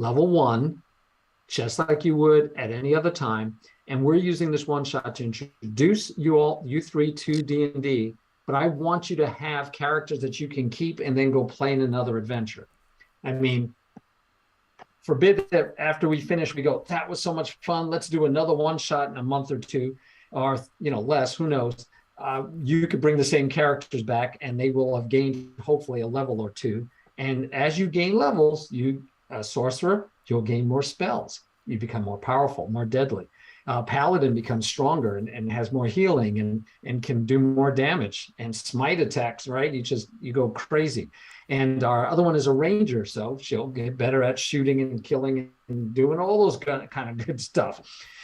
level 1, just like you would at any other time. And we're using this one shot to introduce you three to D&D, but I want you to have characters that you can keep and then go play in another adventure. I mean, forbid that after we finish, we go, that was so much fun. Let's do another one shot in a month or two, or less, who knows. You could bring the same characters back and they will have gained hopefully a level or two. And as you gain levels, you sorcerer, you'll gain more spells. You become more powerful, more deadly. Paladin becomes stronger and has more healing and can do more damage, and smite attacks, right? You go crazy. And our other one is a ranger, so she'll get better at shooting and killing and doing all those kind of good stuff.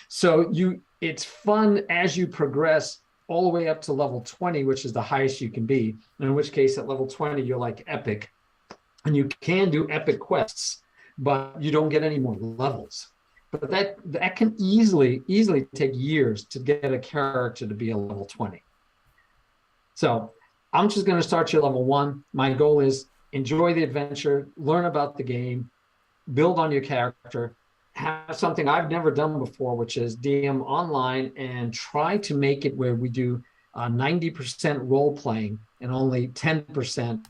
So it's fun as you progress all the way up to level 20, which is the highest you can be. In which case, at level 20, you're like epic, and you can do epic quests, but you don't get any more levels. But that can easily take years to get a character to be a level 20. So I'm just going to start you at level 1. My goal is enjoy the adventure, learn about the game, build on your character, have something I've never done before, which is DM online, and try to make it where we do 90% role playing and only 10%,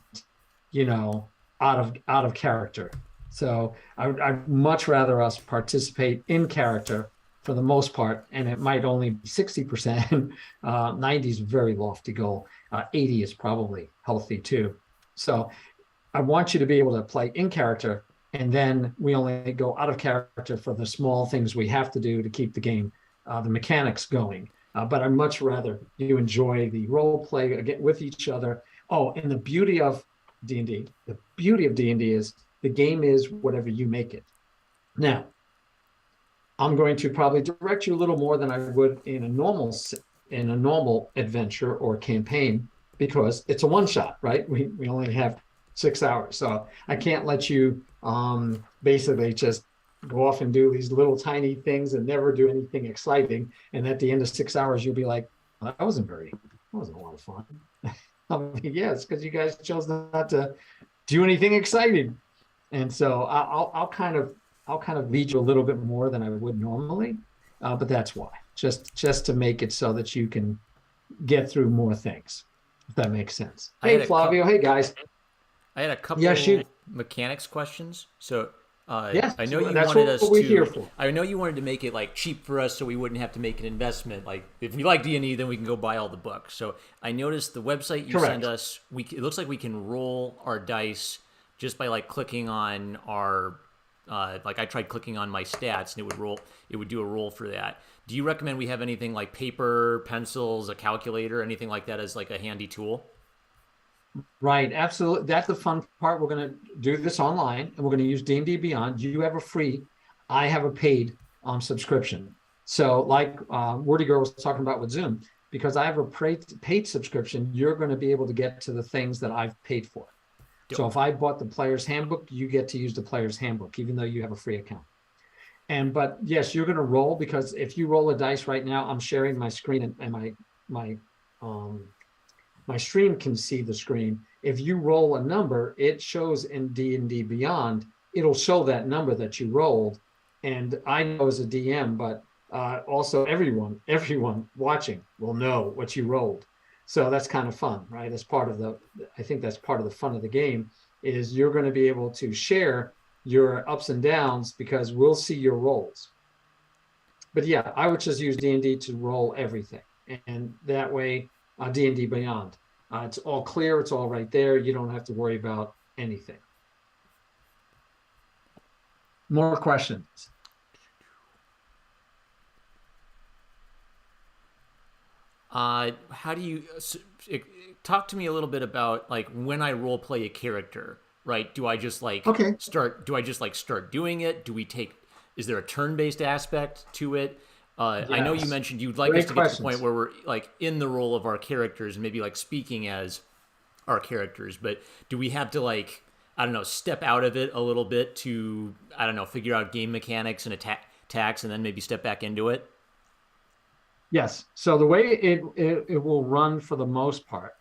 out of character. So I'd much rather us participate in character for the most part, and it might only be 60%. 90 is a very lofty goal. 80 is probably healthy too. So I want you to be able to play in character, and then we only go out of character for the small things we have to do to keep the game, the mechanics going. But I'd much rather you enjoy the role play again with each other. Oh, and the beauty of D&D, is the game is whatever you make it. Now, I'm going to probably direct you a little more than I would in a normal adventure or campaign, because it's a one shot, right? We only have 6 hours. So I can't let you basically just go off and do these little tiny things and never do anything exciting. And at the end of 6 hours, you'll be like, well, that wasn't a lot of fun. Yes, because you guys chose not to do anything exciting. And so I'll kind of lead you a little bit more than I would normally, but that's why, just to make it so that you can get through more things, if that makes sense. Hey, Flavio. Hey, guys. I had a couple mechanics questions. So yes, I know you that's wanted what us we're to. Here for. I know you wanted to make it like cheap for us, so we wouldn't have to make an investment. Like if we like D&D, then we can go buy all the books. So I noticed the website you sent us. It looks like we can roll our dice just by like clicking on our. Like I tried clicking on my stats and it would do a roll for that. Do you recommend we have anything like paper, pencils, a calculator, anything like that as like a handy tool? Right, absolutely. That's the fun part. We're going to do this online, and we're going to use D&D Beyond. You have a free, I have a paid subscription. So like WordiGirl was talking about with Zoom, because I have a paid subscription, you're going to be able to get to the things that I've paid for. So if I bought the player's handbook, you get to use the player's handbook, even though you have a free account. But yes, you're going to roll, because if you roll a dice right now, I'm sharing my screen, and my stream can see the screen. If you roll a number, it shows in D&D Beyond, it'll show that number that you rolled. And I know as a DM, but also everyone watching will know what you rolled. So that's kind of fun, right? I think that's part of the fun of the game, is you're going to be able to share your ups and downs, because we'll see your rolls. But yeah, I would just use D&D to roll everything. And that way, D&D Beyond, it's all clear. It's all right there. You don't have to worry about anything. More questions? How do you talk to me a little bit about like when I role play a character, right? Do I just like start doing it? Is there a turn-based aspect to it? Yes. I know you mentioned you'd like us to get to the point where we're like in the role of our characters and maybe like speaking as our characters, but do we have to like, I don't know, step out of it a little bit to, I don't know, figure out game mechanics and attacks and then maybe step back into it? Yes. So the way it will run for the most part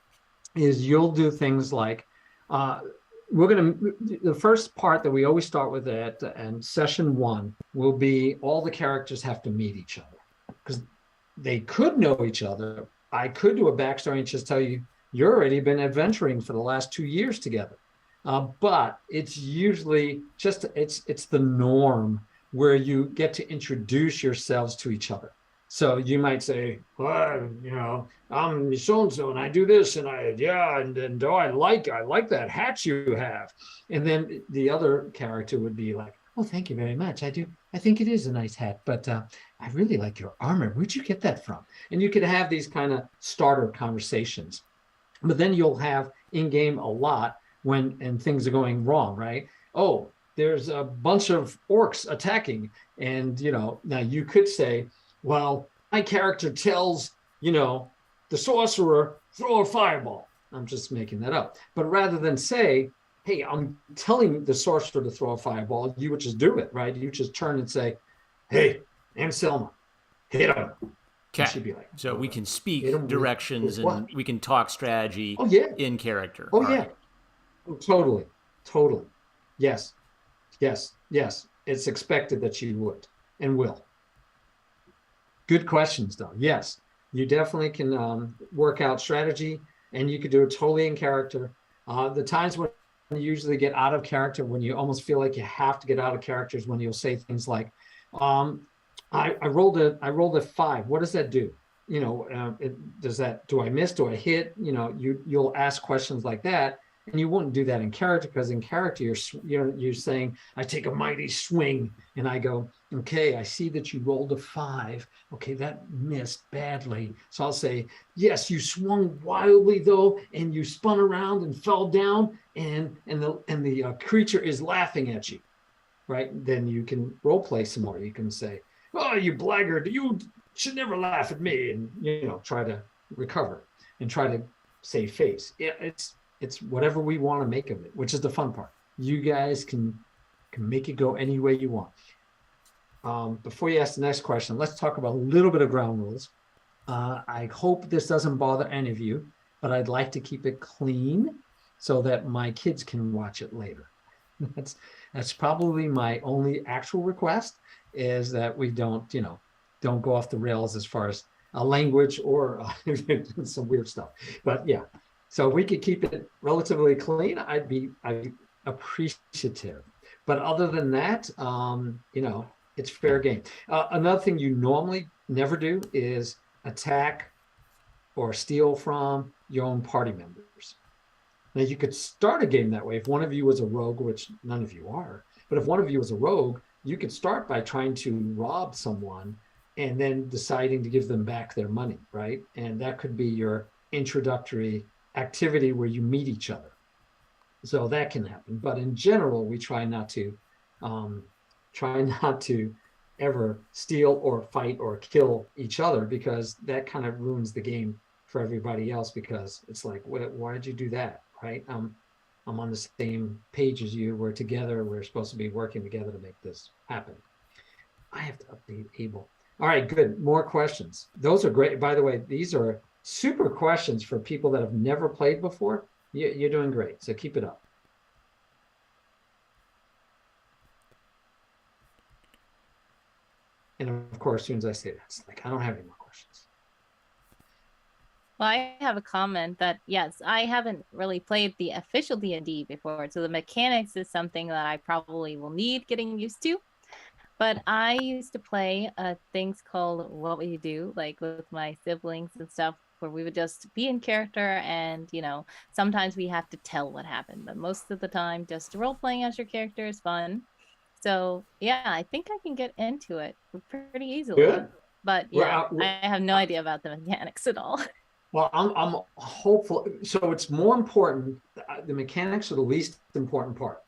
is you'll do things like the first part that we always start with and session 1 will be all the characters have to meet each other, because they could know each other. I could do a backstory and just tell you, you're already been adventuring for the last 2 years together. But it's usually just, it's the norm where you get to introduce yourselves to each other. So you might say, well, I'm so-and-so and I do this and and oh, I like that hat you have. And then the other character would be like, oh, thank you very much. I think it is a nice hat, but I really like your armor. Where'd you get that from? And you could have these kind of starter conversations. But then you'll have in-game a lot and things are going wrong, right? Oh, there's a bunch of orcs attacking. And, now you could say, well, my character tells, the sorcerer, throw a fireball. I'm just making that up. But rather than say, hey, I'm telling the sorcerer to throw a fireball, you would just do it, right? You just turn and say, hey, Anselma, hit him. Okay. She'd be like, so we can speak directions and we can talk strategy in character. Oh, yeah. Oh, totally. Yes. It's expected that you would and will. Good questions, though. Yes, you definitely can work out strategy, and you could do it totally in character. The times when you usually get out of character, when you almost feel like you have to get out of character, is when you'll say things like, I rolled a 5. What does that do? Do I miss? Do I hit? You'll ask questions like that. And you wouldn't do that in character, because in character, you're saying, I take a mighty swing, and I go, okay, I see that you rolled a 5. Okay, that missed badly. So I'll say, yes, you swung wildly though, and you spun around and fell down, and the creature is laughing at you, right? Then you can role play some more. You can say, oh, you blackguard, you should never laugh at me, and try to recover and try to save face. It's whatever we want to make of it, which is the fun part. You guys can make it go any way you want. Before you ask the next question, let's talk about a little bit of ground rules. I hope this doesn't bother any of you, but I'd like to keep it clean so that my kids can watch it later. That's probably my only actual request, is that we don't go off the rails as far as a language or some weird stuff. But yeah. So if we could keep it relatively clean, I'd be appreciative. But other than that, it's fair game. Another thing you normally never do is attack or steal from your own party members. Now, you could start a game that way. If one of you was a rogue, which none of you are, but if one of you was a rogue, you could start by trying to rob someone and then deciding to give them back their money, right? And that could be your introductory activity where you meet each other. So that can happen. But in general, we try not to ever steal or fight or kill each other, because that kind of ruins the game for everybody else, because it's like, why did you do that, right? I'm on the same page as you. We're together. We're supposed to be working together to make this happen. I have to update Abel. All right, good. More questions. Those are great. By the way, these are super questions for people that have never played before. You're doing great. So keep it up. And of course, as soon as I say that, it's like, I don't have any more questions. Well, I have a comment that, yes, I haven't really played the official D&D before, so the mechanics is something that I probably will need getting used to. But I used to play things called What Would You Do, like with my siblings and stuff, where we would just be in character, and sometimes we have to tell what happened, but most of the time just role playing as your character is fun. So yeah, I think I can get into it pretty easily. Good. But yeah, I have no idea about the mechanics at all. Well, I'm hopeful. So it's more important. The mechanics are the least important part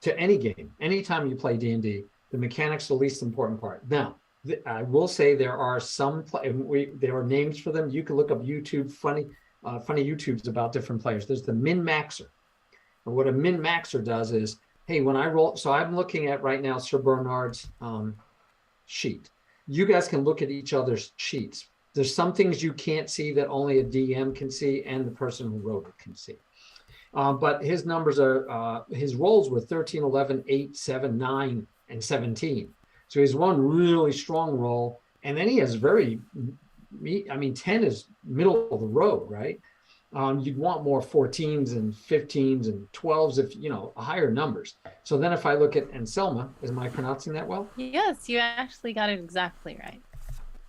to any game. Anytime you play D&D, the mechanics are the least important part. Now, I will say there are there are names for them. You can look up YouTube, funny YouTubes about different players. There's the min-maxer. And what a min-maxer does is, hey, when I roll, so I'm looking at right now Sir Bernard's sheet. You guys can look at each other's sheets. There's some things you can't see that only a DM can see and the person who wrote it can see. But his numbers are, his rolls were 13, 11, 8, 7, 9, and 17. So he's one really strong roll. And then he has very, I mean, 10 is middle of the road, right? You'd want more 14s and 15s and 12s if, you know, higher numbers. So then if I look at Anselma, am I pronouncing that well? Yes, you actually got it exactly right.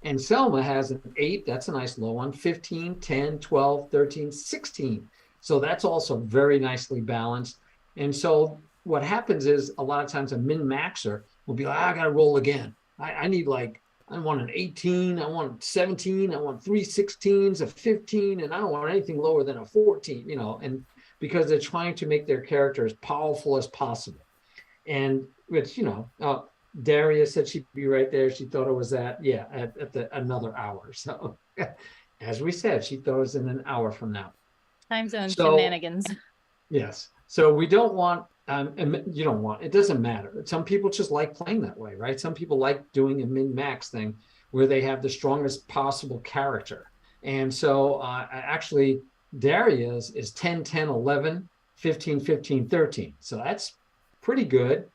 Anselma has an 8, that's a nice low one, 15, 10, 12, 13, 16. So that's also very nicely balanced. And so what happens is a lot of times a min-maxer will be like, I got to roll again. I need like, I want an 18, I want 17, I want 3 16s, a 15, and I don't want anything lower than a 14, you know, and because they're trying to make their character as powerful as possible. And which, you know, Daria said she'd be right there. She thought it was at another hour. So as we said, she thought it was in an hour from now. Time zone shenanigans. Yes. So we don't want, you don't want, it doesn't matter. Some people just like playing that way, right? Some people like doing a min-max thing where they have the strongest possible character. And so actually Daria's is 10, 10, 11, 15, 15, 13. So that's pretty good,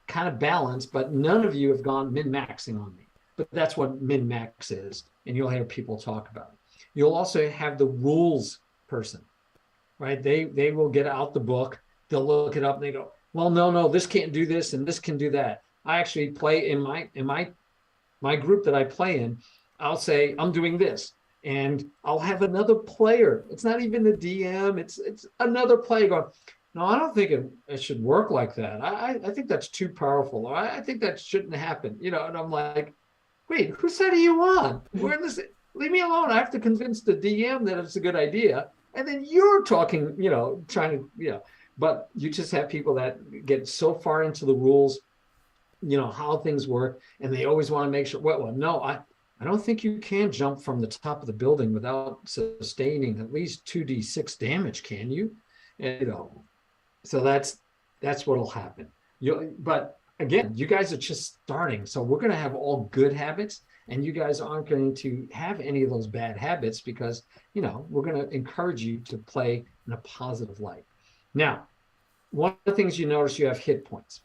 kind of balanced, but none of you have gone min-maxing on me. But that's what min-max is. And you'll hear people talk about it. You'll also have the rules person, right? They will get out the book. They'll look it up and they go, well, no, this can't do this and this can do that. I actually play in my group that I play in. I'll say I'm doing this, and I'll have another player. It's not even the DM. It's another player going, no, I don't think it should work like that. I think that's too powerful. Or I think that shouldn't happen. You know, and I'm like, wait, whose side are you on? We're in this. Leave me alone. I have to convince the DM that it's a good idea. And then you're talking, you know, trying to, you know, but you just have people that get so far into the rules, you know, how things work. And they always want to make sure, well, no, I don't think you can jump from the top of the building without sustaining at least 2d6 damage, can you? And, you know, so that's what'll happen. But again, you guys are just starting. So we're going to have all good habits. And you guys aren't going to have any of those bad habits because, you know, we're going to encourage you to play in a positive light. Now, one of the things you notice, you have hit points.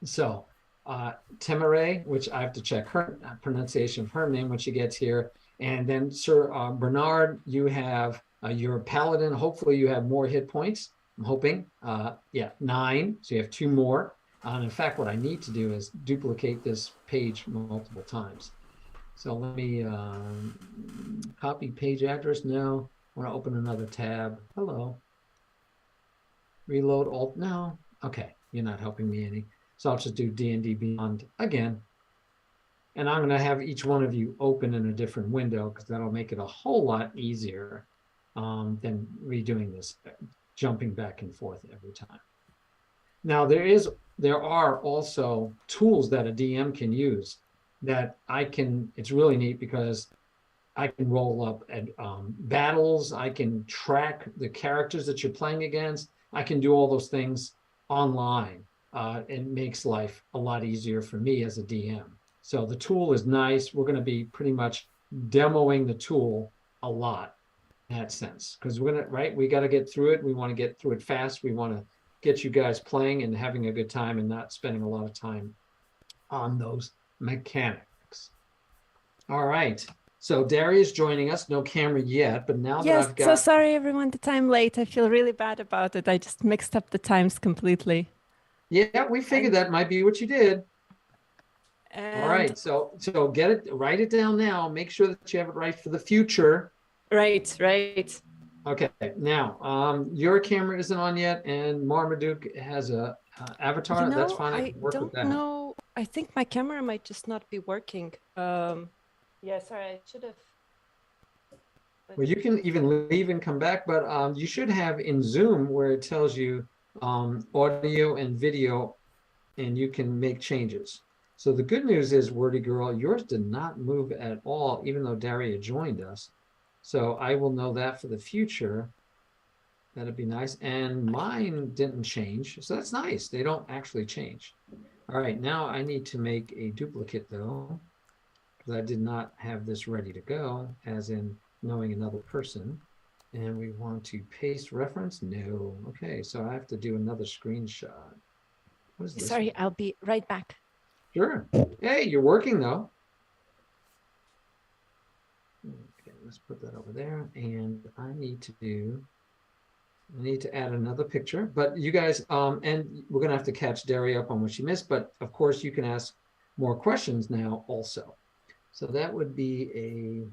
So Temeraire, which I have to check her pronunciation of her name when she gets here. And then Sir Bernard, you have your paladin. Hopefully you have more hit points. I'm hoping. 9. So you have 2 more. And in fact, what I need to do is duplicate this page multiple times. So let me copy page address. No, I want to open another tab. Hello. Reload alt. No. Okay, you're not helping me any. So I'll just do DnD Beyond again. And I'm going to have each one of you open in a different window because that'll make it a whole lot easier than redoing this, jumping back and forth every time. Now there are also tools that a DM can use that it's really neat because I can roll up at battles. I can track the characters that you're playing against. I can do all those things online. It makes life a lot easier for me as a DM. So the tool is nice. We're going to be pretty much demoing the tool a lot in that sense because we got to get through it. We want to get through it fast. We want to get you guys playing and having a good time and not spending a lot of time on those mechanics. All right. So Daria's joining us. No camera yet, but now that I've got... so sorry everyone that I'm late. I feel really bad about it. I just mixed up the times completely. Yeah, we figured that might be what you did. All right. So write it down now. Make sure that you have it right for the future. Right. Okay. Now, your camera isn't on yet, and Marmaduke has a avatar. You know, that's fine. I can work with that. I don't know. I think my camera might just not be working. Yeah, sorry, I should have. Well, you can even leave and come back, but you should have in Zoom where it tells you audio and video, and you can make changes. So the good news is, WordiGirl, yours did not move at all, even though Daria joined us. So I will know that for the future. That'd be nice. And mine didn't change. So that's nice. They don't actually change. All right, now I need to make a duplicate though, because I did not have this ready to go, as in knowing another person. And we want to paste reference? No. Okay, so I have to do another screenshot. What is this? Sorry, I'll be right back. Sure. Hey, you're working though. Okay, let's put that over there. And I need to add another picture. But you guys, and we're gonna have to catch Daria up on what she missed, but of course you can ask more questions now also. So that would be a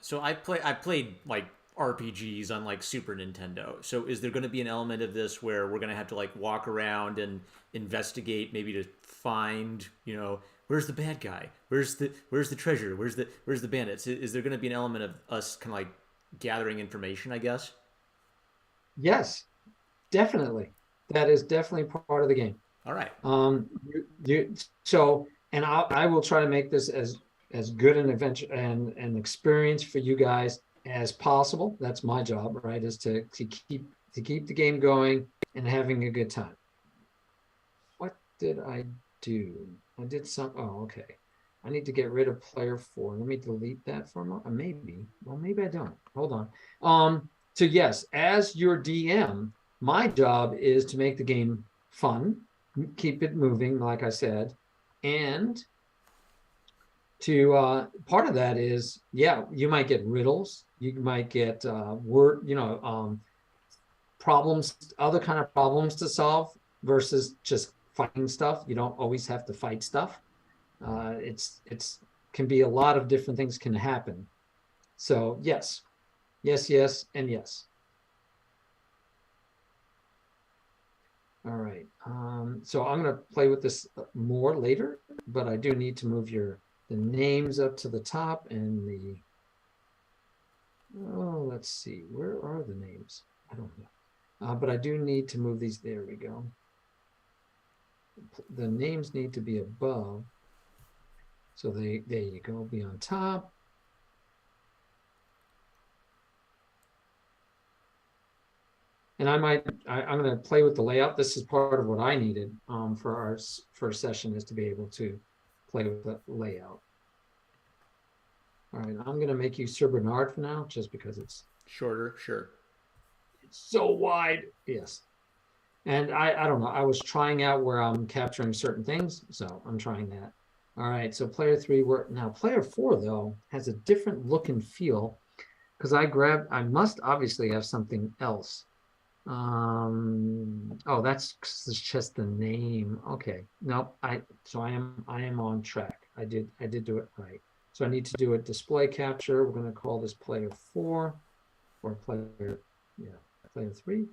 so I played like RPGs on like Super Nintendo. So is there going to be an element of this where we're going to have to like walk around and investigate, maybe to find, you know, where's the bad guy? Where's the treasure? Where's the bandits? Is there going to be an element of us kind of like gathering information, I guess? Yes, definitely. That is definitely part of the game. All right. And I will try to make this as good an adventure and an experience for you guys as possible. That's my job, right? Is to keep the game going and having a good time. What did I do? I did some. Oh, okay. I need to get rid of player 4. Let me delete that for a moment. Maybe. Well, maybe I don't. Hold on. So yes, as your DM, my job is to make the game fun, keep it moving, like I said, and to part of that is, yeah, you might get riddles, you might get problems, other kind of problems to solve versus just fighting stuff. You don't always have to fight stuff. It's can be a lot of different things can happen. So yes, and yes. All right. So I'm going to play with this more later, but I do need to move the names up to the top and let's see, where are the names? I don't know. But I do need to move these. There we go. The names need to be above. So there you go, be on top. And I'm going to play with the layout. This is part of what I needed for our first session, is to be able to play with the layout. All right, I'm going to make you Sir Bernard for now, just because it's shorter. Sure. It's so wide. Yes. And I don't know. I was trying out where I'm capturing certain things, so I'm trying that. All right, so player 3, now player 4 though has a different look and feel, because I must obviously have something else. Oh, that's just the name. Okay, no, I am on track. I did do it right. So I need to do a display capture. We're going to call this player 4 or player 3.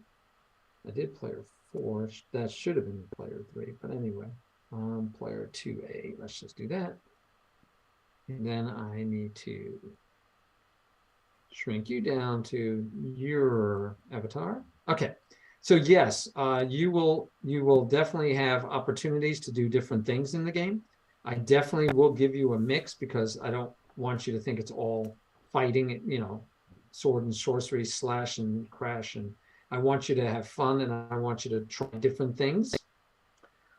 I did player 4. That should have been player 3, but anyway. Player 2A, let's just do that. And then I need to shrink you down to your avatar. Okay, so yes, you will definitely have opportunities to do different things in the game. I definitely will give you a mix, because I don't want you to think it's all fighting, sword and sorcery, slash and crash, and I want you to have fun, and I want you to try different things.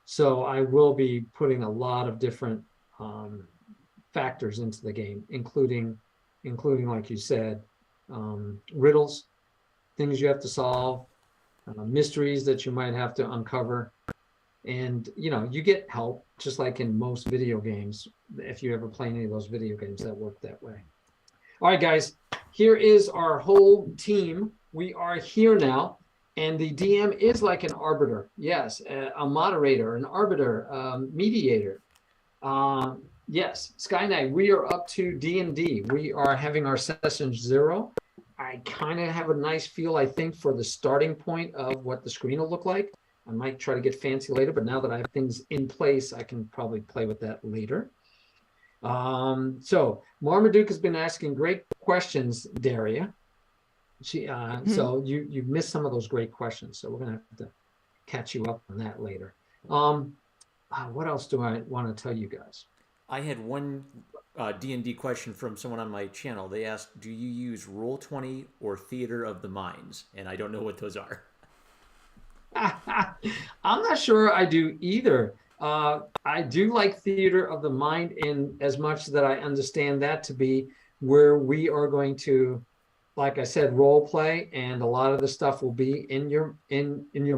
So I will be putting a lot of different factors into the game, including, like you said, riddles, things you have to solve, mysteries that you might have to uncover. And, you get help, just like in most video games. If you ever play any of those video games that work that way. All right, guys, here is our whole team. We are here now. And the DM is like an arbiter. Yes, a moderator, an arbiter, mediator. Yes, Sky Knight, we are up to DnD. We are having our session 0. I kind of have a nice feel, I think, for the starting point of what the screen will look like. I might try to get fancy later, but now that I have things in place, I can probably play with that later. So Marmaduke has been asking great questions, Daria. So you missed some of those great questions, so we're gonna have to catch you up on that later. What else do I want to tell you guys? I had one D&D question from someone on my channel. They asked, do you use Roll20 or Theater of the Minds? And I don't know what those are. I'm not sure I do either. I do like Theater of the Mind in as much that I understand that to be where we are going to, like I said, role play, and a lot of the stuff will be in your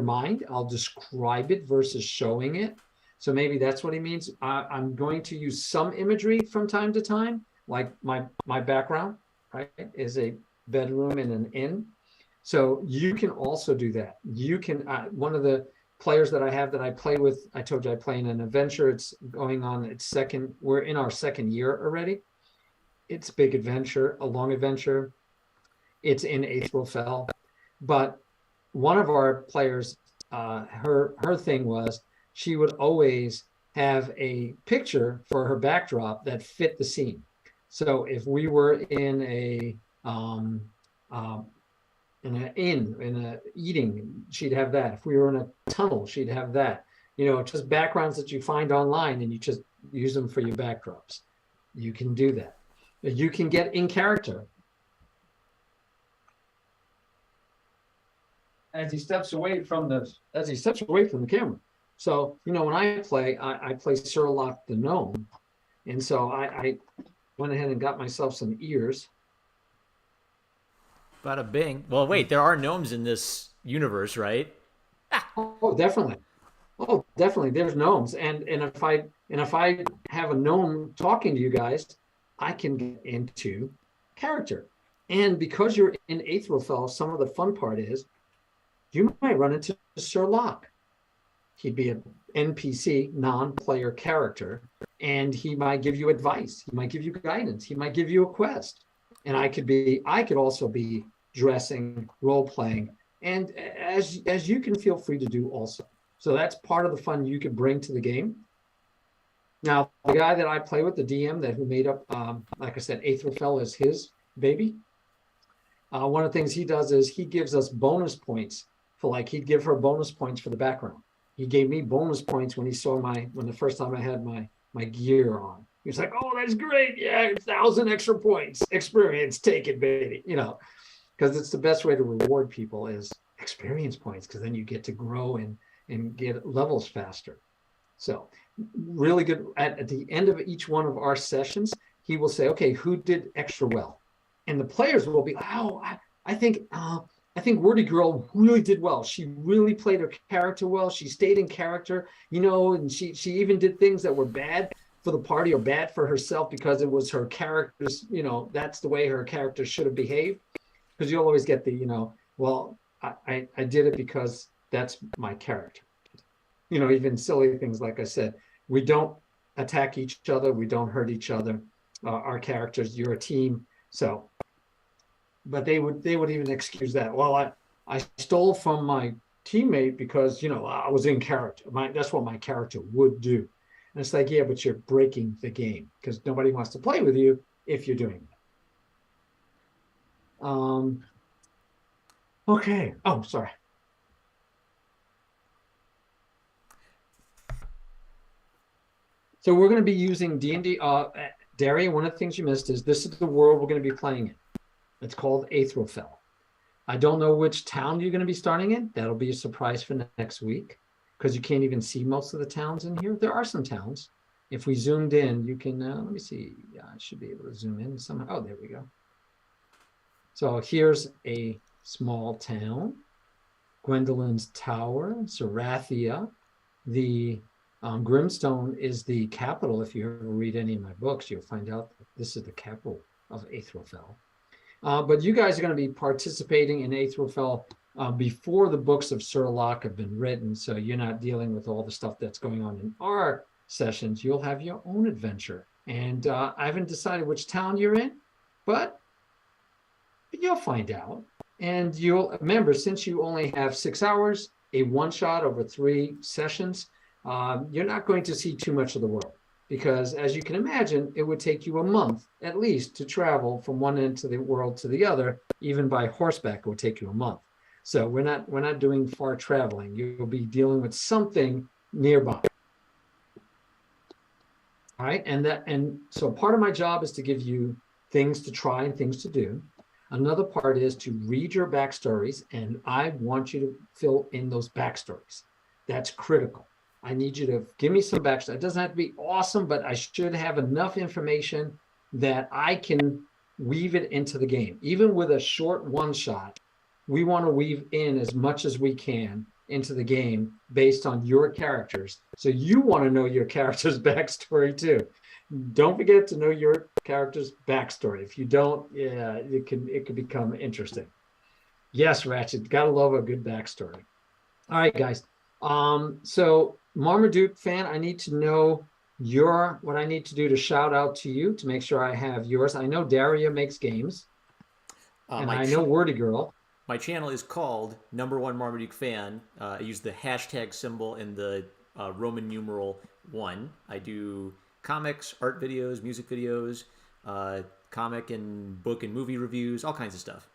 mind. I'll describe it versus showing it. So maybe that's what he means. I'm going to use some imagery from time to time, like my background, right, is a bedroom in an inn. So you can also do that. You can, one of the players that I have that I play with, I told you I play in an adventure. It's going on its second, we're in our second year already. It's a big adventure, a long adventure. It's in Aethelfell. But one of our players, her thing was she would always have a picture for her backdrop that fit the scene. So if we were in an inn, in a eating, she'd have that. If we were in a tunnel, she'd have that. You know, just backgrounds that you find online, and you just use them for your backdrops. You can do that. You can get in character. As he steps away from the camera. So, you know, when I play Sir Lock the gnome, and so I went ahead and got myself some ears. Bada bing. Well, wait, there are gnomes in this universe, right? Oh, definitely. Oh, definitely. There's gnomes, and if I have a gnome talking to you guys, I can get into character. And because you're in Aethelfell, some of the fun part is you might run into Sir Lock. He'd be an NPC, non-player character, and he might give you advice. He might give you guidance. He might give you a quest. And I could also be dressing, role-playing, and as you can feel free to do also. So that's part of the fun you could bring to the game. Now, the guy that I play with, the DM who made up, like I said, Aethelfell is his baby. One of the things he does is he gives us bonus points for, like, he'd give her bonus points for the background. He gave me bonus points when he saw when the first time I had my gear on. He was like, "Oh, that's great. Yeah, 1,000 extra points. Experience, take it, baby." You know, because it's the best way to reward people is experience points, because then you get to grow and get levels faster. So really good. At the end of each one of our sessions, he will say, "Okay, who did extra well?" And the players will be, "Oh, I think WordiGirl really did well. She really played her character well. She stayed in character, you know, and she even did things that were bad for the party or bad for herself because it was her character's, you know, that's the way her character should have behaved." Because you'll always get the, you know, well, I did it because that's my character. You know, even silly things, like I said, we don't attack each other. We don't hurt each other. Our characters, you're a team. So, but they would even excuse that. Well, I stole from my teammate because, you know, I was in character. That's what my character would do. And it's like, yeah, but you're breaking the game because nobody wants to play with you if you're doing that. Okay. Oh, sorry. So we're going to be using D&D. Daria, one of the things you missed is this is the world we're going to be playing in. It's called Aethelfell. I don't know which town you're going to be starting in. That'll be a surprise for next week because you can't even see most of the towns in here. There are some towns. If we zoomed in, you can, let me see. Yeah, I should be able to zoom in somehow. Oh, there we go. So here's a small town. Gwendolyn's Tower, Sarathia. The Grimstone is the capital. If you ever read any of my books, you'll find out that this is the capital of Aethelfell. But you guys are going to be participating in Aethelfell before the books of Sir Lock have been written, so you're not dealing with all the stuff that's going on in our sessions. You'll have your own adventure. And I haven't decided which town you're in, but you'll find out. And you'll remember, since you only have 6 hours, a one-shot over 3 sessions, you're not going to see too much of the world. Because as you can imagine, it would take you a month at least to travel from one end of the world to the other. Even by horseback, it would take you a month. So we're not doing far traveling. You'll be dealing with something nearby. All right, and so part of my job is to give you things to try and things to do. Another part is to read your backstories, and I want you to fill in those backstories. That's critical. I need you to give me some backstory. It doesn't have to be awesome, but I should have enough information that I can weave it into the game. Even with a short one shot, we want to weave in as much as we can into the game based on your characters. So you want to know your character's backstory too. Don't forget to know your character's backstory. If you don't, yeah, it could become interesting. Yes, Ratchet, gotta love a good backstory. All right, guys. So Marmaduke fan, I need to know what I need to do to shout out to you to make sure I have yours. I know DariaMakesGames, and I know WordiGirl. My channel is called #1 Marmaduke Fan. I use the hashtag symbol in the Roman numeral 1. I do comics, art videos, music videos, comic and book and movie reviews, all kinds of stuff.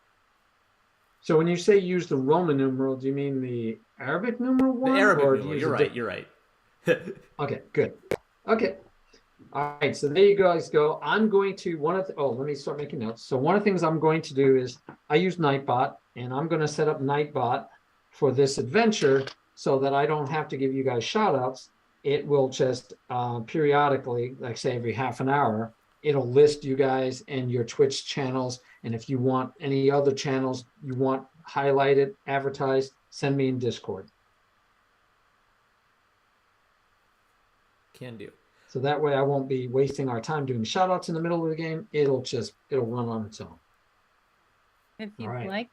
So when you say use the Roman numeral, do you mean the Arabic numeral 1? The Arabic numeral, you're right, you're right. Okay, good. Okay. All right, so there you guys go. I'm going to, let me start making notes. So one of the things I'm going to do is I use Nightbot, and I'm going to set up Nightbot for this adventure so that I don't have to give you guys shout outs. It will just periodically, like say every half an hour, it'll list you guys and your Twitch channels. And if you want any other channels you want highlighted, advertised, send me in Discord. Can do. So that way I won't be wasting our time doing shout outs in the middle of the game. It'll run on its own. If you like,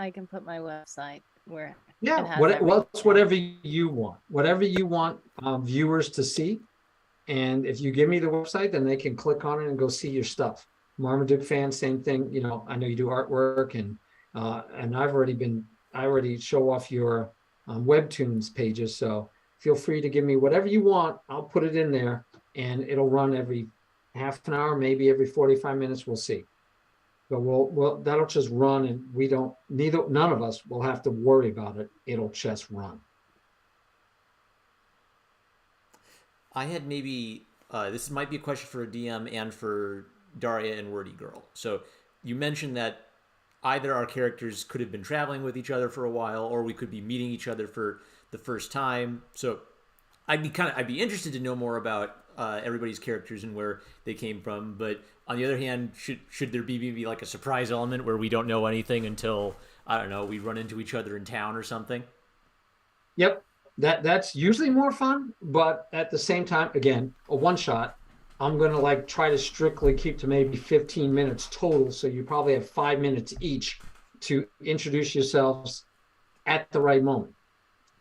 I can put my website where. Yeah, whatever you want. Whatever you want viewers to see. And if you give me the website, then they can click on it and go see your stuff. Marmaduke fan, same thing. You know, I know you do artwork, and I already show off your Webtoons pages. So feel free to give me whatever you want. I'll put it in there, and it'll run every half an hour, maybe every 45 minutes. We'll see. But that'll just run, and none of us will have to worry about it. It'll just run. I had maybe this might be a question for a DM and for Daria and WordiGirl. So you mentioned that either our characters could have been traveling with each other for a while, or we could be meeting each other for the first time. So I'd be interested to know more about everybody's characters and where they came from. But on the other hand, should there be maybe like a surprise element where we don't know anything until, I don't know, we run into each other in town or something? Yep. That's usually more fun, but at the same time, again, a one shot, I'm going to try to strictly keep to maybe 15 minutes total. So you probably have 5 minutes each to introduce yourselves at the right moment.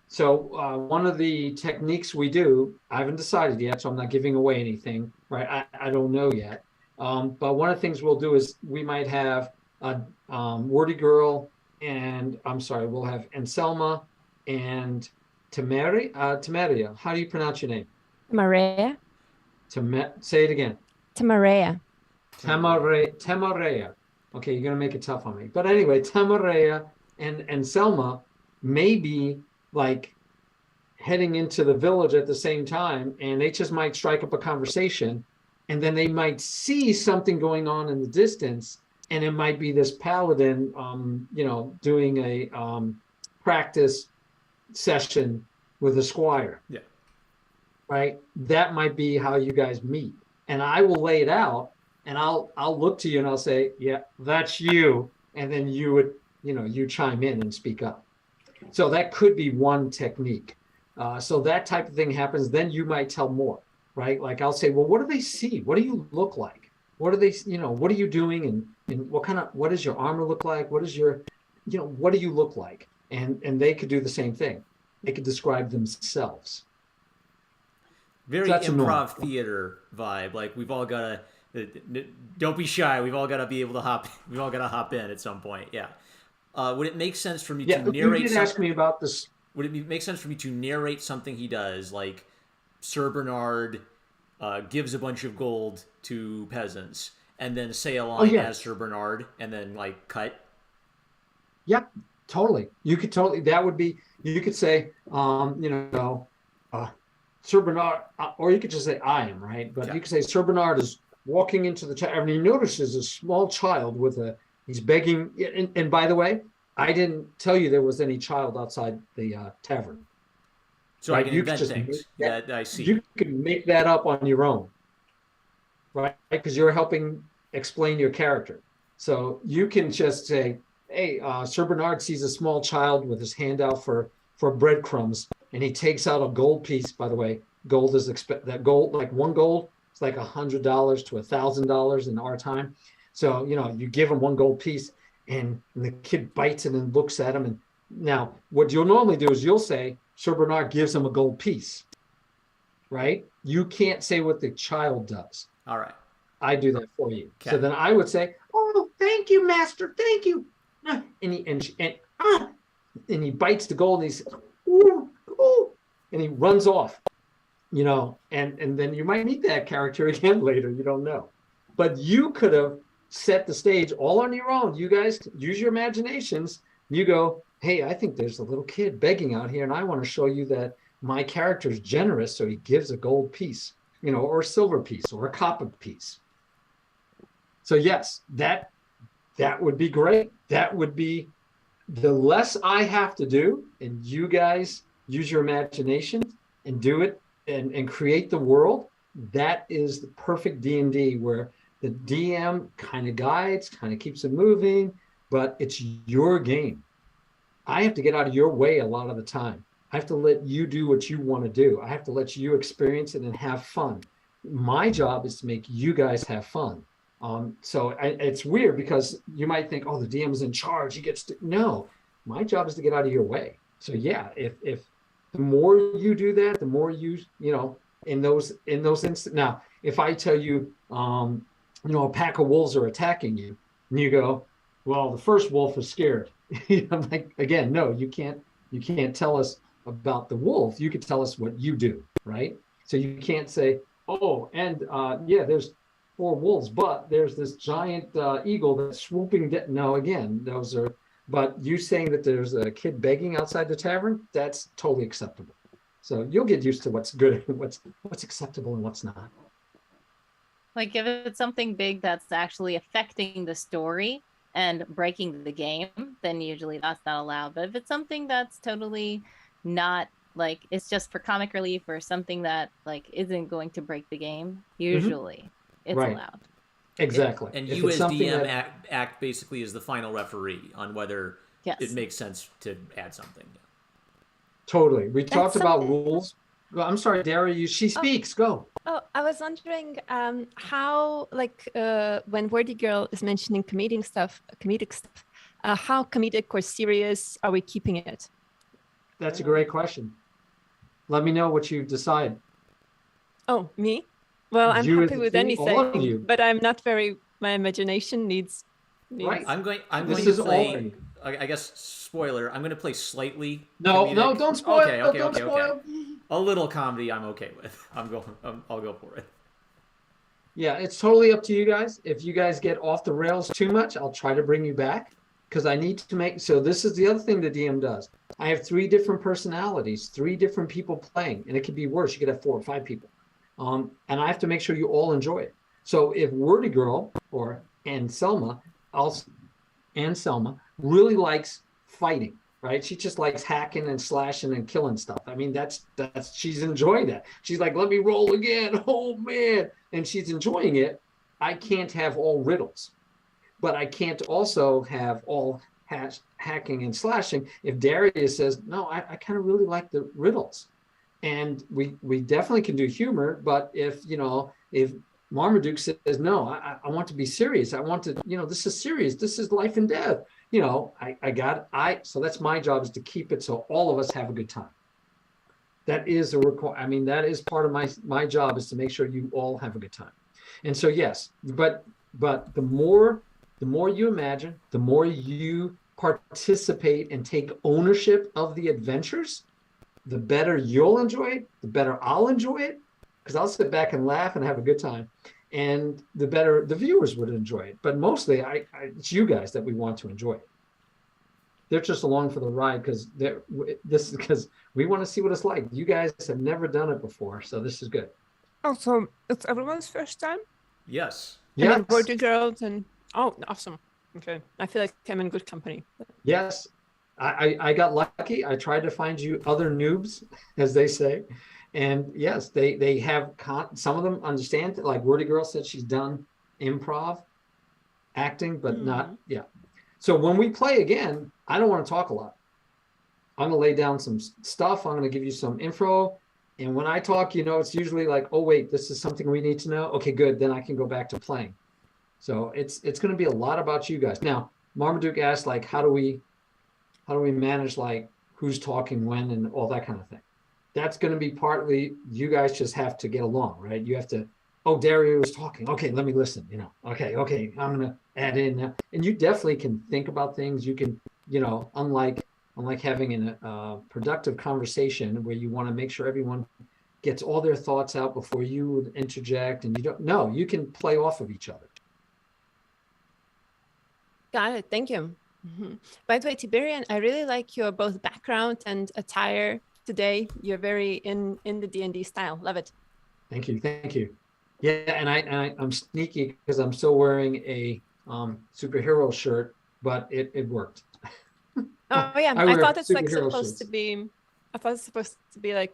So one of the techniques we do, I haven't decided yet, so I'm not giving away anything, right? I don't know yet. But one of the things we'll do is we might have a WordiGirl and we'll have Anselma and Temeraire. How do you pronounce your name? Temeraire. Say it again. Temeraire. Temeraire. Okay, you're gonna make it tough on me. But anyway, Temeraire and Anselma may be heading into the village at the same time, and they just might strike up a conversation, and then they might see something going on in the distance, and it might be this paladin, doing a practice session with a squire. Yeah. Right. That might be how you guys meet, and I will lay it out, and I'll look to you and I'll say, yeah, that's you, and then you would, you chime in and speak up. So that could be one technique. So that type of thing happens. Then you might tell more, right? Like I'll say, well, what do they see? What do you look like? What are they, what are you doing? And what does your armor look like? What is your, what do you look like? And they could do the same thing. They could describe themselves. Very improv theater vibe. Like we've all got to, don't be shy. We've all got to be able to hop. We've all got to hop in at some point. Yeah. Would it make sense for me to narrate? You did ask me about this. Would it make sense for me to narrate something he does, like Sir Bernard gives a bunch of gold to peasants, and then say a line as Sir Bernard, and then cut? Yeah, totally. You could totally. That would be. You could say, Sir Bernard, or you could just say I am, right? But you could say Sir Bernard is walking into the tavern, and he notices a small child he's begging. And by the way, I didn't tell you there was any child outside the tavern. So right? I can invent things that I see. You can make that up on your own, right? Because you're helping explain your character. So you can just say, hey, Sir Bernard sees a small child with his hand out for breadcrumbs, and he takes out a gold piece. By the way, gold is that gold, like one gold, it's like $100 to $1,000 in our time. So, you give him one gold piece, and the kid bites it and looks at him. And now what you'll normally do is you'll say, Sir Bernard gives him a gold piece, right? You can't say what the child does. All right. I do that for you. Okay. So then I would say, oh, thank you, master. Thank you. And he bites the gold, and he says, ooh, ooh, and he runs off, and then you might meet that character again later. You don't know. But you could have set the stage all on your own. You guys use your imaginations. You go, hey, I think there's a little kid begging out here, and I want to show you that my character is generous, so he gives a gold piece, or a silver piece, or a copper piece. So yes, that would be great. That would be the less I have to do, and you guys use your imagination and do it and create the world. That is the perfect D&D, where the DM kind of guides, kind of keeps it moving, but it's your game. I have to get out of your way a lot of the time. I have to let you do what you want to do. I have to let you experience it and have fun. My job is to make you guys have fun. It's weird because you might think, oh, the DM is in charge. He gets to, no, my job is to get out of your way. So yeah, if the more you do that, the more you in those instances. Now, if I tell you, a pack of wolves are attacking you, and you go, well, the first wolf is scared. I'm like, again, no, you can't tell us about the wolf. You can tell us what you do, right? So you can't say, oh, and there's 4 wolves, but there's this giant eagle that's swooping down. No, again, those are, but you saying that there's a kid begging outside the tavern, that's totally acceptable. So you'll get used to what's good, what's acceptable and what's not. Like if it's something big that's actually affecting the story and breaking the game, then usually that's not allowed. But if it's something that's totally not, like it's just for comic relief or something that like isn't going to break the game, usually it's allowed. Exactly. And you as DM act basically as the final referee on whether it makes sense to add something. Totally. We talked about rules. Well, I'm sorry, Daria, she speaks. Go. Oh, I was wondering how, when WordiGirl is mentioning comedic stuff, how comedic or serious are we keeping it? That's a great question. Let me know what you decide. Oh, me? Well, I'm happy with anything, but I'm not very. My imagination needs. Right. I'm going to play. I guess spoiler. I'm going to play slightly. No, comedic. Don't spoil. Okay. A little comedy, I'm okay with. I'll go for it. Yeah, it's totally up to you guys. If you guys get off the rails too much, I'll try to bring you back because I need to make. So this is the other thing the DM does. I have 3 different personalities, 3 different people playing, and it could be worse. You could have 4 or 5 people, and I have to make sure you all enjoy it. So if WordiGirl or Anselma really likes fighting, right? She just likes hacking and slashing and killing stuff. I mean, that's she's enjoying that. She's like, let me roll again. Oh man. And she's enjoying it. I can't have all riddles, but I can't also have all hacking and slashing. If Daria says, no, I kind of really like the riddles. And we definitely can do humor, but if Marmaduke says, no, I want to be serious. I want to, this is serious. This is life and death. So that's my job, is to keep it so all of us have a good time. That is that is part of my job, is to make sure you all have a good time. And so, yes, but the more you imagine, the more you participate and take ownership of the adventures, the better you'll enjoy it, the better I'll enjoy it, because I'll sit back and laugh and have a good time, and the better the viewers would enjoy it. But mostly, it's you guys that we want to enjoy it. They're just along for the ride because we want to see what it's like. You guys have never done it before, so this is good. Oh, so it's everyone's first time? Yes. Yeah. And WordiGirl and awesome. Okay, I feel like I'm in good company. Yes, I got lucky. I tried to find you other noobs, as they say. And yes, they have some of them understand. Like WordiGirl said, she's done improv, acting, but not, yeah. So when we play again, I don't want to talk a lot. I'm going to lay down some stuff. I'm going to give you some info. And when I talk, it's usually like, oh, wait, this is something we need to know. Okay, good. Then I can go back to playing. So it's going to be a lot about you guys. Now, Marmaduke asked, like, how do we manage, like, who's talking when and all that kind of thing. That's going to be partly you guys just have to get along, right? You have to, oh, Daria was talking. Okay, let me listen, Okay, I'm going to add in now. And you definitely can think about things. You can, unlike having a productive conversation where you want to make sure everyone gets all their thoughts out before you would interject, and you can play off of each other. Got it. Thank you. By the way, Tiberian, I really like your both background and attire today. You're very in the D&D style. Love it. Thank you. Yeah, and I'm sneaky because I'm still wearing a superhero shirt, but it worked. Oh yeah, I thought it's like supposed to be. I thought it's supposed to be like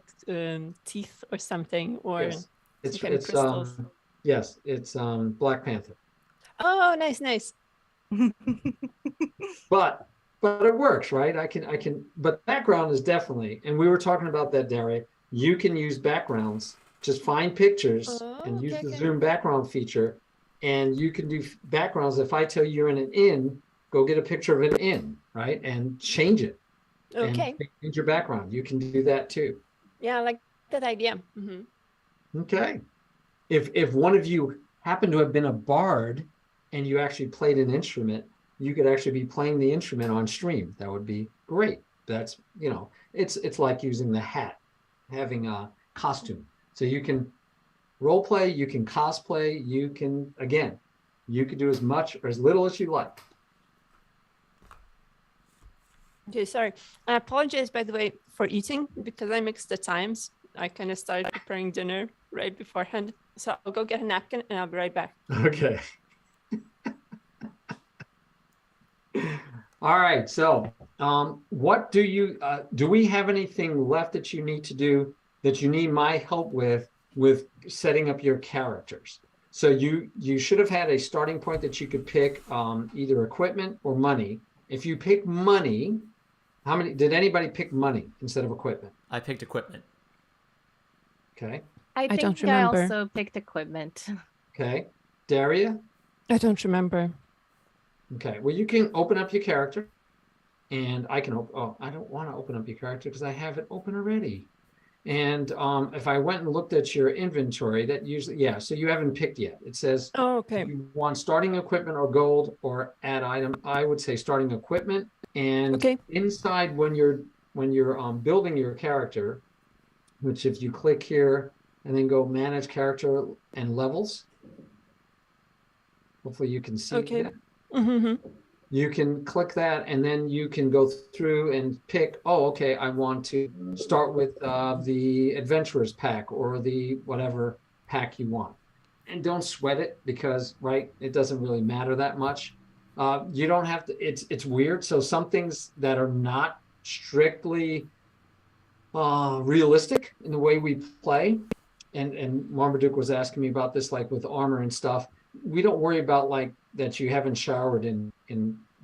teeth or something, or yes. It's crystals. Yes, it's Black Panther. Oh, nice. But it works, right? I can. But background is definitely, and we were talking about that, Daria. You can use backgrounds. Just find pictures and use the zoom background feature, and you can do backgrounds. If I tell you you're in an inn, go get a picture of an inn, right? And change it. Okay. And change your background. You can do that too. Yeah, I like that idea. Okay. If one of you happened to have been a bard and you actually played an instrument, you could actually be playing the instrument on stream. That would be great. That's, it's like using the hat, having a costume. So you can role play, you can cosplay, you can do as much or as little as you like. Okay, sorry. I apologize, by the way, for eating because I mixed the times. I kind of started preparing dinner right beforehand. So I'll go get a napkin and I'll be right back. Okay. All right. So what do we have anything left that you need to do that you need my help with setting up your characters? So you should have had a starting point that you could pick either equipment or money. If you pick money, did anybody pick money instead of equipment? I picked equipment. Okay. I don't think remember. I also picked equipment. Okay. Daria? I don't remember. Okay. Well, you can open up your character, and I can I don't want to open up your character because I have it open already. And if I went and looked at your inventory, that usually, so you haven't picked yet. It says, oh, okay. If you want starting equipment or gold or add item, I would say starting equipment. And inside when you're building your character, which if you click here and then go manage character and levels, hopefully you can see that. You can click that and then you can go through and pick, I want to start with the adventurers pack or the whatever pack you want. And don't sweat it because, it doesn't really matter that much. You don't have to, it's weird. So some things that are not strictly realistic in the way we play, and Marmaduke was asking me about this, like with armor and stuff, we don't worry about like that you haven't showered in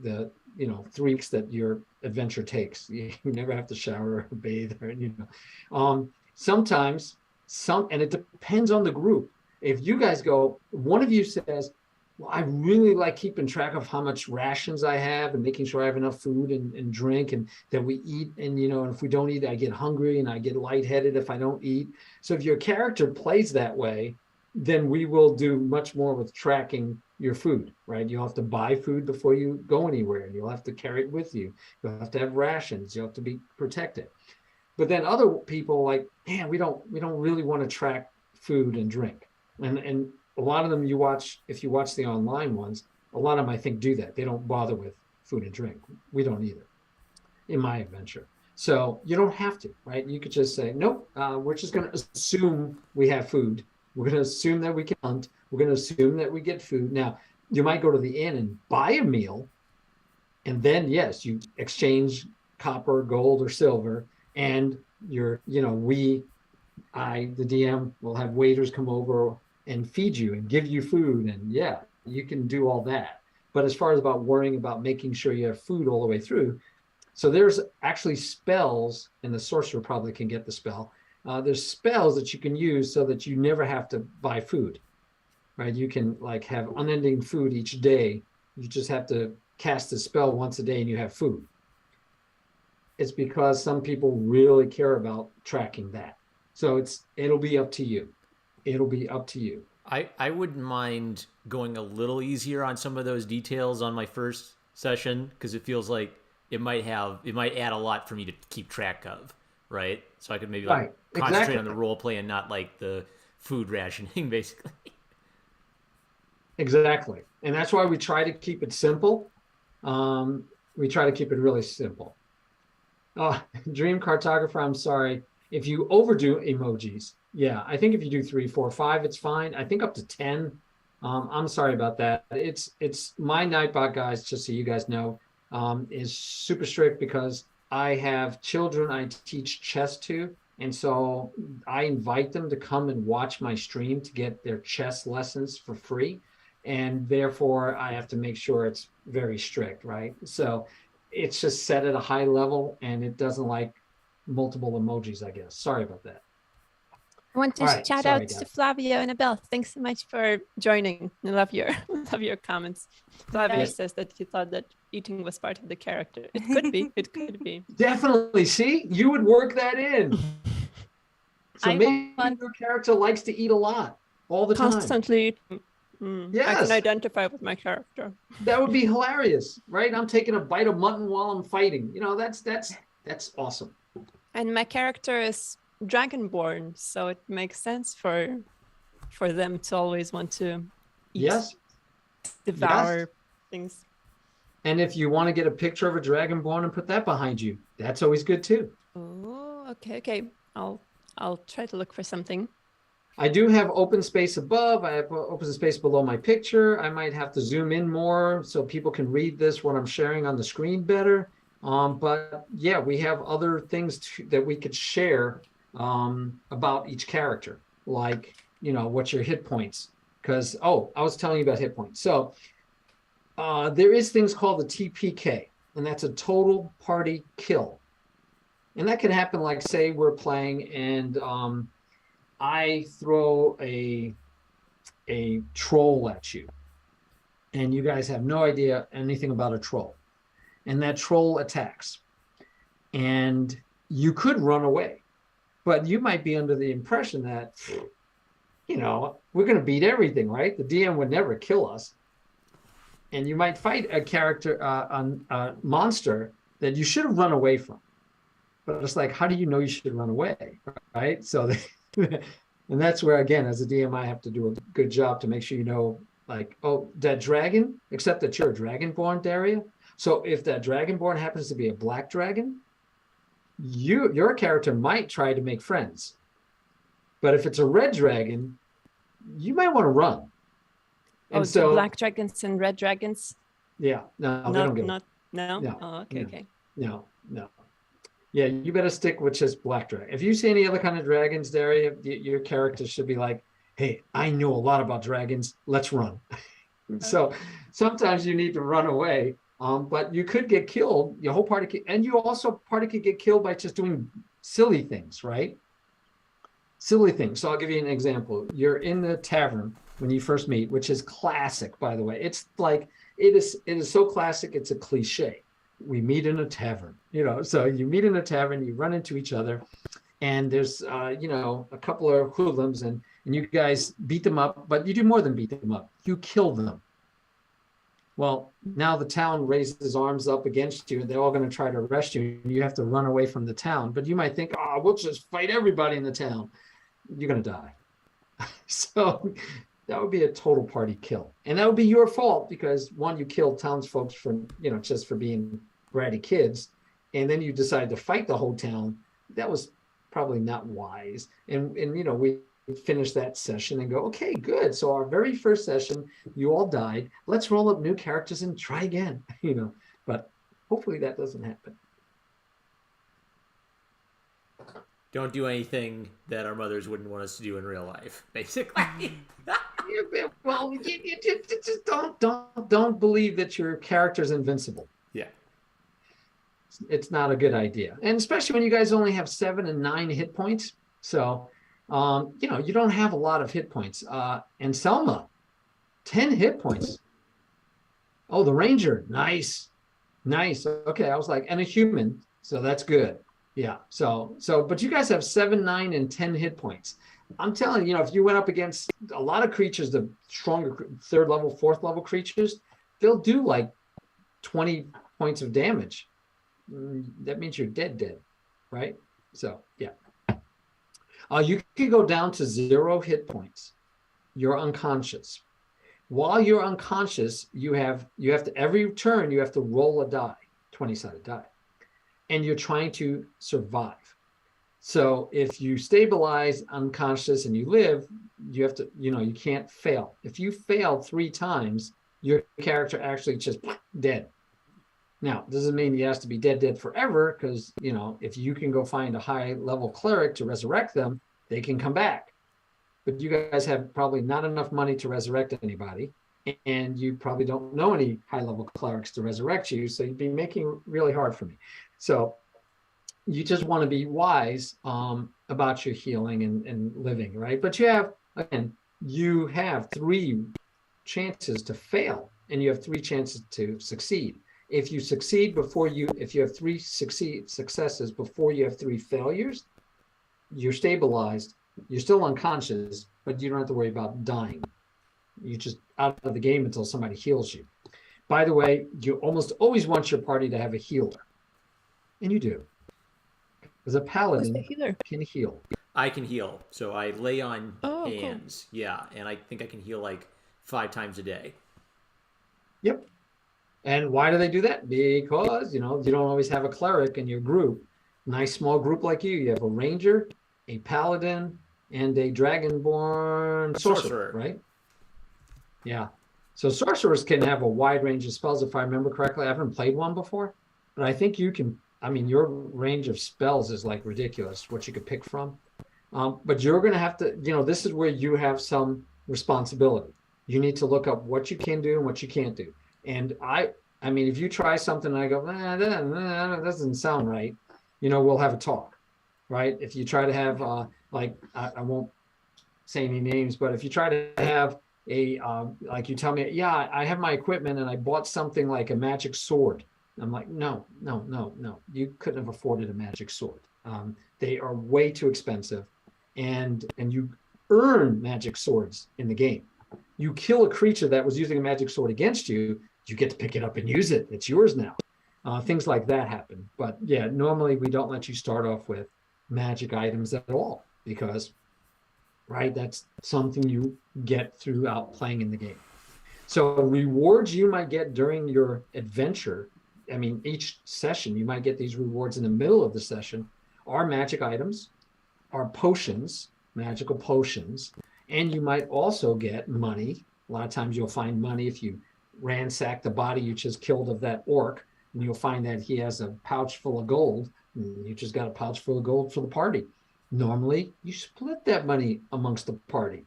the 3 weeks that your adventure takes. You never have to shower or bathe or sometimes and it depends on the group. If you guys go, one of you says, well, I really like keeping track of how much rations I have and making sure I have enough food and drink and that we eat. And, if we don't eat, I get hungry and I get lightheaded if I don't eat. So if your character plays that way, then we will do much more with tracking your food, right? You'll have to buy food before you go anywhere, and you'll have to carry it with you. You'll have to have rations. You'll have to be protected. But then other people like, man, we don't really want to track food and drink. And a lot of them if you watch the online ones, a lot of them I think do that. They don't bother with food and drink. We don't either, in my adventure. So you don't have to, right? You could just say, nope, we're just going to assume we have food. We're going to assume that we can hunt. We're going to assume that we get food. Now, you might go to the inn and buy a meal, and then, yes, you exchange copper, gold, or silver, and the DM will have waiters come over and feed you and give you food, and you can do all that. But as far as about worrying about making sure you have food all the way through, so there's actually spells, and the sorcerer probably can get the spell. There's spells that you can use so that you never have to buy food, right? You can like have unending food each day. You just have to cast a spell once a day and you have food. It's because some people really care about tracking that. So it'll be up to you. It'll be up to you. I wouldn't mind going a little easier on some of those details on my first session, because it feels like it might add a lot for me to keep track of, right? So I could maybe concentrate on the role play and not like the food rationing, basically. Exactly. And that's why we try to keep it simple. We try to keep it really simple. Dream Cartographer, I'm sorry. If you overdo emojis, yeah, I think if you do 3, 4, 5, it's fine. I think up to 10. I'm sorry about that. It's my Nightbot, guys, just so you guys know, is super strict because I have children I teach chess to. And so I invite them to come and watch my stream to get their chess lessons for free. And therefore, I have to make sure it's very strict, right? So it's just set at a high level and it doesn't like multiple emojis, I guess. Sorry about that. I want to shout out to Flavio and Abel. Thanks so much for joining. I love your comments. Flavio says that he thought that eating was part of the character. It could be. It could be. Definitely. See, you would work that in. So maybe your character likes to eat a lot all the time. Constantly. Yes. I can identify with my character. That would be hilarious, right? I'm taking a bite of mutton while I'm fighting. You know, that's awesome. And my character is dragonborn, so it makes sense for them to always want to eat, devour things. And if you want to get a picture of a dragonborn and put that behind you, that's always good too. Oh, okay. I'll try to look for something. I do have open space above. I have open space below my picture. I might have to zoom in more so people can read this, what I'm sharing on the screen better. But yeah, we have other things that we could share about each character, like, you know, what's your hit points? Because, I was telling you about hit points. So there is things called the TPK, and that's a total party kill. And that can happen, like, say we're playing and I throw a troll at you, and you guys have no idea anything about a troll. And that troll attacks. And you could run away, but you might be under the impression that, you know, we're going to beat everything, right? The DM would never kill us. And you might fight a character, a monster that you should have run away from. But it's like, how do you know you should run away, right? So, and that's where, again, as a DM, I have to do a good job to make sure you know, like, that dragon, except that you're a dragonborn, Daria. So if that dragonborn happens to be a black dragon, your character might try to make friends. But if it's a red dragon, you might want to run. And so black dragons and red dragons? Yeah, no, they don't get No? No. Oh, okay. No. Yeah, you better stick with just black dragon. If you see any other kind of dragons, Daria, your character should be like, hey, I know a lot about dragons. Let's run. So sometimes you need to run away. But you could get killed, your whole party, and you also party could get killed by just doing silly things, right? Silly things. So I'll give you an example. You're in the tavern when you first meet, which is classic, by the way. It's like, it is so classic, it's a cliche. We meet in a tavern, you know, so you meet in a tavern, you run into each other, and there's, you know, a couple of hoodlums, and you guys beat them up, but you do more than beat them up. You kill them. Well, now the town raises arms up against you, and they're all going to try to arrest you, and you have to run away from the town. But you might think, we'll just fight everybody in the town. You're going to die. So that would be a total party kill. And that would be your fault because, one, you killed townsfolk for, you know, just for being bratty kids. And then you decided to fight the whole town. That was probably not wise. And you know, we finish that session and go, okay, good. So our very first session, you all died. Let's roll up new characters and try again, you know, but hopefully that doesn't happen. Don't do anything that our mothers wouldn't want us to do in real life, basically. Well, you just don't believe that your character's invincible. Yeah. It's not a good idea. And especially when you guys only have 7 and 9 hit points. So, you don't have a lot of hit points. Anselma, 10 hit points. Oh, the ranger. Nice. Okay, I was like, and a human. So that's good. Yeah. So, but you guys have 7, 9, and 10 hit points. I'm telling you, if you went up against a lot of creatures, the stronger 3rd level, 4th level creatures, they'll do like 20 points of damage. That means you're dead, right? So, yeah. You can go down to 0 hit points. You're unconscious. While you're unconscious, you have to, every turn, you have to roll a die, 20-sided die. And you're trying to survive. So if you stabilize unconscious and you live, you have to, you can't fail. If you fail 3 times, your character actually just dead. Now, doesn't mean he has to be dead forever, because, if you can go find a high-level cleric to resurrect them, they can come back. But you guys have probably not enough money to resurrect anybody, and you probably don't know any high-level clerics to resurrect you, so you'd be making it really hard for me. So you just want to be wise about your healing and living, right? But you have 3 chances to fail, and you have 3 chances to succeed. If you succeed if you have 3 successes before you have 3 failures, you're stabilized. You're still unconscious, but you don't have to worry about dying. You're just out of the game until somebody heals you. By the way, you almost always want your party to have a healer. And you do. Because a paladin can heal. I can heal. So I lay on hands. Cool. Yeah. And I think I can heal like 5 times a day. Yep. And why do they do that? Because, you don't always have a cleric in your group. Nice small group like you. You have a ranger, a paladin, and a dragonborn sorcerer, right? Yeah. So sorcerers can have a wide range of spells, if I remember correctly. I haven't played one before, but I think you can. Your range of spells is like ridiculous, what you could pick from. But you're going to have to, this is where you have some responsibility. You need to look up what you can do and what you can't do. And if you try something and I go, that doesn't sound right, we'll have a talk, right? If you try to have, I won't say any names, but if you try to have like you tell me, yeah, I have my equipment and I bought something like a magic sword. I'm like, no. You couldn't have afforded a magic sword. They are way too expensive, and you earn magic swords in the game. You kill a creature that was using a magic sword against you, you get to pick it up and use it. It's yours now. Things like that happen. But yeah, normally we don't let you start off with magic items at all because, right, that's something you get throughout playing in the game. So rewards you might get during your adventure, each session, you might get these rewards in the middle of the session, are magic items, are potions, magical potions, and you might also get money. A lot of times you'll find money if you ransack the body you just killed of that orc, and you'll find that he has a pouch full of gold, and you just got a pouch full of gold for the party. Normally, you split that money amongst the party.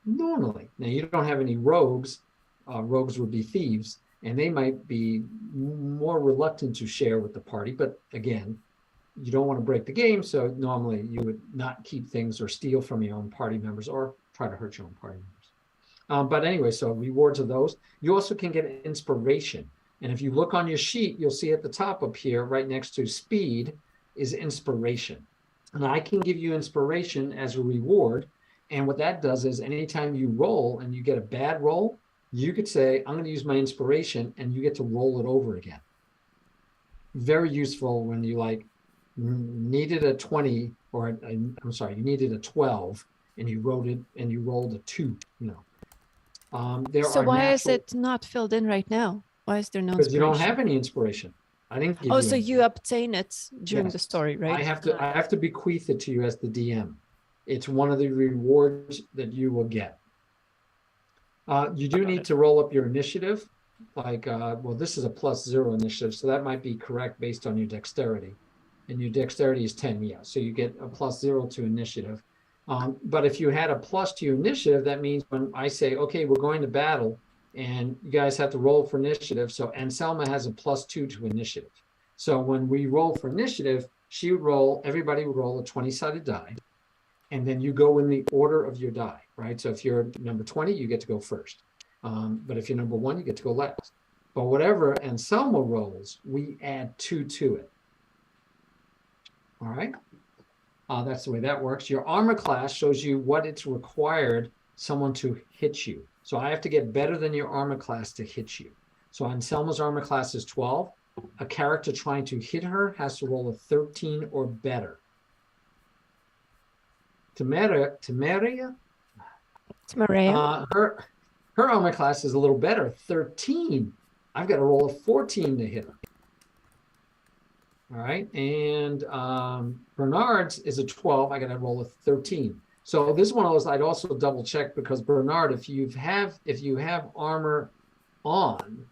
Normally. Now, you don't have any rogues. Rogues would be thieves, and they might be more reluctant to share with the party. But again, you don't want to break the game, so normally you would not keep things or steal from your own party members or try to hurt your own party members. But anyway, so rewards of those. You also can get inspiration. And if you look on your sheet, you'll see at the top up here, right next to speed, is inspiration. And I can give you inspiration as a reward. And what that does is anytime you roll and you get a bad roll, you could say, I'm going to use my inspiration, and you get to roll it over again. Very useful when you needed a 20, or you needed a 12, and you rolled a 2. So why is it not filled in right now? Why is there no inspiration? Because you don't have any inspiration. I didn't give you so you obtain it during the story, right? I have to bequeath it to you as the DM. It's one of the rewards that you will get. You do need to roll up your initiative. This is a +0 initiative, so that might be correct based on your dexterity. And your dexterity is 10, yeah. So you get a +0 to initiative. But if you had a plus to your initiative, that means when I say, okay, we're going to battle, and you guys have to roll for initiative. So Anselma has a +2 to initiative. So when we roll for initiative, everybody would roll a 20-sided die. And then you go in the order of your die, right? So if you're number 20, you get to go first. But if you're number 1, you get to go last. But whatever Anselma rolls, we add 2 to it. All right? That's the way that works. Your armor class shows you what it's required someone to hit you. So I have to get better than your armor class to hit you. So Anselma's armor class is 12. A character trying to hit her has to roll a 13 or better. Temeraire, her armor class is a little better, 13. I've got to roll a 14 to hit her. All right, and Bernard's is a 12. I got to roll a 13. So this is one of those I'd also double check, because Bernard, if you have armor on,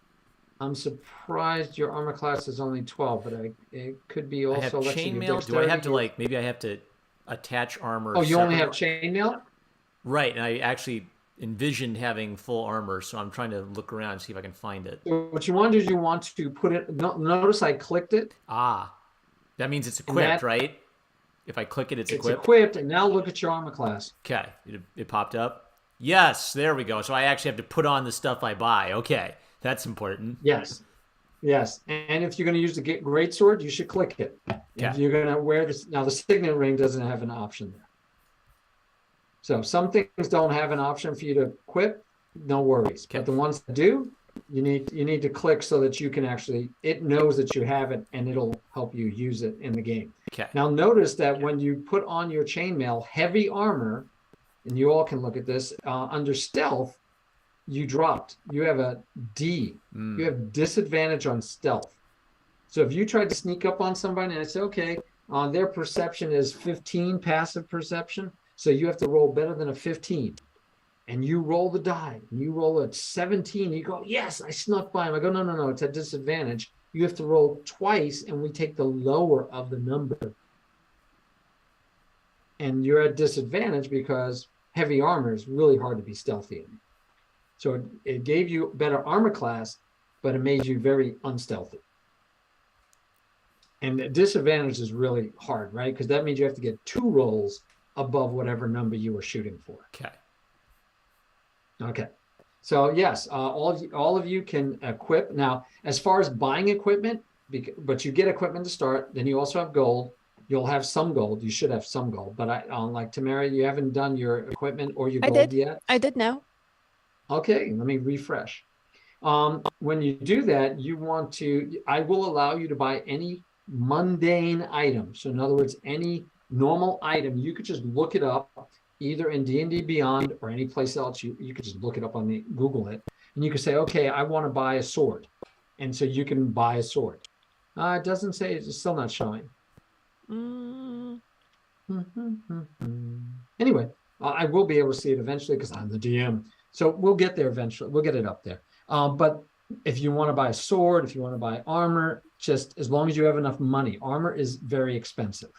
I'm surprised your armor class is only 12, but it could be also. I have chainmail. Do I have to maybe I have to attach armor? Oh, you only have chainmail? Right, and I actually envisioned having full armor, so I'm trying to look around and see if I can find it. So what you want to do is you want to put it. Notice I clicked it. Ah, that means it's equipped, right? If I click it, it's equipped. It's equipped, and now look at your armor class. Okay, it popped up. Yes, there we go. So I actually have to put on the stuff I buy. Okay, that's important. Yes, yes. And if you're going to use the greatsword, you should click it. Okay. If you're going to wear this, now the signet ring doesn't have an option there. So some things don't have an option for you to equip, no worries. Okay. But the ones that do, you need to click so that you can actually, it knows that you have it, and it'll help you use it in the game. Okay. Now notice that when you put on your chainmail, heavy armor, and you all can look at this, under stealth, you dropped. You have a D. You have disadvantage on stealth. So if you tried to sneak up on somebody and I say, okay, their perception is 15, passive perception, so you have to roll better than a 15. And you roll the die, and you roll a 17, you go, yes, I snuck by him. I go, no, it's a disadvantage. You have to roll twice, and we take the lower of the number. And you're at disadvantage because heavy armor is really hard to be stealthy in. So it gave you better armor class, but it made you very unstealthy. And the disadvantage is really hard, right? Because that means you have to get 2 rolls above whatever number you were shooting for. Okay. So yes, all of you can equip. Now, as far as buying equipment, but you get equipment to start, then you also have gold. You'll have some gold. You should have some gold. But like Temeraire, you haven't done your equipment or your gold yet? I did now. Okay, let me refresh. When you do that, I will allow you to buy any mundane item. So in other words, any normal item, you could just look it up either in D&D Beyond or any place else. You could just look it up on the Google it, and you can say, okay, I want to buy a sword. And so you can buy a sword. It doesn't say, it's still not showing. Anyway, I will be able to see it eventually because I'm the DM. So we'll get there eventually. We'll get it up there. But if you want to buy a sword, if you want to buy armor, just as long as you have enough money. Armor is very expensive,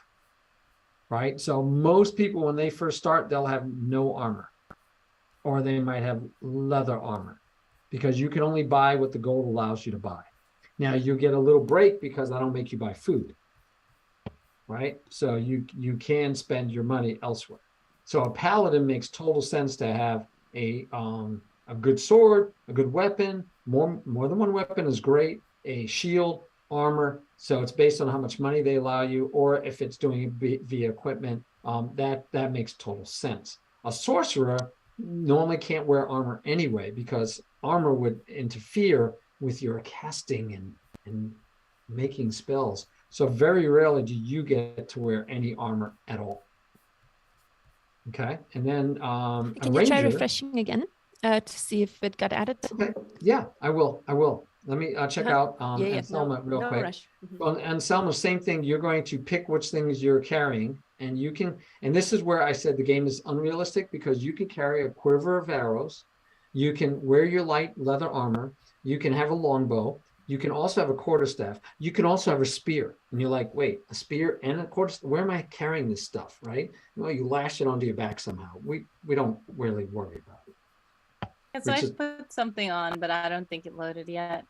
right? So most people, when they first start, they'll have no armor, or they might have leather armor, because you can only buy what the gold allows you to buy. Now you get a little break because I don't make you buy food, right? So you can spend your money elsewhere. So a paladin makes total sense to have a good sword, a good weapon, more than one weapon is great, a shield, armor. So it's based on how much money they allow you, or if it's doing it via equipment, that makes total sense. A sorcerer normally can't wear armor anyway, because armor would interfere with your casting and making spells. So very rarely do you get to wear any armor at all. Okay, and then can you try refreshing again to see if it got added? Okay, yeah, I will. Let me check out Anselma real quick. Rush. Well, Anselma, same thing. You're going to pick which things you're carrying, and you can. And this is where I said the game is unrealistic, because you can carry a quiver of arrows, you can wear your light leather armor, you can have a longbow, You can also have a quarterstaff. You can also have a spear. And you're like, wait, a spear and a quarterstaff? Where am I carrying this stuff, right? Well, you lash it onto your back somehow. We don't really worry about it. Yeah, so I put something on, but I don't think it loaded yet.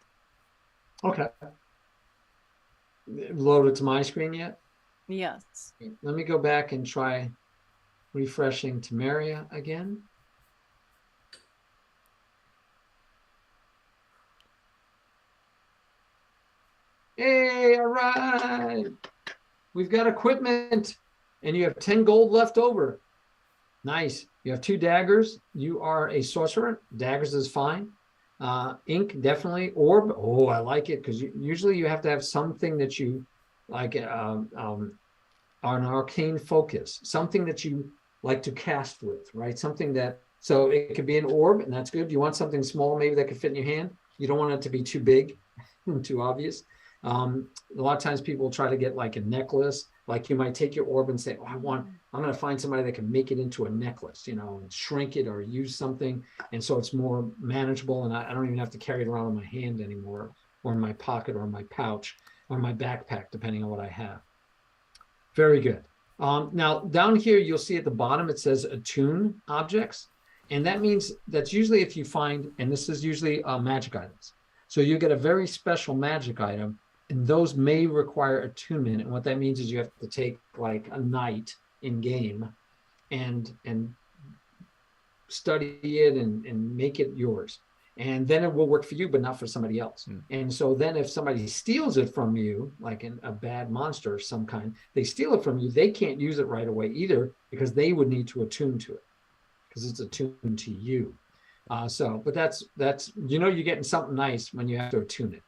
Okay. Loaded to my screen yet? Yes. Let me go back and try refreshing Temeraire again. Hey, all right. We've got equipment and you have 10 gold left over. Nice. You have 2 daggers. You are a sorcerer. Daggers is fine. Ink, definitely. Orb. Oh, I like it because usually you have to have something that you like, an arcane focus, something that you like to cast with, right? Something that, so it could be an orb and that's good. You want something small, maybe that could fit in your hand. You don't want it to be too big, too obvious. A lot of times people try to get like a necklace, like you might take your orb and say, oh, I'm going to find somebody that can make it into a necklace, you know, and shrink it or use something. And so it's more manageable and I don't even have to carry it around in my hand anymore or in my pocket or in my pouch or my backpack, depending on what I have. Very good. Now down here, you'll see at the bottom, it says Attune Objects. And that means that's usually if you find, and this is usually magic items. So you get a very special magic item and those may require attunement. And what that means is you have to take like a night in game and study it and make it yours. And then it will work for you, but not for somebody else. And so then if somebody steals it from you, like a bad monster of some kind, they steal it from you, they can't use it right away either because they would need to attune to it because it's attuned to you. But that's, you're getting something nice when you have to attune it.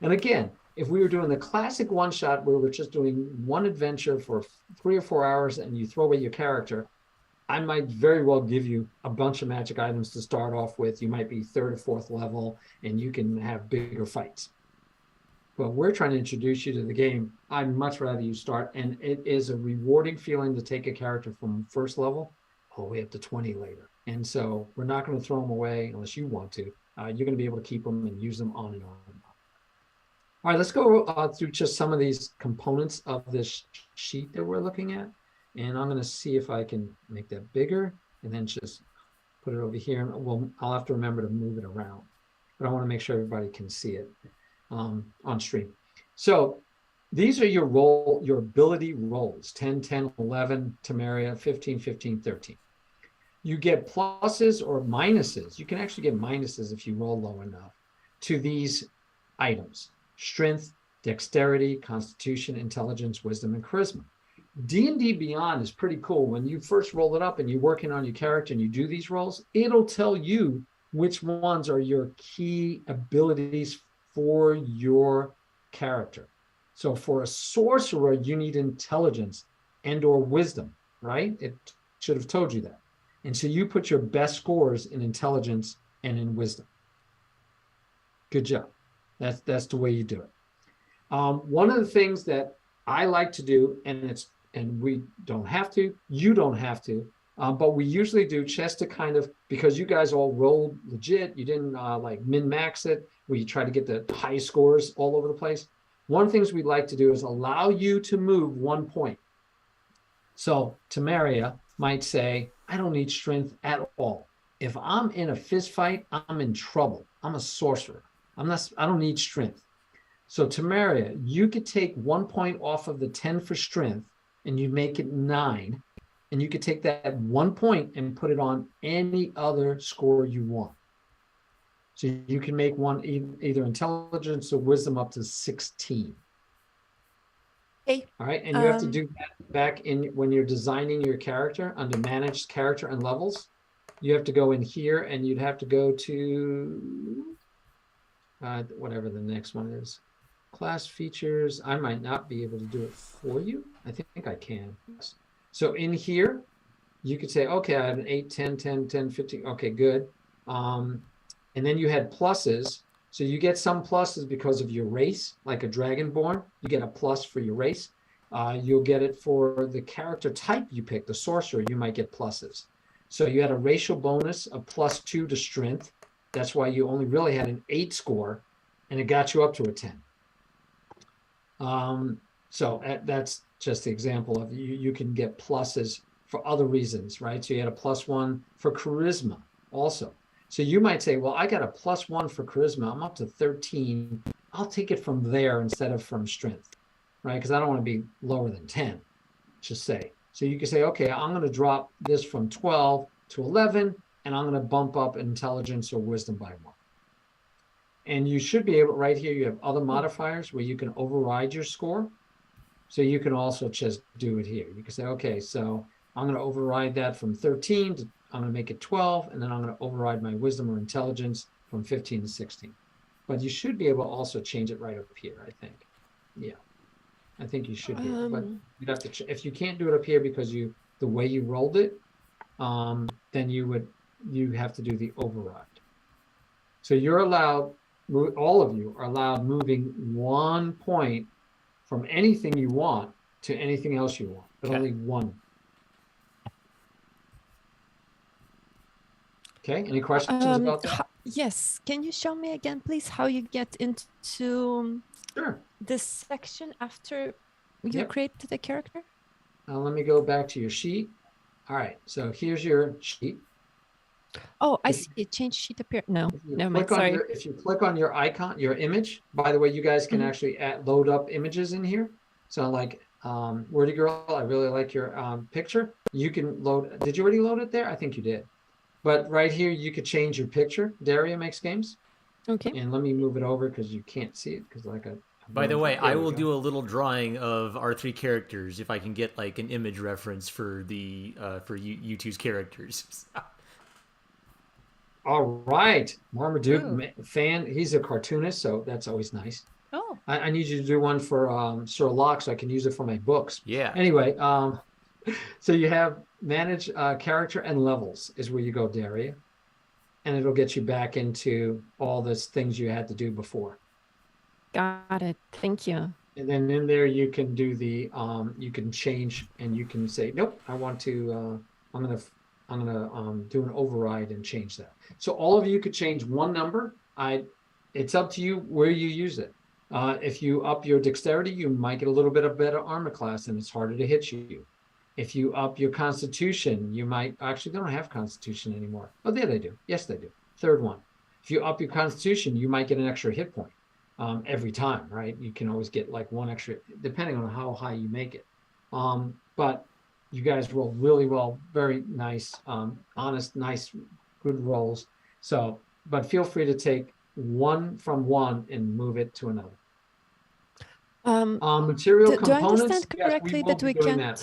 And again, if we were doing the classic one shot where we're just doing one adventure for 3 or 4 hours and you throw away your character, I might very well give you a bunch of magic items to start off with. You might be 3rd or 4th level and you can have bigger fights. But we're trying to introduce you to the game. I'd much rather you start. And it is a rewarding feeling to take a character from 1st level all the way up to 20 later. And so we're not going to throw them away unless you want to. You're going to be able to keep them and use them on and on. All right, let's go through just some of these components of this sheet that we're looking at. And I'm going to see if I can make that bigger and then just put it over here. And I'll have to remember to move it around. But I want to make sure everybody can see it on stream. So these are your ability rolls, 10, 10, 11, Temeraire, 15, 15, 13. You get pluses or minuses. You can actually get minuses if you roll low enough to these items: strength, dexterity, constitution, intelligence, wisdom, and charisma. D&D Beyond is pretty cool. When you first roll it up and you're working on your character and you do these rolls, it'll tell you which ones are your key abilities for your character. So for a sorcerer, you need intelligence and or wisdom, right? It should have told you that. And so you put your best scores in intelligence and in wisdom. Good job. That's the way you do it. One of the things that I like to do, and we don't have to, you don't have to, but we usually do just to kind of, because you guys all rolled legit, you didn't like min-max it, we try to get the high scores all over the place. One of the things we'd like to do is allow you to move 1 point. So Temeraire might say, I don't need strength at all. If I'm in a fist fight, I'm in trouble. I'm a sorcerer. I don't need strength. So Temeraire, you could take 1 point off of the 10 for strength and you make it 9. And you could take that 1 point and put it on any other score you want. So you can make one either intelligence or wisdom up to 16. Okay. All right. And you have to do that back in when you're designing your character under managed character and levels. You have to go in here and you'd have to go to whatever the next one is. Class features. I might not be able to do it for you. I think I can. So in here, you could say, okay, I have an 8, 10, 10, 10, 15. Okay, good. And then you had pluses. So you get some pluses because of your race, like a dragonborn. You get a plus for your race. You'll get it for the character type you pick, the sorcerer, you might get pluses. So you had a racial bonus of +2 to strength. That's why you only really had an 8 score and it got you up to a 10. So that's just the example of you can get pluses for other reasons, right? So you had a +1 for charisma also. So you might say, well, I got a +1 for charisma. I'm up to 13. I'll take it from there instead of from strength, right? Because I don't want to be lower than 10, just say. So you can say, okay, I'm going to drop this from 12 to 11, and I'm going to bump up intelligence or wisdom by 1. And you should be able, right here, you have other modifiers where you can override your score. So you can also just do it here. You can say, okay, so I'm going to override that from 13 to, I'm going to make it 12, and then I'm going to override my wisdom or intelligence from 15 to 16. But you should be able to also change it right up here, I think. Yeah, I think you should be able, but you'd have to, if you can't do it up here because the way you rolled it, then you have to do the override. So you're allowed, all of you are allowed moving 1 point from anything you want to anything else you want, but only 1. Okay, any questions about that? Yes, can you show me again, please, how you get into this section after you create the character? Let me go back to your sheet. All right, so here's your sheet. Oh, I see it. Change sheet appear. No, never mind. Sorry. If you click on your icon, your image, by the way, you guys can actually load up images in here. So like WordiGirl, I really like your picture. You can load, did you already load it there? I think you did. But right here, you could change your picture, DariaMakesGames. Okay. And let me move it over because you can't see it because like a. By the way, I will do a little drawing of our 3 characters if I can get like an image reference for the for you two's characters. All right, Marmaduke fan. He's a cartoonist, so that's always nice. Oh. I need you to do one for Sir Locke so I can use it for my books. Yeah. Anyway, so you have manage character and levels is where you go, Daria, and it'll get you back into all the things you had to do before. Got it. Thank you. And then in there you can do the you can change and you can say, nope, I want to I'm gonna do an override and change that. So all of you could change 1 number. It's up to you where you use it. If you up your dexterity, you might get a little bit of better armor class and it's harder to hit you. If you up your constitution, you might, actually they don't have constitution anymore. Oh, there they do. Yes, they do. 3rd one. If you up your constitution, you might get an extra hit point every time, right? You can always get like 1 extra, depending on how high you make it. But you guys roll really well, very nice, honest, nice, good rolls. So, but feel free to take 1 from 1 and move it to another. Material components. Do I understand correctly that we can't?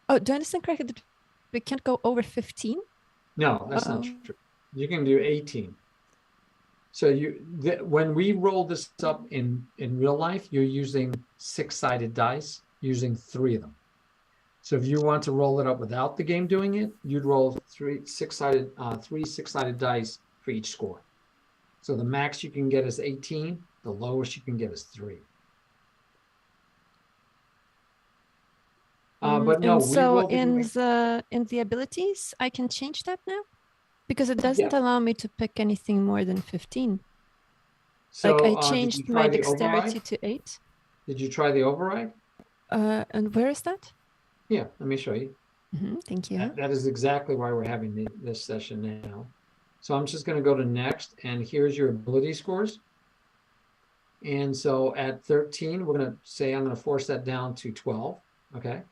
Do I understand correctly that we can't go over 15? No, that's not true. You can do 18. So when we roll this up in real life, you're using 6-sided dice, using 3 of them. So if you want to roll it up without the game doing it, you'd roll 3 6-sided dice for each score. So the max you can get is 18. The lowest you can get is 3. But no. So in the abilities, I can change that now, because it doesn't allow me to pick anything more than 15. So like I changed my dexterity to 8. Did you try the override? And where is that? Yeah, let me show you. Thank you. That is exactly why we're having this session now. So I'm just going to go to next, and here's your ability scores. And so at 13, we're going to say I'm going to force that down to 12. Okay.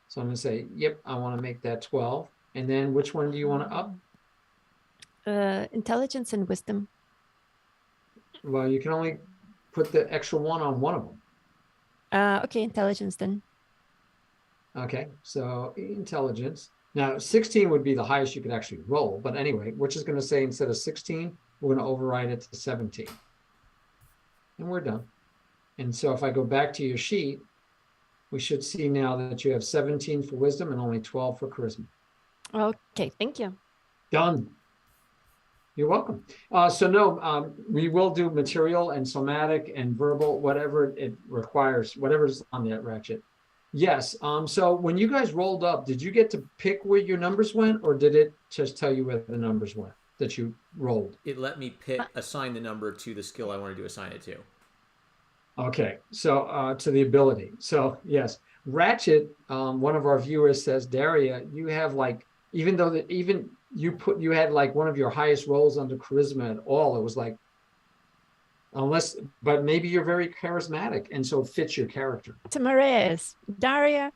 So I'm going to say, yep, I want to make that 12. And then which one do you want to up? Intelligence and wisdom. Well, you can only put the extra 1 on one of them. Okay, intelligence then. Okay, so intelligence. Now, 16 would be the highest you could actually roll. But anyway, we're just going to say instead of 16, we're going to override it to 17. And we're done. And so if I go back to your sheet, we should see now that you have 17 for wisdom and only 12 for charisma. Okay, thank you. Done. You're welcome. We will do material and somatic and verbal, whatever it requires, whatever's on that ratchet. Yes. So when you guys rolled up, did you get to pick where your numbers went, or did it just tell you where the numbers went? that you rolled? It let me assign the number to the skill I wanted to assign it to. Okay, so to the ability. So yes, Ratchet, one of our viewers says, Daria, you have like, even though you had like one of your highest rolls under charisma at all, it was like, but maybe you're very charismatic and so it fits your character. Temeraire, Daria.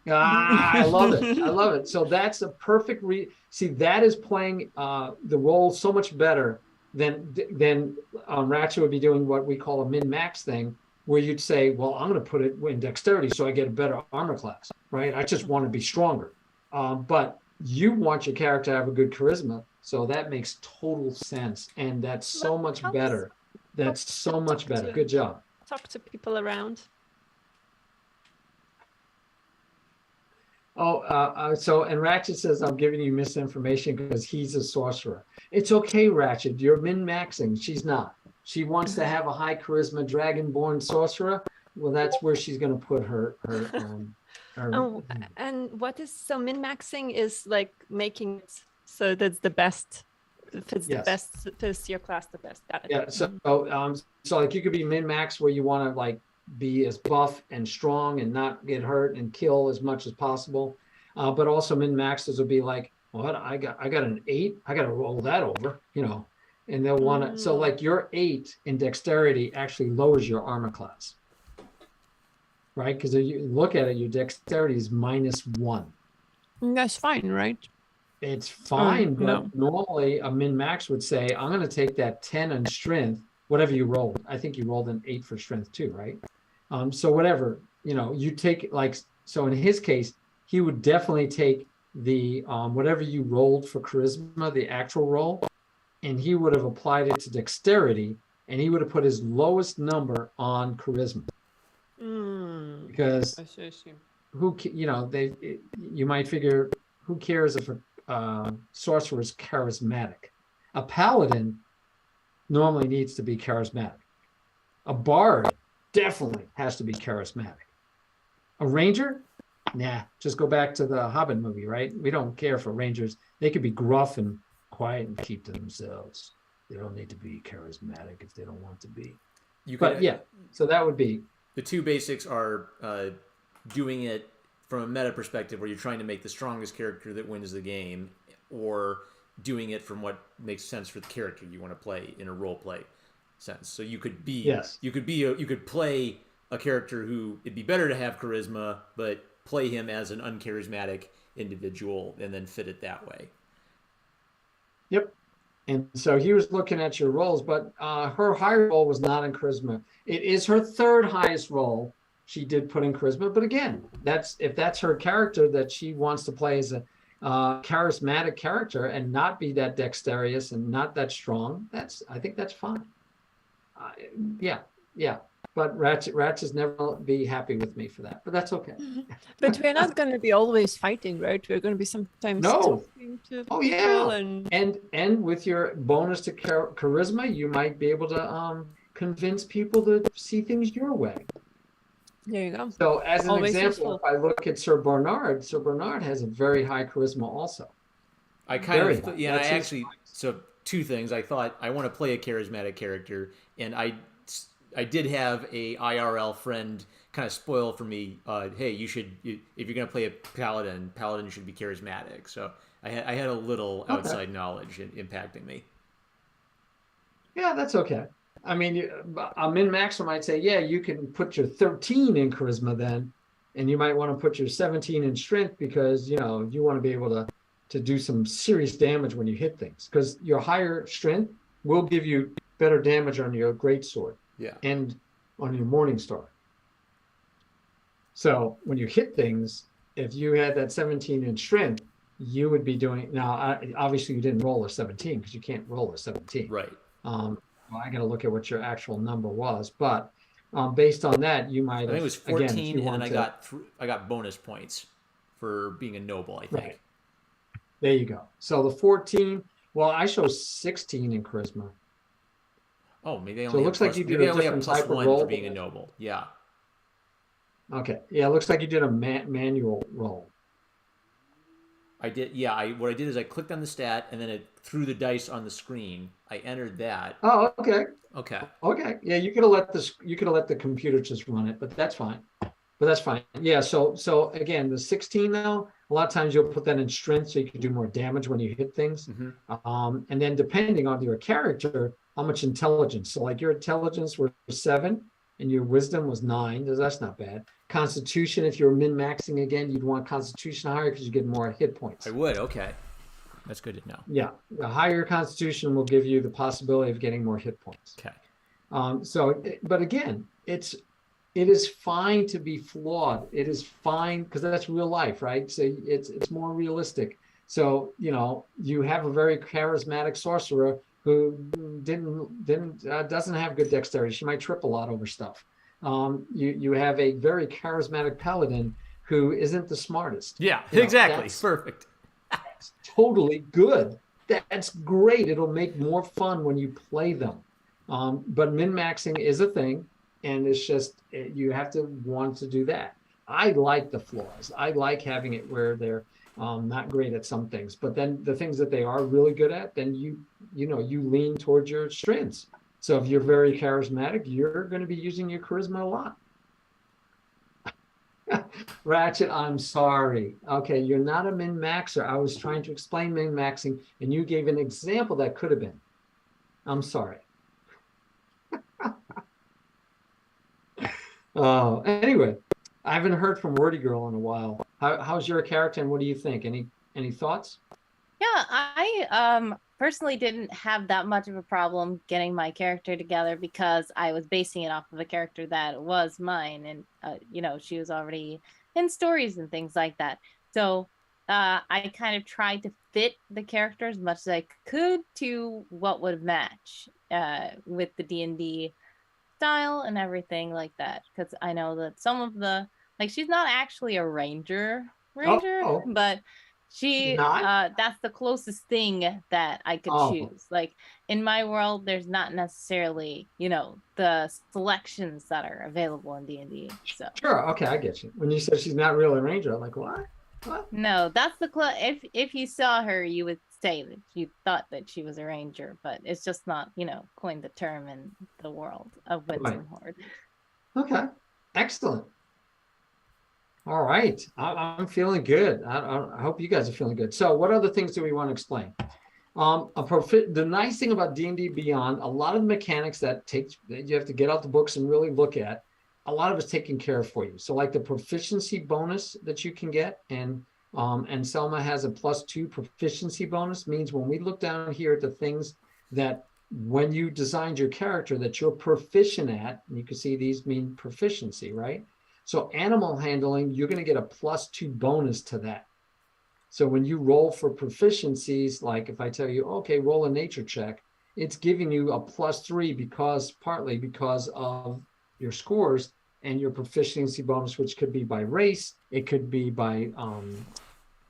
I love it. I love it. So that's a perfect see, that is playing the role so much better than Ratchet would be doing what we call a min-max thing, where you'd say, well, I'm going to put it in dexterity so I get a better armor class, right? I just want to be stronger. But you want your character to have a good charisma, so that makes total sense. And that's so much better. That's so much better. Good job. Talk to people around. And Ratchet says, I'm giving you misinformation because he's a sorcerer. It's okay, Ratchet. You're min-maxing. She's not. She wants to have a high charisma dragonborn sorcerer. Well, that's where she's going to put her and what is so min-maxing is like making it so that's the best, fits the best, fits your class the best. Got it. Yeah. So like you could be min-max where you want to like be as buff and strong and not get hurt and kill as much as possible, but also min-maxers will be like, what, I got an 8, I got to roll that over, and they'll want to. So like your 8 in dexterity actually lowers your armor class, right? Because if you look at it, your dexterity is -1. That's fine, right? It's fine, but normally a min-max would say, I'm going to take that 10 in strength, whatever you rolled. I think you rolled an 8 for strength too, right? So whatever, you take like, so in his case, he would definitely take the, whatever you rolled for charisma, the actual roll, and he would have applied it to dexterity, and he would have put his lowest number on charisma. Because you might figure, who cares if a sorcerer is charismatic? A paladin normally needs to be charismatic. A bard definitely has to be charismatic. A ranger? Nah, just go back to the Hobbit movie, right? We don't care for rangers. They could be gruff and quiet and keep to themselves. They don't need to be charismatic if they don't want to be. So that would be. The two basics are doing it from a meta perspective where you're trying to make the strongest character that wins the game, or doing it from what makes sense for the character you want to play in a role play sense. So you could be, you could play a character who it'd be better to have charisma, but play him as an uncharismatic individual and then fit it that way. Yep. And so he was looking at your rolls, but her high roll was not in charisma. It is her third highest roll. She did put in charisma, but again, if that's her character that she wants to play as a charismatic character and not be that dexterous and not that strong, I think that's fine. But Ratchet's never be happy with me for that, but that's okay. But we're not going to be always fighting, right? We're going to be sometimes talking to people and with your bonus to charisma, you might be able to convince people to see things your way. There you go. So as an example, if I look at Sir Bernard has a very high charisma also. So two things. I thought I want to play a charismatic character, and I did have a IRL friend kind of spoil for me. Hey, if you're going to play a paladin should be charismatic. So I had a little outside knowledge impacting me. Yeah, that's okay. I mean, a min-maxer might say, yeah, you can put your 13 in charisma then, and you might want to put your 17 in strength because, you want to be able to do some serious damage when you hit things, because your higher strength will give you better damage on your greatsword and on your Morningstar. So when you hit things, if you had that 17 in strength, you would be doing, now obviously you didn't roll a 17 because you can't roll a 17. Right. I got to look at what your actual number was, but based on that, you might. I think it was 14, and I got bonus points for being a noble. I think. Right. There you go. So the 14. Well, I show 16 in charisma. Oh, maybe so it looks like you did a different type of roll for being a noble. Yeah. Okay. Yeah, it looks like you did a manual roll. I did. Yeah. What I did is I clicked on the stat and then it threw the dice on the screen. I entered that. Oh, okay. Okay. Okay. Yeah, you could have let the computer just run it, but that's fine. Yeah. So again, the 16 though, a lot of times you'll put that in strength so you can do more damage when you hit things. And then depending on your character, how much intelligence. So like your intelligence was 7 and your wisdom was 9. That's not bad. Constitution, if you're min-maxing again, you'd want Constitution higher because you get more hit points. I would. Okay. That's good to know. Yeah. The higher Constitution will give you the possibility of getting more hit points. Okay. But again, it is fine to be flawed. It is fine because that's real life, right? So it's more realistic. So, you have a very charismatic sorcerer who doesn't have good dexterity. She might trip a lot over stuff. You have a very charismatic paladin who isn't the smartest. Yeah, exactly. Perfect. That's totally good. That's great. It'll make more fun when you play them. But min-maxing is a thing, and it's just you have to want to do that. I like the flaws. I like having it where they're not great at some things, but then the things that they are really good at, then you lean towards your strengths. So if you're very charismatic, you're going to be using your charisma a lot. Ratchet, I'm sorry. Okay, you're not a min-maxer. I was trying to explain min-maxing, and you gave an example that could have been. I'm sorry. Anyway, I haven't heard from WordiGirl in a while. How's your character, and what do you think? Any thoughts? Yeah, I personally didn't have that much of a problem getting my character together because I was basing it off of a character that was mine, and she was already in stories and things like that. So I kind of tried to fit the character as much as I could to what would match with the D&D style and everything like that. Because I know that some of she's not actually a ranger, but she that's the closest thing that I could choose. Like in my world, there's not necessarily the selections that are available in D&D. So sure, okay, I get you. When you said she's not really a ranger, I'm like, what? No, that's if you saw her, you would say that you thought that she was a ranger, but it's just not coined the term in the world of Winsome Horde. Okay, excellent. All right, I'm feeling good. I hope you guys are feeling good. So what other things do we want to explain? The nice thing about D&D Beyond, a lot of the mechanics that you have to get out the books and really look at, a lot of it's taken care of for you. So like the proficiency bonus that you can get, and Anselma has a +2 proficiency bonus, means when we look down here at the things that when you designed your character that you're proficient at, and you can see these mean proficiency, right? So animal handling, you're going to get a +2 bonus to that. So when you roll for proficiencies, like if I tell you, okay, roll a nature check, it's giving you a +3 partly because of your scores and your proficiency bonus, which could be by race, it could be by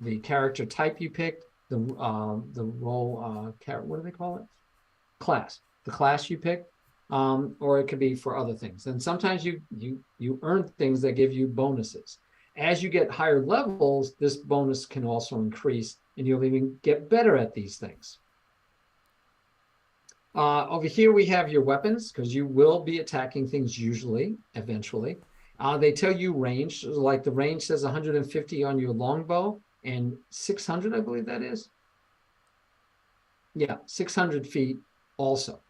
the character type you picked, the role, what do they call it? Class. The class you picked. Or it could be for other things. And sometimes you earn things that give you bonuses. As you get higher levels, this bonus can also increase, and you'll even get better at these things. Over here we have your weapons, because you will be attacking things eventually. They tell you range, like the range says 150 on your longbow and 600, I believe that is. Yeah, 600 feet also.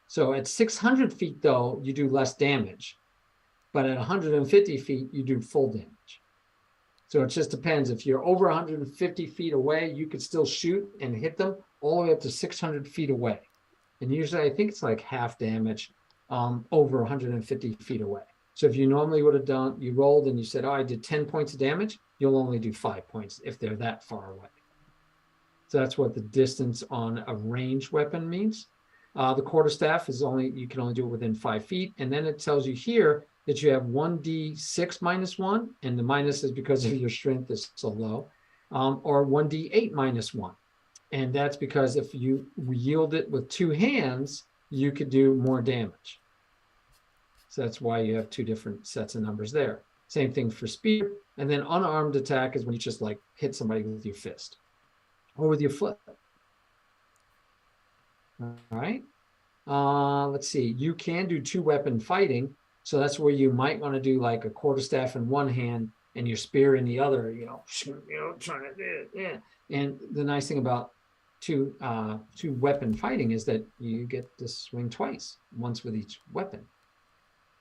So at 600 feet, though, you do less damage. But at 150 feet, you do full damage. So it just depends. If you're over 150 feet away, you could still shoot and hit them all the way up to 600 feet away. And usually, I think it's like half damage over 150 feet away. So if you normally would have you rolled and you said, oh, I did 10 points of damage, you'll only do 5 points if they're that far away. So that's what the distance on a ranged weapon means. The quarterstaff you can only do it within 5 feet. And then it tells you here that you have 1d6 -1, and the minus is because of your strength is so low, or 1d8 -1. And that's because if you wield it with 2 hands, you could do more damage. So that's why you have 2 different sets of numbers there. Same thing for spear. And then unarmed attack is when you just like hit somebody with your fist. or with your foot. All right. Let's see. You can do 2-weapon fighting. So that's where you might want to do like a quarterstaff in one hand and your spear in the other, trying to, yeah. And the nice thing about two-weapon fighting is that you get to swing twice, once with each weapon.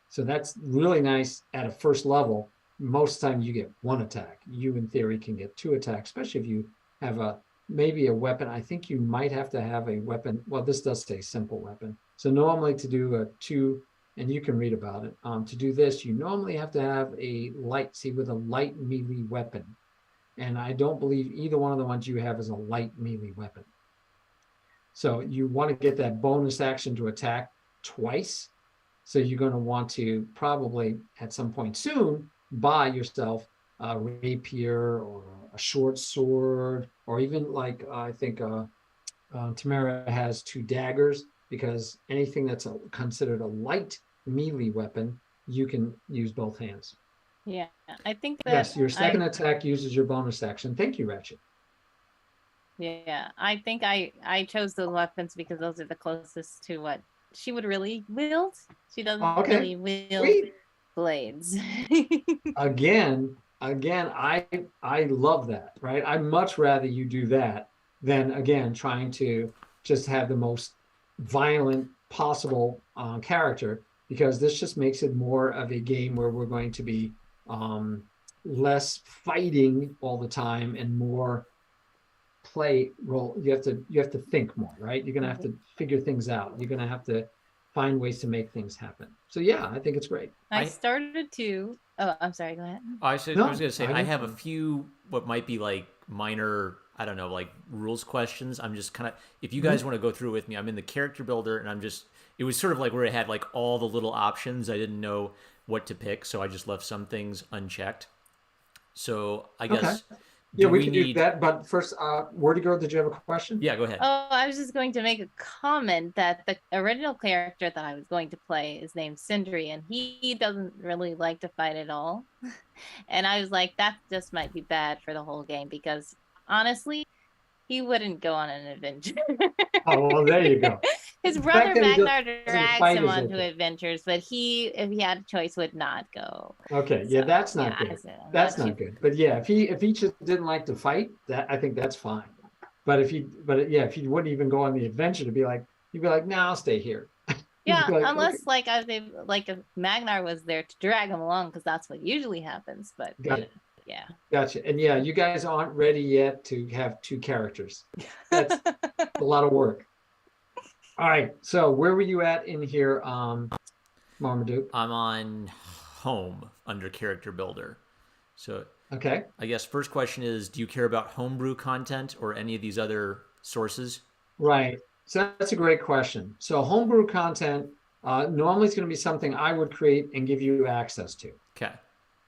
So that's really nice at a first level. Most of the time you get 1 attack. You, in theory, can get 2 attacks, especially if you have maybe a weapon. I think you might have to have a weapon. Well, this does say simple weapon. So normally to do a 2, and you can read about it, to do this, you normally have to have a light melee weapon. And I don't believe either one of the ones you have is a light melee weapon. So you want to get that bonus action to attack twice. So you're going to want to probably at some point soon buy yourself a rapier or a short sword, or even like I think Temeraire has 2 daggers, because anything that's considered a light melee weapon, you can use both hands. Yeah, I think that yes, your second attack uses your bonus action. Thank you, Ratchet. Yeah, I think I chose those weapons because those are the closest to what she would really wield. She doesn't really wield blades. Again, I love that, right? I'd much rather you do that than, again, trying to just have the most violent possible character, because this just makes it more of a game where we're going to be less fighting all the time and more play role. You have to think more, right? You're going to have to figure things out. You're going to have to find ways to make things happen. So yeah, I think it's great. I started to. Oh, I'm sorry. Go ahead. I was going to say I have a few what might be like minor, I don't know, like rules questions. I'm just kind of, if you guys want to go through with me, I'm in the character builder, and it was sort of like where it had like all the little options. I didn't know what to pick, so I just left some things unchecked. So I guess. Yeah, we can do that. But first, WordiGirl, did you have a question? Yeah, go ahead. Oh, I was just going to make a comment that the original character that I was going to play is named Sindri, and he doesn't really like to fight at all. And I was like, that just might be bad for the whole game, because honestly, he wouldn't go on an adventure. Oh, well, there you go. His brother Magnar drags him onto adventures, but he, if he had a choice, would not go. Okay, yeah, that's not good. That's not good. But yeah, if he just didn't like to fight, I think that's fine. But if he wouldn't even go on the adventure, you'd be like, no, I'll stay here. Yeah, like, unless okay. If Magnar was there to drag him along, because that's what usually happens. But got it. Yeah. Gotcha. And yeah, you guys aren't ready yet to have 2 characters. That's a lot of work. All right. So where were you at in here, Marmaduke? I'm on home under character builder. So okay. I guess first question is, do you care about homebrew content or any of these other sources? Right. So that's a great question. So homebrew content normally is going to be something I would create and give you access to. Okay.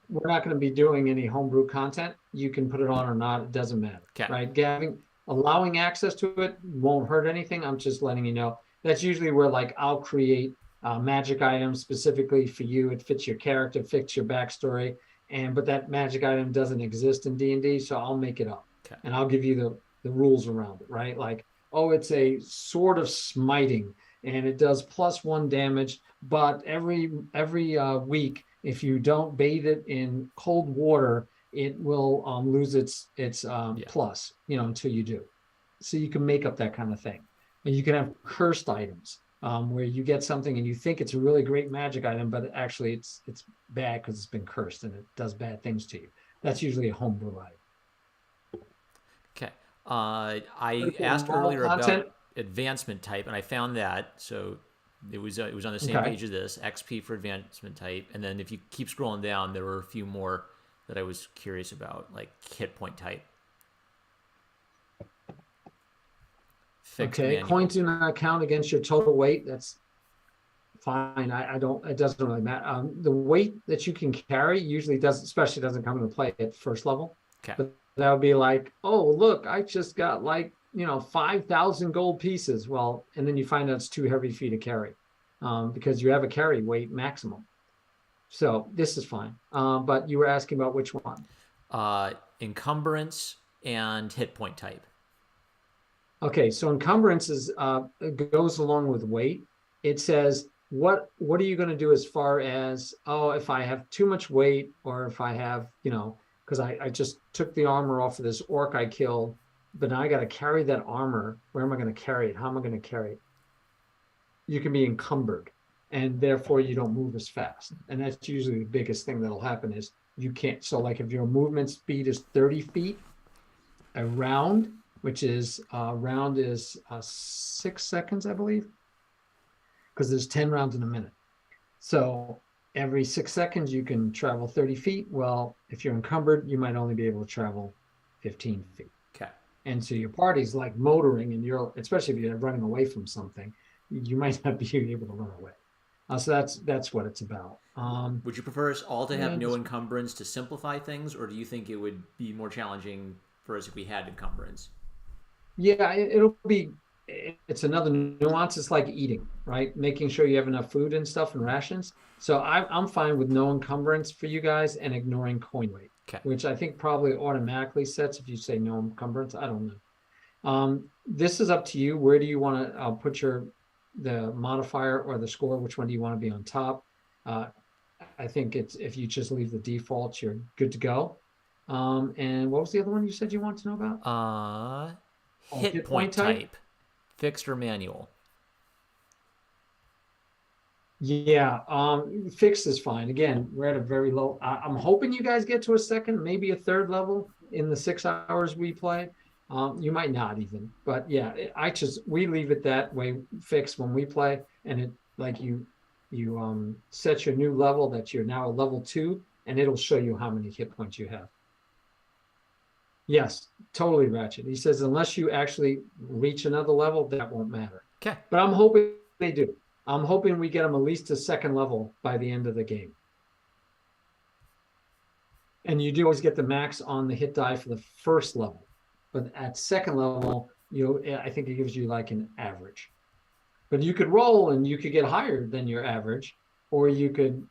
We're not going to be doing any homebrew content. You can put it on or not. It doesn't matter. Okay. Right? Allowing access to it won't hurt anything. I'm just letting you know. That's usually where like I'll create magic items specifically for you. It fits your character, fits your backstory. But that magic item doesn't exist in D&D, so I'll make it up. Okay. And I'll give you the rules around it, right? Like, it's a sword of smiting, and it does +1 damage, but every week, if you don't bathe it in cold water, it will lose its plus, until you do. So you can make up that kind of thing. And you can have cursed items where you get something and you think it's a really great magic item, but actually it's bad because it's been cursed and it does bad things to you. That's usually a homebrew item. Okay. I asked earlier about advancement type, and I found that. So it was on the same page as this, XP for advancement type. And then if you keep scrolling down, there were a few more that I was curious about, like hit point type. Coins do not count against your total weight. That's fine. It doesn't really matter. The weight that you can carry usually doesn't come into play at first level. Okay. But that would be like, oh, look, I just got 5,000 gold pieces. Well, and then you find out it's too heavy for you to carry because you have a carry weight maximum. So this is fine. But you were asking about which one? Encumbrance and hit point type. Okay, so encumbrance goes along with weight. It says, what are you going to do as far as, if I have too much weight, or if I have, because I just took the armor off of this orc I killed, but now I got to carry that armor. Where am I going to carry it? How am I going to carry it? You can be encumbered, and therefore you don't move as fast. And that's usually the biggest thing that'll happen is you can't. So like if your movement speed is 30 feet, a round, which is round is 6 seconds, I believe, because there's 10 rounds in a minute. So every 6 seconds you can travel 30 feet. Well, if you're encumbered, you might only be able to travel 15 feet. Okay. And so your party's like motoring, and especially if you're running away from something, you might not be able to run away. So that's what it's about. Would you prefer us all to have no encumbrance to simplify things, or do you think it would be more challenging for us if we had encumbrance? Yeah, it's another nuance. It's like eating, right? Making sure you have enough food and stuff and rations. So I'm fine with no encumbrance for you guys and ignoring coin weight, which I think probably automatically sets if you say no encumbrance. I don't know. This is up to you. Where do you want to put the modifier or the score? Which one do you want to be on top? I think if you just leave the defaults, you're good to go. And what was the other one you said you wanted to know about? Hit point type, fixed or manual? Yeah, fixed is fine. Again, we're at a very low. I'm hoping you guys get to a second, maybe a third level in the 6 hours we play. You might not even, but yeah, we leave it that way, fixed when we play, and it like you set your new level that you're now a level 2, and it'll show you how many hit points you have. Yes, totally, Ratchet. He says unless you actually reach another level, that won't matter. Okay. But I'm hoping they do. I'm hoping we get them at least to second level by the end of the game. And you do always get the max on the hit die for the first level. But at second level, I think it gives you like an average. But you could roll and you could get higher than your average, or you could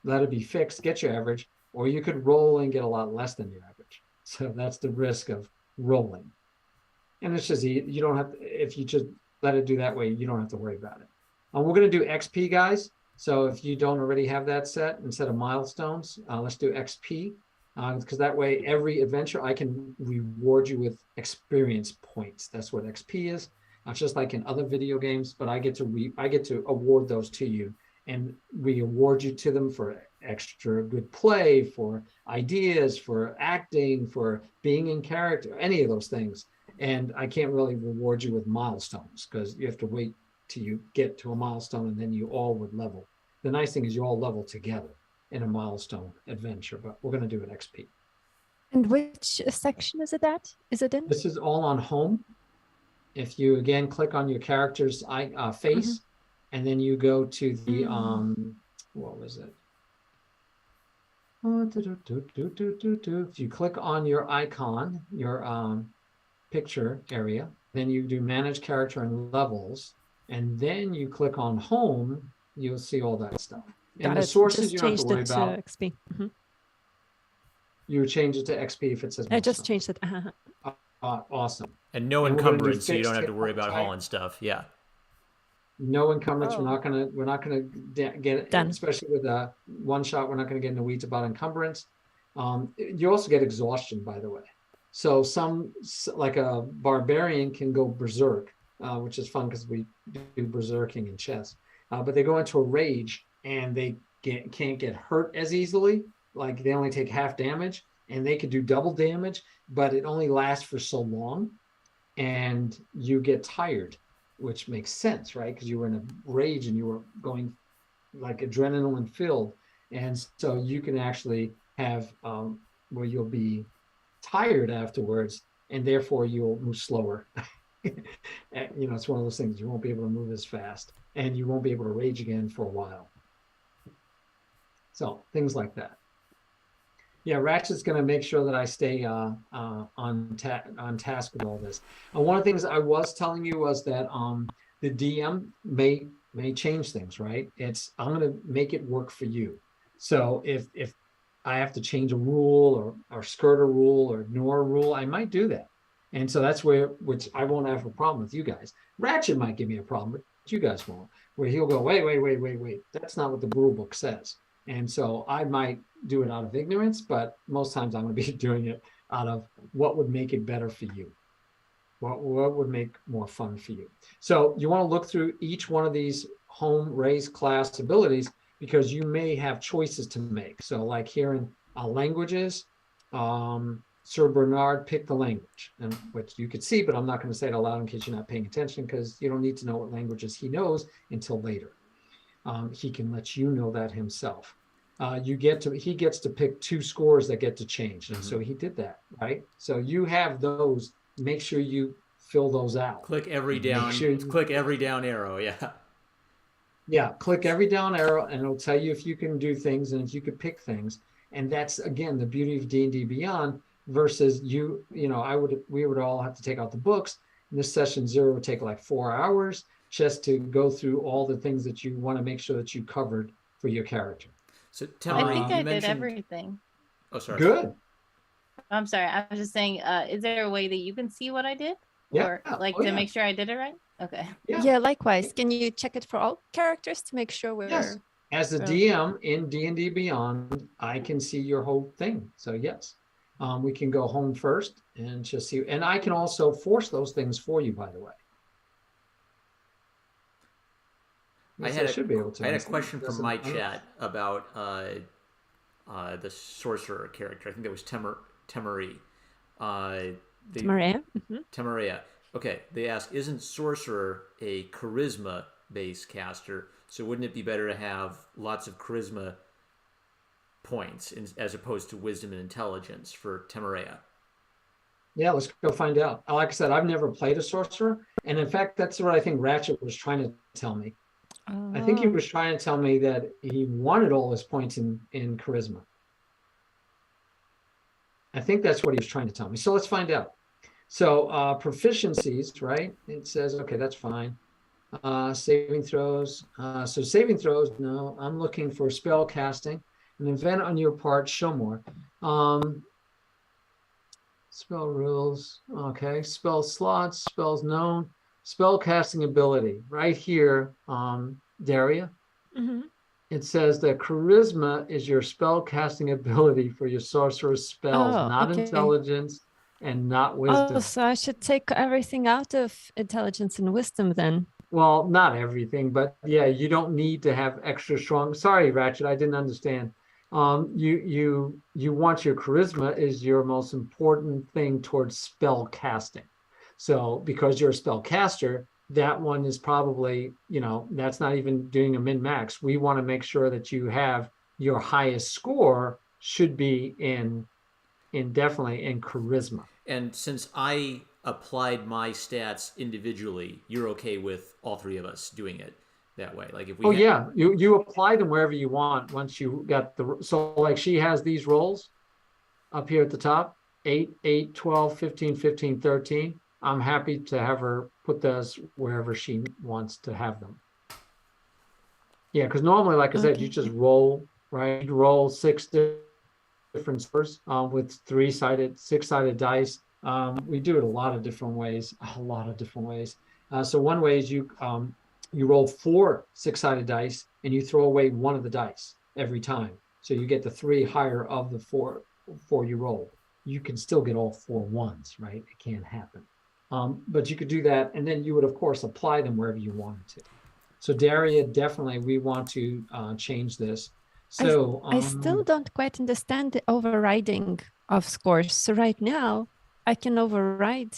let it be fixed, get your average, or you could roll and get a lot less than your average. So that's the risk of rolling. And it's just, you don't have to, if you just let it do that way, you don't have to worry about it. We're going to do XP, guys. So if you don't already have that set, instead of milestones, let's do XP. Because that way, every adventure, I can reward you with experience points. That's what XP is. It's just like in other video games, but I get to award those to you, and we award you to them for extra good play, for ideas, for acting, for being in character, any of those things. And I can't really reward you with milestones because you have to wait till you get to a milestone, and then you all would level. The nice thing is you all level together in a milestone adventure, but we're going to do an XP. And which section is it at? Is it in? This is all on home. If you again click on your character's face, and then you go to the what was it? If you click on your icon, your picture area, then you do manage character and levels, and then you click on home, you'll see all that stuff. And the sources you don't have to worry about. XP. You change it to XP if it says. I just changed it. Awesome. And no encumbrance, so you don't have to worry about hauling stuff. Yeah. No encumbrance. We're not gonna get it, especially with a one shot. We're not gonna get in the weeds about encumbrance. You also get exhaustion, by the way. So like a barbarian can go berserk, which is fun because we do berserking in chess. But they go into a rage and they can't get hurt as easily. Like they only take half damage, and they could do double damage, but it only lasts for so long, and you get tired, which makes sense, right? Because you were in a rage and you were going like adrenaline filled, and so you can actually have where you'll be tired afterwards, and therefore you'll move slower. It's one of those things, you won't be able to move as fast, and you won't be able to rage again for a while. So things like that. Yeah, Ratchet's going to make sure that I stay on task with all this. And one of the things I was telling you was that the DM may change things, right? I'm going to make it work for you. So if I have to change a rule or skirt a rule or ignore a rule, I might do that. And so that's where, which I won't have a problem with you guys. Ratchet might give me a problem, but you guys won't, where he'll go, wait. That's not what the rule book says. And so I might do it out of ignorance, but most times I'm going to be doing it out of what would make it better for you. What would make more fun for you? So you want to look through each one of these home, race, class abilities, because you may have choices to make. So like here in languages, Sir Bernard picked the language, and which you could see, but I'm not going to say it aloud in case you're not paying attention, because you don't need to know what languages he knows until later. He can let you know that himself. He gets to pick 2 scores that get to change. And so he did that, right? So you have those. Make sure you fill those out. Click every down arrow. Yeah. Yeah. Click every down arrow, and it'll tell you if you can do things and if you could pick things. And that's, again, the beauty of D&D Beyond versus we would all have to take out the books. And this session 0 would take like 4 hours just to go through all the things that you want to make sure that you covered for your character. So I think I did everything. Oh, sorry. Good. I'm sorry. I was just saying, is there a way that you can see what I did? Yeah. Or to make sure I did it right? Okay. Yeah, likewise. Can you check it for all characters to make sure we're... Yes. As the DM in D&D Beyond, I can see your whole thing. So yes, we can go home first and just see. And I can also force those things for you, by the way. I had a question from my chat about the sorcerer character. I think that was Temeraire. Temeraire? Temeraire. Okay, they ask, isn't sorcerer a charisma-based caster? So wouldn't it be better to have lots of charisma points as opposed to wisdom and intelligence for Temeraire? Yeah, let's go find out. Like I said, I've never played a sorcerer. And in fact, that's what I think Ratchet was trying to tell me. I think he was trying to tell me that he wanted all his points in charisma. I think that's what he was trying to tell me. So let's find out. So proficiencies, right? It says, okay, that's fine. Saving throws. So saving throws, no. I'm looking for spell casting. An event on your part, show more. Spell rules. Okay. Spell slots, spells known. Spell casting ability. Right here, Daria. It says that charisma is your spell casting ability for your sorcerer's spells, not intelligence and not wisdom. Oh, so I should take everything out of intelligence and wisdom then. Well, not everything, but yeah, you don't need to have extra strong. Sorry, Ratchet, I didn't understand. You want your charisma is your most important thing towards spell casting. So because you're a spell caster, that one is probably, that's not even doing a min-max. We want to make sure that you have your highest score should be definitely in charisma. And since I applied my stats individually, you're okay with all 3 of us doing it that way? Like if we you apply them wherever you want once you got so like she has these rolls up here at the top, 8, 8, 12, 15, 15, 13. I'm happy to have her put those wherever she wants to have them. Yeah, because normally, like I said, you just roll, right? You roll 6 different scores with 6-sided dice. We do it a lot of different ways. So one way is you roll 4 6-sided dice and you throw away one of the dice every time. So you get the 3 higher of the 4 you roll. You can still get all 4 ones, right? It can't happen. But you could do that, and then you would, of course, apply them wherever you wanted to. So Daria, definitely, we want to change this. So I still don't quite understand the overriding of scores. So right now, I can override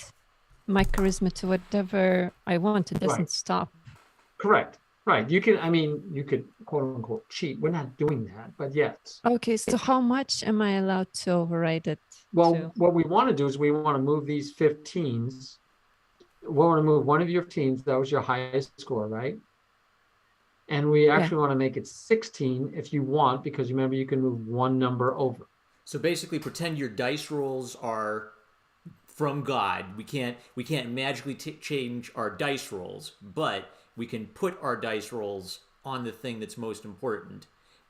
my charisma to whatever I want. It doesn't stop. Correct. Right. You could quote unquote cheat. We're not doing that, but yes. Okay. So how much am I allowed to override it? Well, what we want to do is we want to move these 15s. We want to move one of your 15s. That was your highest score, right? And we actually want to make it 16 if you want, because remember, you can move one number over. So basically, pretend your dice rolls are from God. We can't magically change our dice rolls, but we can put our dice rolls on the thing that's most important.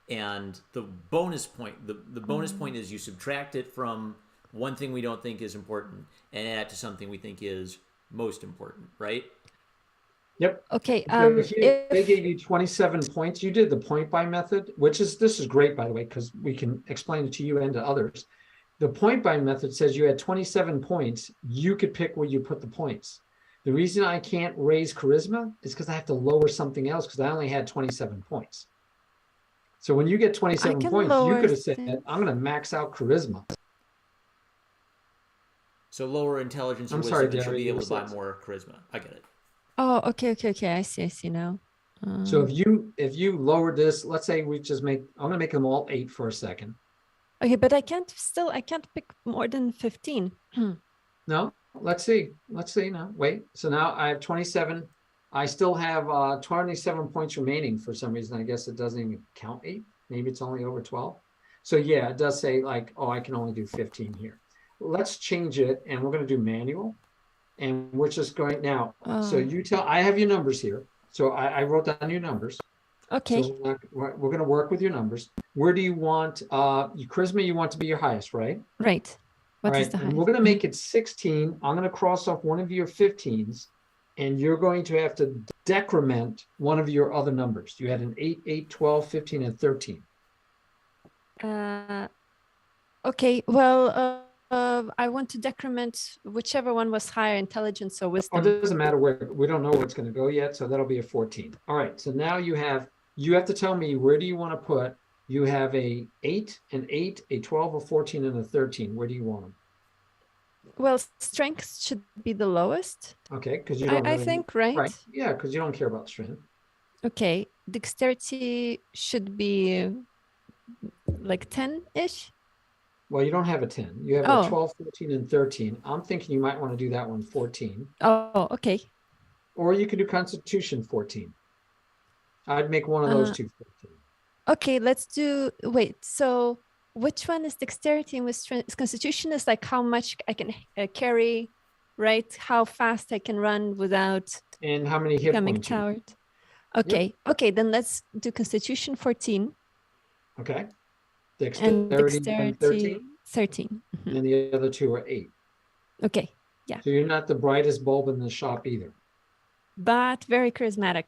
And the bonus point, the bonus point is you subtract it from one thing we don't think is important and add it to something we think is most important, right? Yep. Okay. If they gave you 27 points, you did the point buy method, this is great, by the way, because we can explain it to you and to others. The point buy method says you had 27 points. You could pick where you put the points. The reason I can't raise charisma is because I have to lower something else because I only had 27 points. So when you get 27 points, you could have said, I'm going to max out charisma. So lower intelligence and wisdom, and you'll be able to buy more charisma. I get it. Oh, okay. I see now. So if you lowered this, let's say we just I'm going to make them all 8 for a second. Okay, but I can't pick more than 15. No, let's see now. Wait, so now I have 27. I still have 27 points remaining for some reason. I guess it doesn't even count 8. Maybe it's only over 12. So yeah, it does say like, oh, I can only do 15 here. Let's change it, and we're going to do manual. And we're just going now. So you tell, I have your numbers here. So I wrote down your numbers. Okay. So we're going to work with your numbers. Where do you want, your charisma you want to be your highest, right? Right. What is the highest? And we're going to make it 16. I'm going to cross off one of your 15s, and you're going to have to decrement one of your other numbers. You had an 8, 8, 12, 15, and 13. Okay. Well, I want to decrement whichever one was higher, intelligence or wisdom. Oh, it doesn't matter where. We don't know where it's going to go yet, so that'll be a 14. All right. So now you have to tell me, where do you want to put? You have a 8, an 8, a 12, a 14, and a 13. Where do you want them? Well, strength should be the lowest. Okay, because you don't. I think, right? Right. Yeah, because you don't care about strength. Okay. Dexterity should be like 10-ish. Well, you don't have a 10. You have a 12, 14, and 13. I'm thinking you might want to do that one 14. Oh, okay. Or you could do Constitution 14. I'd make one of those two 14. Okay, let's do, wait, so which one is dexterity and with strength? Constitution is like how much I can carry, right? How fast I can run without and how many hit becoming points tired. Okay, yep. Okay, then let's do Constitution 14. Okay. And dexterity 13. Mm-hmm. And the other two are 8. Okay, yeah. So you're not the brightest bulb in the shop either. But very charismatic.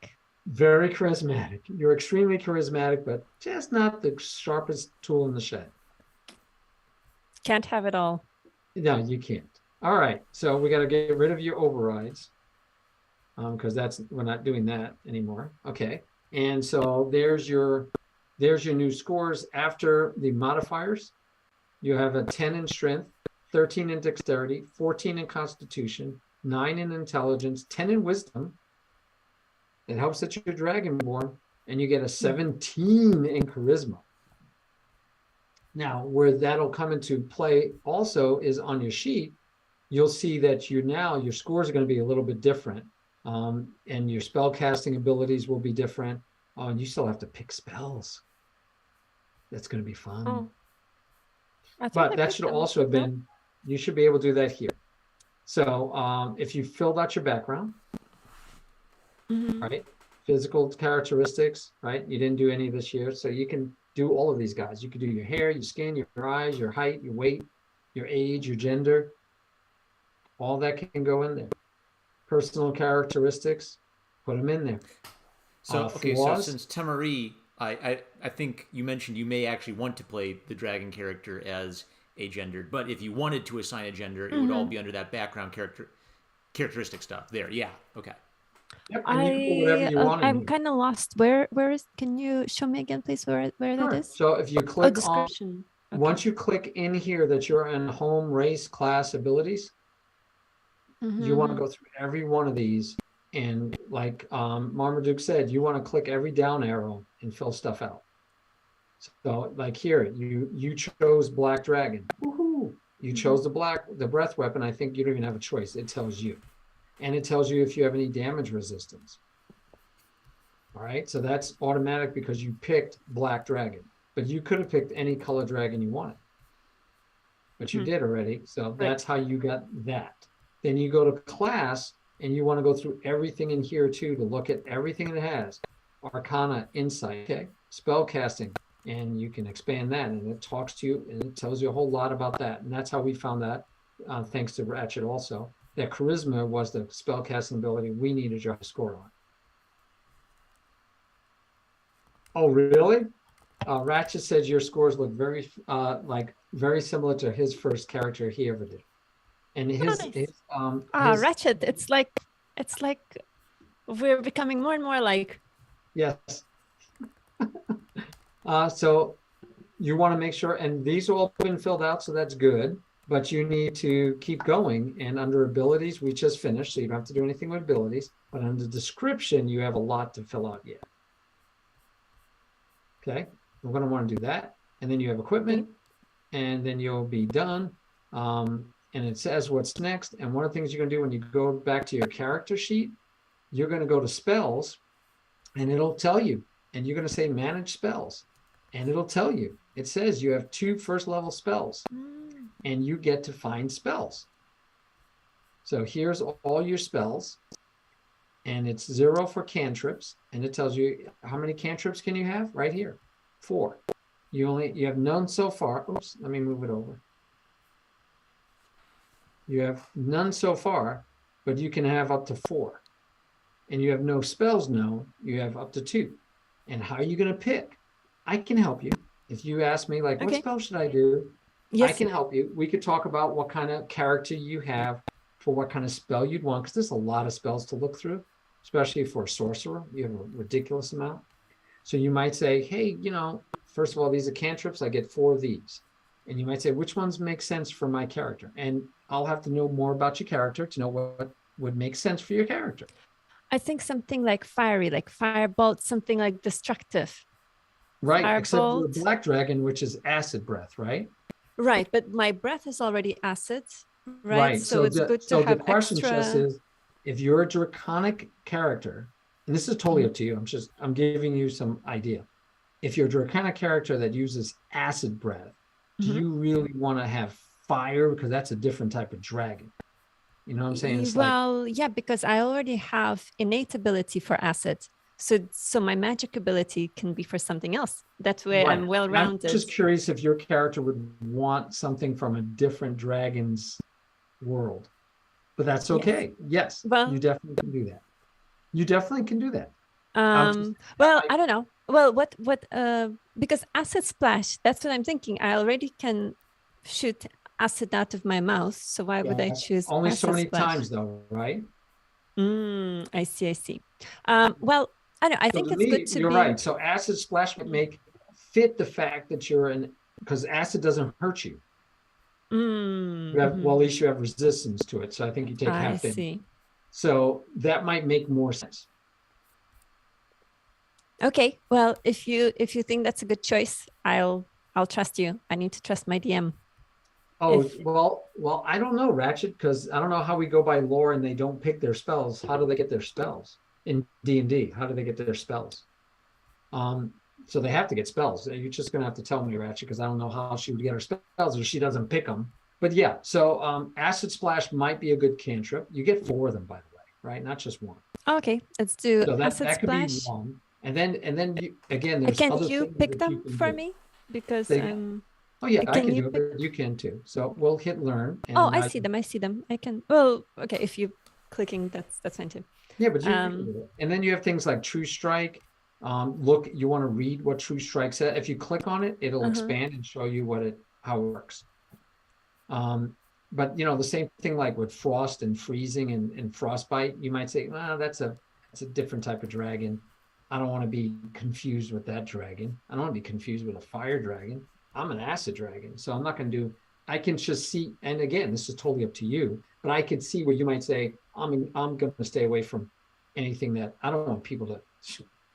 Very charismatic. You're extremely charismatic, but just not the sharpest tool in the shed. Can't have it all. No, you can't. All right, so we got to get rid of your overrides because we're not doing that anymore. Okay, and so there's your new scores after the modifiers. You have a 10 in strength, 13 in dexterity, 14 in constitution, 9 in intelligence, 10 in wisdom. It helps that you're dragonborn, and you get a 17 in charisma. Now, where that'll come into play also is on your sheet. You'll see that your scores are going to be a little bit different, and your spell casting abilities will be different. Oh, and you still have to pick spells. That's going to be fun. Oh. But that should also have been, you should be able to do that here. So if you filled out your background, right? Physical characteristics, right? You didn't do any this year. So you can do all of these guys. You could do your hair, your skin, your eyes, your height, your weight, your age, your gender. All that can go in there. Personal characteristics, put them in there. So, okay, so since Temeraire, I think you mentioned you may actually want to play the dragon character as agendered, but if you wanted to assign a gender, it would all be under that background characteristic stuff there. Yeah, okay. Yep, and you can put whatever you want. I'm kind of lost. Where is? Can you show me again, please? Where that is? So if you click on, okay. Once you click in here that you're in home, race, class, abilities, you want to go through every one of these. And like Marmaduke said, you want to click every down arrow and fill stuff out. So like here, you chose Black Dragon. Woohoo! You chose the breath weapon. I think you don't even have a choice. It tells you. And it tells you if you have any damage resistance. All right, so that's automatic because you picked Black Dragon. But you could have picked any color dragon you wanted. But you did already, so that's how you got that. Then you go to class, and you want to go through everything in here too to look at everything it has. Arcana, insight, okay? Spell casting, and you can expand that, and it talks to you and it tells you a whole lot about that. And that's how we found that, thanks to Ratchet also, that charisma was the spellcasting ability we needed your score on. Oh, really? Ratchet said your scores look very very similar to his first character he ever did. And Ratchet, it's like we're becoming more and more like. Yes. So you want to make sure, and these have all been filled out, so that's good, but you need to keep going. And under abilities, we just finished, so you don't have to do anything with abilities, but under description, you have a lot to fill out yet. Okay, we're going to want to do that. And then you have equipment, and then you'll be done. And it says what's next. And one of the things you're going to do when you go back to your character sheet, you're going to go to spells, and it'll tell you. And you're going to say manage spells. And it'll tell you. It says you have 2 first-level spells. And you get to find spells. So here's all your spells. And it's 0 for cantrips. And it tells you how many cantrips can you have? Right here. 4. You have none so far. Oops, let me move it over. You have none so far, but you can have up to 4. And you have no spells known, you have up to 2. And how are you going to pick? I can help you. If you ask me, like, what spell should I do? Yes. I can help you. We could talk about what kind of character you have for what kind of spell you'd want, because there's a lot of spells to look through, especially for a sorcerer. You have a ridiculous amount. So you might say, hey, first of all, these are cantrips. I get 4 of these. And you might say, which ones make sense for my character? And I'll have to know more about your character to know what would make sense for your character. I think something like fiery, like firebolt, something like destructive. Right, firebolt. Except for the black dragon, which is acid breath, right? Right, but my breath is already acid, right? So it's good to have the question extra... just is, if you're a draconic character, and this is totally up to you, I'm giving you some idea. If you're a draconic character that uses acid breath, do you really want to have fire? Because that's a different type of dragon. You know what I'm saying? It's yeah, because I already have innate ability for acid. So my magic ability can be for something else. That way I'm well-rounded. I'm just curious if your character would want something from a different dragon's world. But that's okay. Yes, well, you definitely can do that. You definitely can do that. Well, I don't know. Well, what because acid splash, that's what I'm thinking. I already can shoot acid out of my mouth, so why would I choose only acid so many splash? times though, right? I see. Well, I don't know. I think it's good to You're right. So acid splash would fit the fact that you're because acid doesn't hurt you. Well, at least you have resistance to it. So I think you take half damage. I see. So that might make more sense. Okay. Well, if you think that's a good choice, I'll trust you. I need to trust my DM. Oh, well, I don't know, Ratchet, because I don't know how we go by lore and they don't pick their spells. How do they get their spells in D&D? How do they get their spells? So they have to get spells. You're just going to have to tell me, Ratchet, because I don't know how she would get her spells if she doesn't pick them. But yeah, so Acid Splash might be a good cantrip. You get 4 of them, by the way, right? Not just 1. Okay, let's do so Acid that Splash. Could be 1. And then you, again, there's can other you pick them for me? Because oh yeah, I can do it. You can too. So we'll hit learn. And I see them. I can. Well, okay. If you clicking, that's fine too. Yeah, but you can do it. And then you have things like True Strike. Look, you want to read what True Strike says. If you click on it, it'll expand and show you how it works. But the same thing like with frost and freezing and frostbite, you might say, that's a different type of dragon. I don't want to be confused with that dragon. I don't want to be confused with a fire dragon. I'm an acid dragon, so I'm not going to do. I can just see, and again, this is totally up to you. But I could see where you might say, I'm going to stay away from anything that I don't want people to.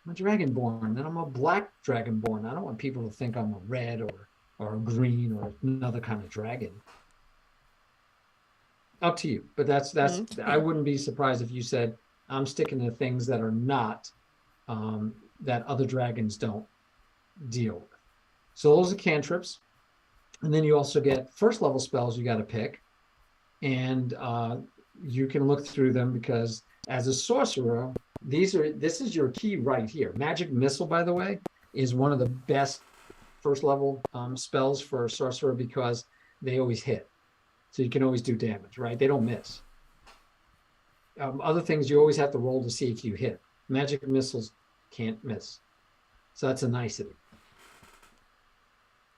I'm a dragonborn, and I'm a black dragonborn. I don't want people to think I'm a red or a green or another kind of dragon. Up to you, but that's. I wouldn't be surprised if you said I'm sticking to things that are not that other dragons don't deal with. So those are cantrips, and then you also get first level spells you got to pick, and you can look through them because as a sorcerer, this is your key right here. Magic Missile, by the way, is one of the best first level spells for sorcerer because they always hit. So you can always do damage, right? They don't miss. Other things, you always have to roll to see if you hit. Magic missiles can't miss. So that's a nicety.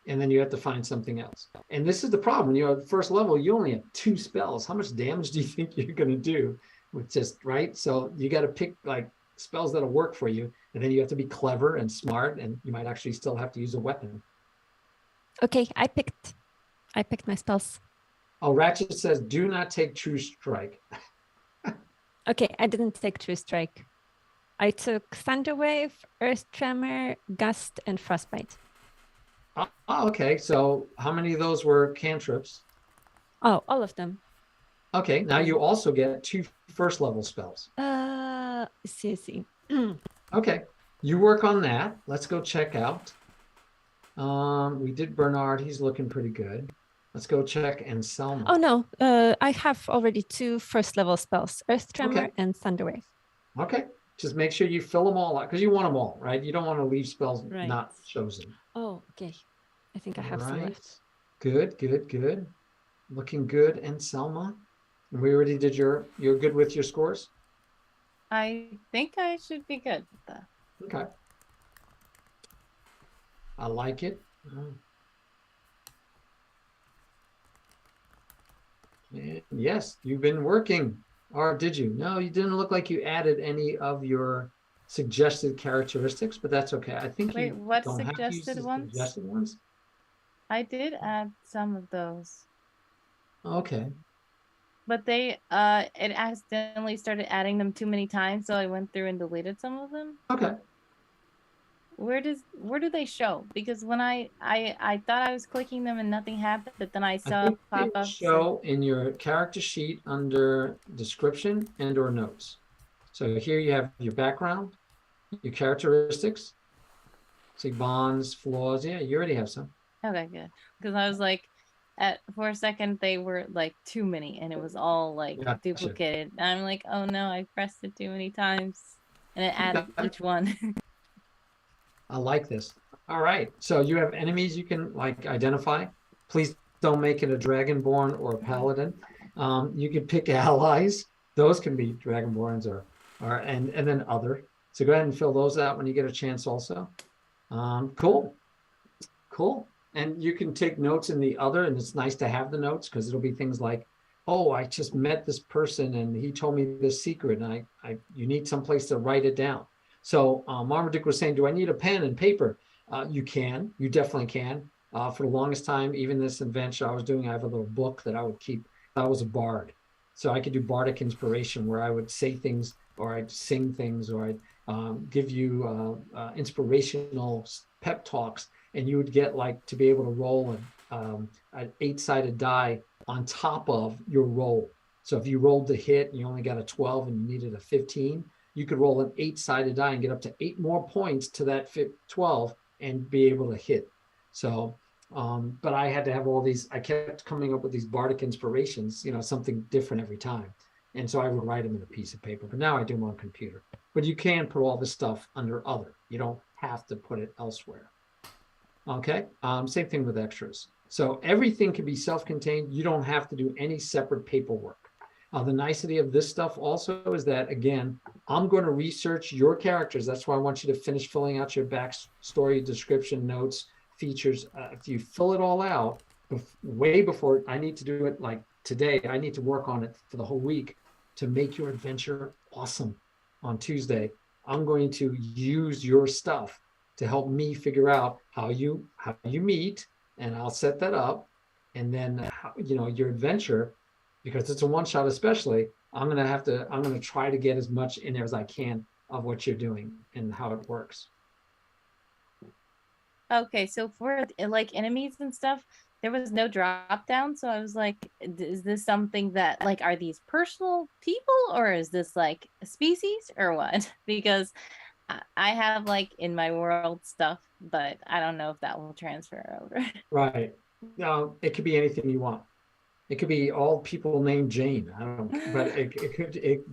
And then you have to find something else. And this is the problem. When you're at first level, you only have 2 spells. How much damage do you think you're going to do with just, right? So you got to pick like spells that'll work for you. And then you have to be clever and smart, and you might actually still have to use a weapon. Okay, I picked my spells. Oh, Ratchet says, do not take True Strike. Okay, I didn't take True Strike. I took Thunderwave, Earth Tremor, Gust, and Frostbite. Oh, okay. So how many of those were cantrips? Oh, all of them. Okay, now you also get 2 first level spells. See. Okay, you work on that. Let's go check out. We did Bernard. He's looking pretty good. Let's go check Anselma. Oh, no. I have already 2 first level spells, Earth Tremor and Thunderwave. Okay, just make sure you fill them all out because you want them all, right? You don't want to leave spells not chosen. Oh, okay. I think I have some left. Good. Looking good, Anselma. We already did you're good with your scores? I think I should be good with that. Okay. I like it. And yes, you've been working. Or did you? No, you didn't look like you added any of your suggested characteristics, but that's okay. I think Wait, you what don't have to use the suggested ones. I did add some of those. Okay. But they it accidentally started adding them too many times, so I went through and deleted some of them. Okay. Where do they show? Because when I thought I was clicking them and nothing happened, but then I saw pop-ups. Show in your character sheet under description and or notes. So here you have your background, your characteristics, see bonds, flaws. Yeah, you already have some. Okay, good. Because I was like, for a second they were like too many, and it was all like duplicated. And I'm like, oh no, I pressed it too many times, and it added each one. I like this. All right. So you have enemies you can like identify. Please don't make it a dragonborn or a paladin. You can pick allies. Those can be dragonborns or and then other. So go ahead and fill those out when you get a chance also. Cool. And you can take notes in the other, and it's nice to have the notes because it'll be things like, oh, I just met this person and he told me this secret, and you need some place to write it down. So Marmaduke was saying, do I need a pen and paper? You definitely can. For the longest time, even this adventure I was doing, I have a little book that I would keep. I was a bard. So I could do bardic inspiration where I would say things, or I'd sing things, or I'd give you inspirational pep talks, and you would get like to be able to roll an 8-sided die on top of your roll. So if you rolled the hit and you only got a 12 and you needed a 15, you could roll an 8-sided die and get up to 8 more points to that 12 and be able to hit. So, but I had to have all these, I kept coming up with these bardic inspirations, something different every time. And so I would write them in a piece of paper, but now I do them on computer. But you can put all this stuff under other. You don't have to put it elsewhere. Okay, same thing with extras. So everything can be self-contained. You don't have to do any separate paperwork. The nicety of this stuff also is that, again, I'm going to research your characters. That's why I want you to finish filling out your backstory, description, notes, features. If you fill it all out way before, I need to do it like today. I need to work on it for the whole week to make your adventure awesome on Tuesday. I'm going to use your stuff to help me figure out how you meet, and I'll set that up. And then, your adventure, because it's a one-shot especially, I'm going to try to get as much in there as I can of what you're doing and how it works. Okay, so for like enemies and stuff, there was no drop down. So I was like, is this something that like, are these personal people, or is this like a species or what? Because I have like in my world stuff, but I don't know if that will transfer over. Right. No, it could be anything you want. It could be all people named Jane. I don't know, but it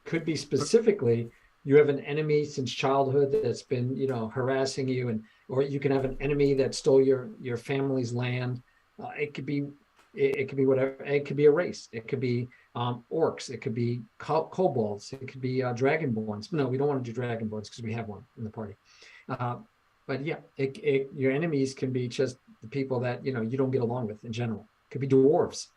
could be specifically you have an enemy since childhood that's been, harassing you, and or you can have an enemy that stole your family's land. It could be whatever. It could be a race. It could be orcs. It could be kobolds. It could be dragonborns. No, we don't want to do dragonborns because we have one in the party. But yeah, your enemies can be just the people that you don't get along with in general. It could be dwarves.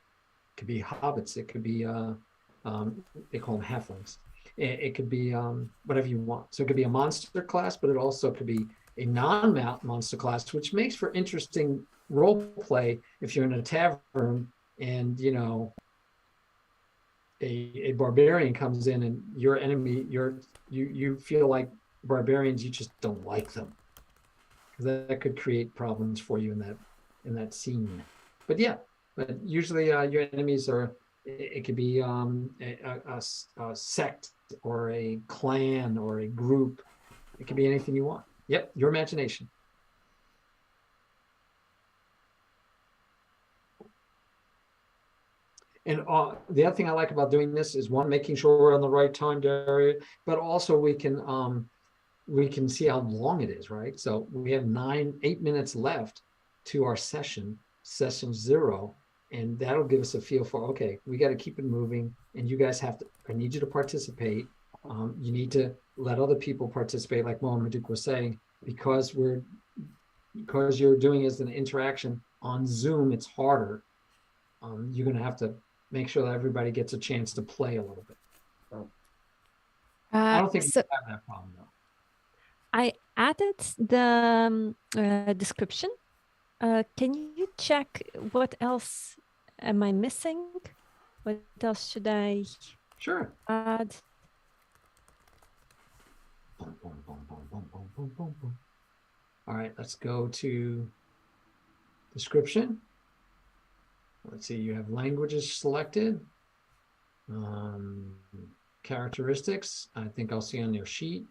It could be hobbits. It could be they call them halflings. It could be whatever you want. So it could be a monster class, but it also could be a non-monster class, which makes for interesting role play if you're in a tavern and a barbarian comes in and your enemy, you feel like barbarians, you just don't like them. That could create problems for you in that scene. But yeah, but usually your enemies it could be a sect or a clan or a group. It could be anything you want. Yep, your imagination. And the other thing I like about doing this is, one, making sure we're on the right time, Daria, but also we can see how long it is, right? So we have 8 minutes left to our session 0, and that'll give us a feel for, okay, we got to keep it moving, and you guys I need you to participate. You need to let other people participate, like Mohamed was saying, because you're doing as an interaction on Zoom, it's harder. You're going to have to make sure that everybody gets a chance to play a little bit. I don't think we have that problem, though. I added the description. Can you check what else am I missing? What else should I add? Boom, boom, boom, boom, boom, boom, boom, boom, boom. All right, let's go to description. Let's see, you have languages selected. Characteristics, I think I'll see on your sheet.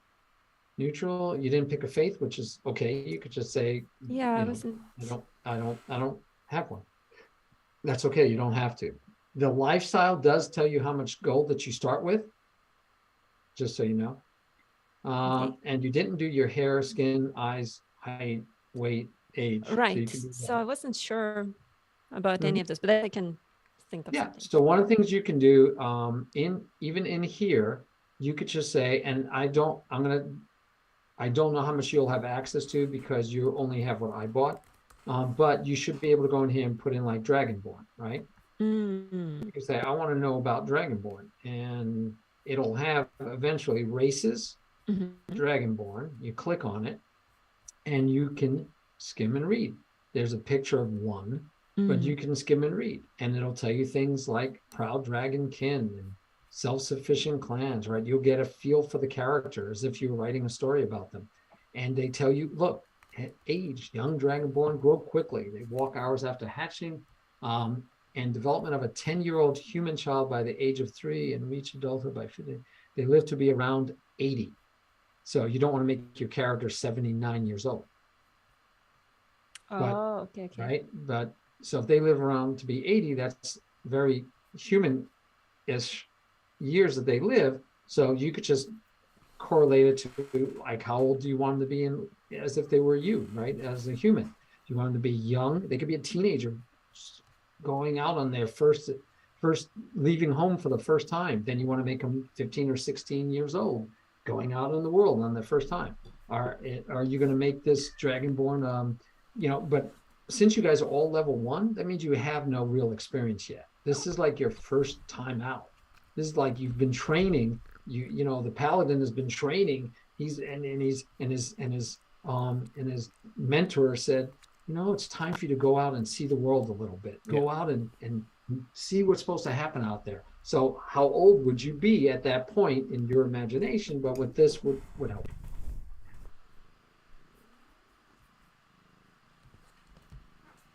Neutral, you didn't pick a faith, which is okay. You could just say, I don't have one. That's okay, you don't have to. The lifestyle does tell you how much gold that you start with, just so you know. And you didn't do your hair, skin, eyes, height, weight, age. Right. So I wasn't sure about any of this, but I can think of something. So one of the things you can do even in here, you could just say, and I don't know how much you'll have access to because you only have what I bought, but you should be able to go in here and put in like dragonborn, right? You can say, I want to know about dragonborn, and it'll have eventually races, dragonborn. You click on it and you can skim and read. There's a picture of one, but you can skim and read, and it'll tell you things like proud dragon kin and self-sufficient clans, right? You'll get a feel for the character as if you were writing a story about them. And they tell you, look, at age, young dragonborn grow quickly. They walk hours after hatching, and development of a 10-year-old human child by the age of 3 and reach adulthood by 50. They live to be around 80. So you don't want to make your character 79 years old. Okay. Right? But so if they live around to be 80, that's very human-ish years that they live. So you could just correlate it to like how old do you want them to be in, as if they were you, right? As a human. Do you want them to be young? They could be a teenager going out on their first leaving home for the first time. Then you want to make them 15 or 16 years old, going out in the world on their first time. Are you going to make this dragonborn, but since you guys are all level 1, that means you have no real experience yet. This is like your first time out. This is like you've been training. The paladin has been training. His mentor said, it's time for you to go out and see the world a little bit. Go out and see what's supposed to happen out there. So how old would you be at that point in your imagination? But with this would help.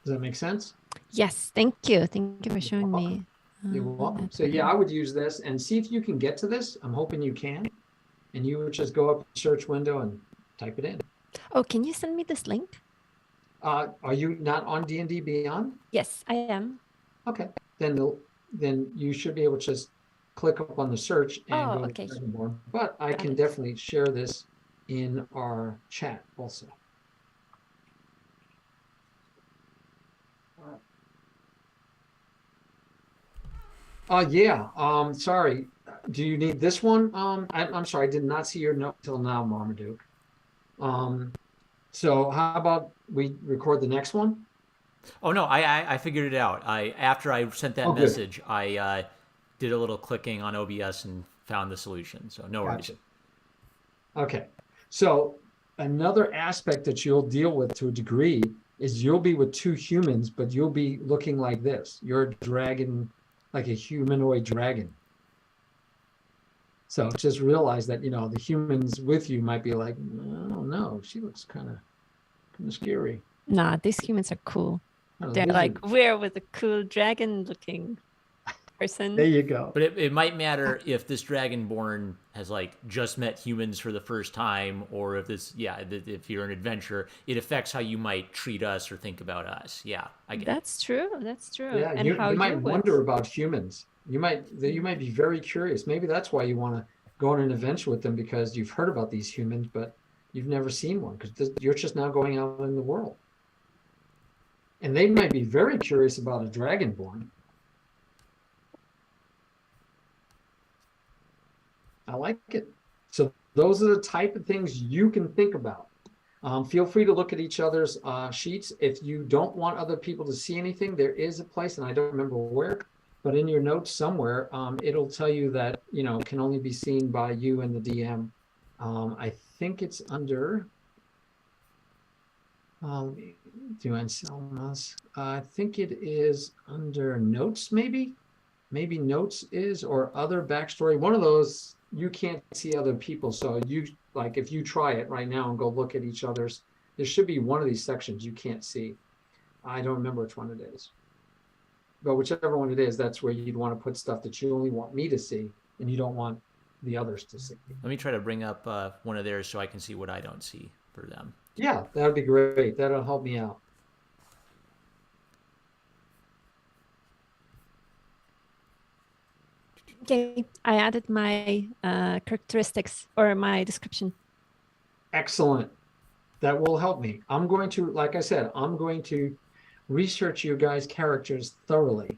Does that make sense? Yes, thank you. Thank you for showing me. You're welcome. So I would use this and see if you can get to this. I'm hoping you can. And you would just go up the search window and type it in. Oh, can you send me this link? Are you not on DnD Beyond? Yes, I am. Okay. Then you should be able to just click up on the search and go to Dragonborn. But I can definitely share this in our chat also. Yeah. Sorry. Do you need this one? I'm sorry. I did not see your note till now, Marmaduke. So how about we record the next one? Oh no, I figured it out. After I sent that message, I did a little clicking on OBS and found the solution. So no worries. Okay. So another aspect that you'll deal with to a degree is you'll be with two humans, but you'll be looking like this. You're a dragon, like a humanoid dragon. So just realize that, you know, the humans with you might be like, I don't know, she looks kind of scary. Nah, these humans are cool. They're like, we're with a cool dragon looking person. There you go. But it might matter if this dragonborn has like just met humans for the first time, or if if you're an adventurer, it affects how you might treat us or think about us. Yeah, I get That's true. That's true. Yeah, and you might wonder about humans. You might be very curious. Maybe that's why you want to go on an adventure with them, because you've heard about these humans, but you've never seen one, because you're just now going out in the world. And they might be very curious about a dragonborn. I like it. So those are the type of things you can think about. Feel free to look at each other's sheets. If you don't want other people to see anything, there is a place, and I don't remember where, but in your notes somewhere, it'll tell you that, you know, can only be seen by you and the DM. I think it's under, do Anselma's. I think it is under notes, maybe notes is, or other backstory. One of those, you can't see other people. So you, like, if you try it right now and go look at each other's, there should be one of these sections you can't see. I don't remember which one it is. But whichever one it is, that's where you'd want to put stuff that you only want me to see and you don't want the others to see. Let me try to bring up one of theirs so I can see what I don't see for them. Yeah, that would be great. That'll help me out. Okay, I added my characteristics or my description. Excellent. That will help me. I'm going to, like I said, I'm going to research your guys' characters thoroughly.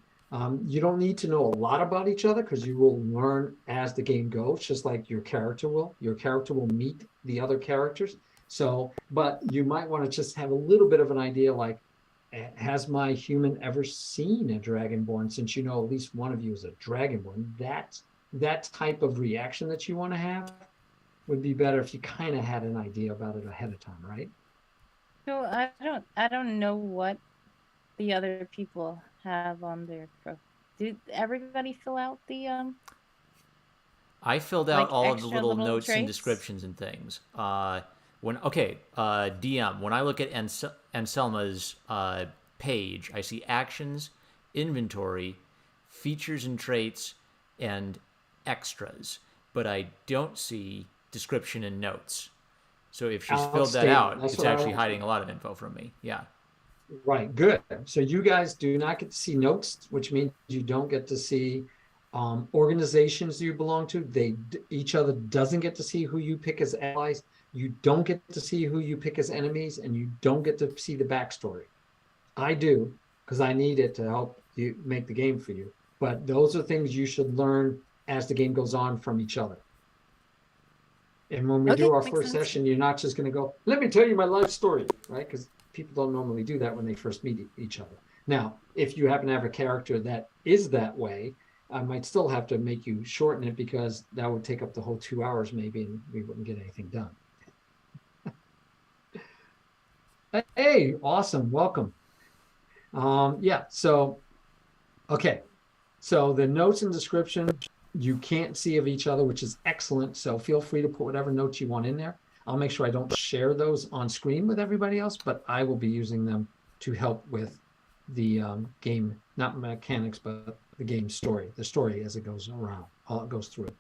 You don't need to know a lot about each other, because you will learn as the game goes, just like your character will. Your character will meet the other characters. So, but you might want to just have a little bit of an idea, like, has my human ever seen a dragonborn? Since you know at least one of you is a dragonborn, that type of reaction that you want to have would be better if you kind of had an idea about it ahead of time, right? So I don't know what the other people have on their profile. Did everybody fill out the I filled out all of the little notes traits? And descriptions and things. DM, when I look at Anselma's page, I see actions, inventory, features and traits, and extras, but I don't see description and notes. So if she's filled that out, it's actually hiding a lot of info from me. Yeah. Right, good. So you guys do not get to see notes, which means you don't get to see organizations you belong to. Each other doesn't get to see who you pick as allies. You don't get to see who you pick as enemies, and you don't get to see the backstory. I do, because I need it to help you make the game for you. But those are things you should learn as the game goes on from each other. And when we do our first session, you're not just going to go, let me tell you my life story, right? Because people don't normally do that when they first meet each other. Now, if you happen to have a character that is that way, I might still have to make you shorten it, because that would take up the whole 2 hours maybe, and we wouldn't get anything done. Hey, awesome. Welcome. Yeah, so, okay. So the notes and description, you can't see of each other, which is excellent. So feel free to put whatever notes you want in there. I'll make sure I don't share those on screen with everybody else, but I will be using them to help with the game, not mechanics, but the game story, the story as it goes around, all it goes through.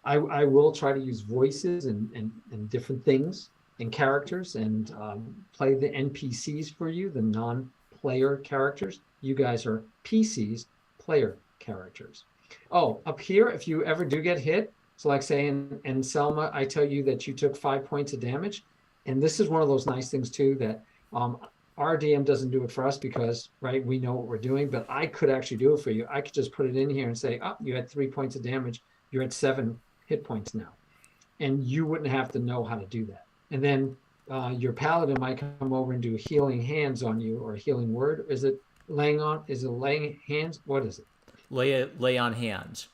I will try to use voices and different things and characters, and play the NPCs for you, the non-player characters. You guys are PCs, player characters. Oh, up here, if you ever do get hit, so like saying, and Selma, I tell you that you took 5 points of damage. And this is one of those nice things too, that our DM doesn't do it for us because, right, we know what we're doing, but I could actually do it for you. I could just put it in here and say, oh, you had 3 points of damage. You're at 7 hit points now. And you wouldn't have to know how to do that. And then your paladin might come over and do healing hands on you, or a healing word. Is it laying hands? What is it? Lay on hands.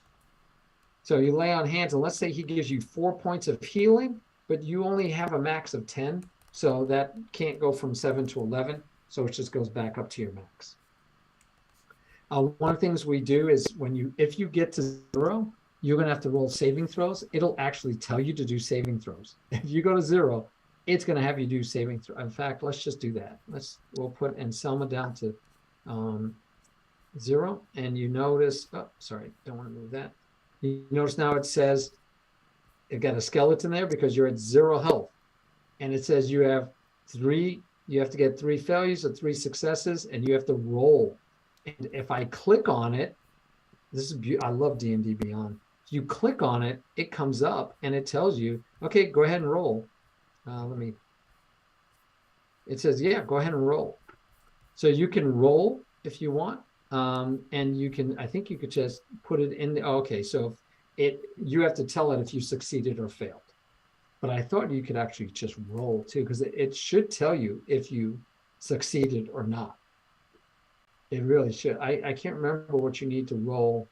So you lay on hands, and let's say he gives you 4 points of healing, but you only have a max of 10. So that can't go from 7 to 11. So it just goes back up to your max. One of the things we do is if you get to 0, you're going to have to roll saving throws. It'll actually tell you to do saving throws. If you go to 0, it's going to have you do saving throws. In fact, let's just do that. We'll put Anselma down to 0. And you notice, oh, sorry, don't want to move that. You notice now it says, it got a skeleton there because you're at 0 health. And it says you have to get 3 failures or 3 successes, and you have to roll. And if I click on it, I love D&D Beyond. You click on it, it comes up and it tells you, okay, go ahead and roll. It says, yeah, go ahead and roll. So you can roll if you want. And you can, I think you could just put it in okay. So you have to tell it if you succeeded or failed. But I thought you could actually just roll too, because it should tell you if you succeeded or not. It really should. I can't remember what you need to roll.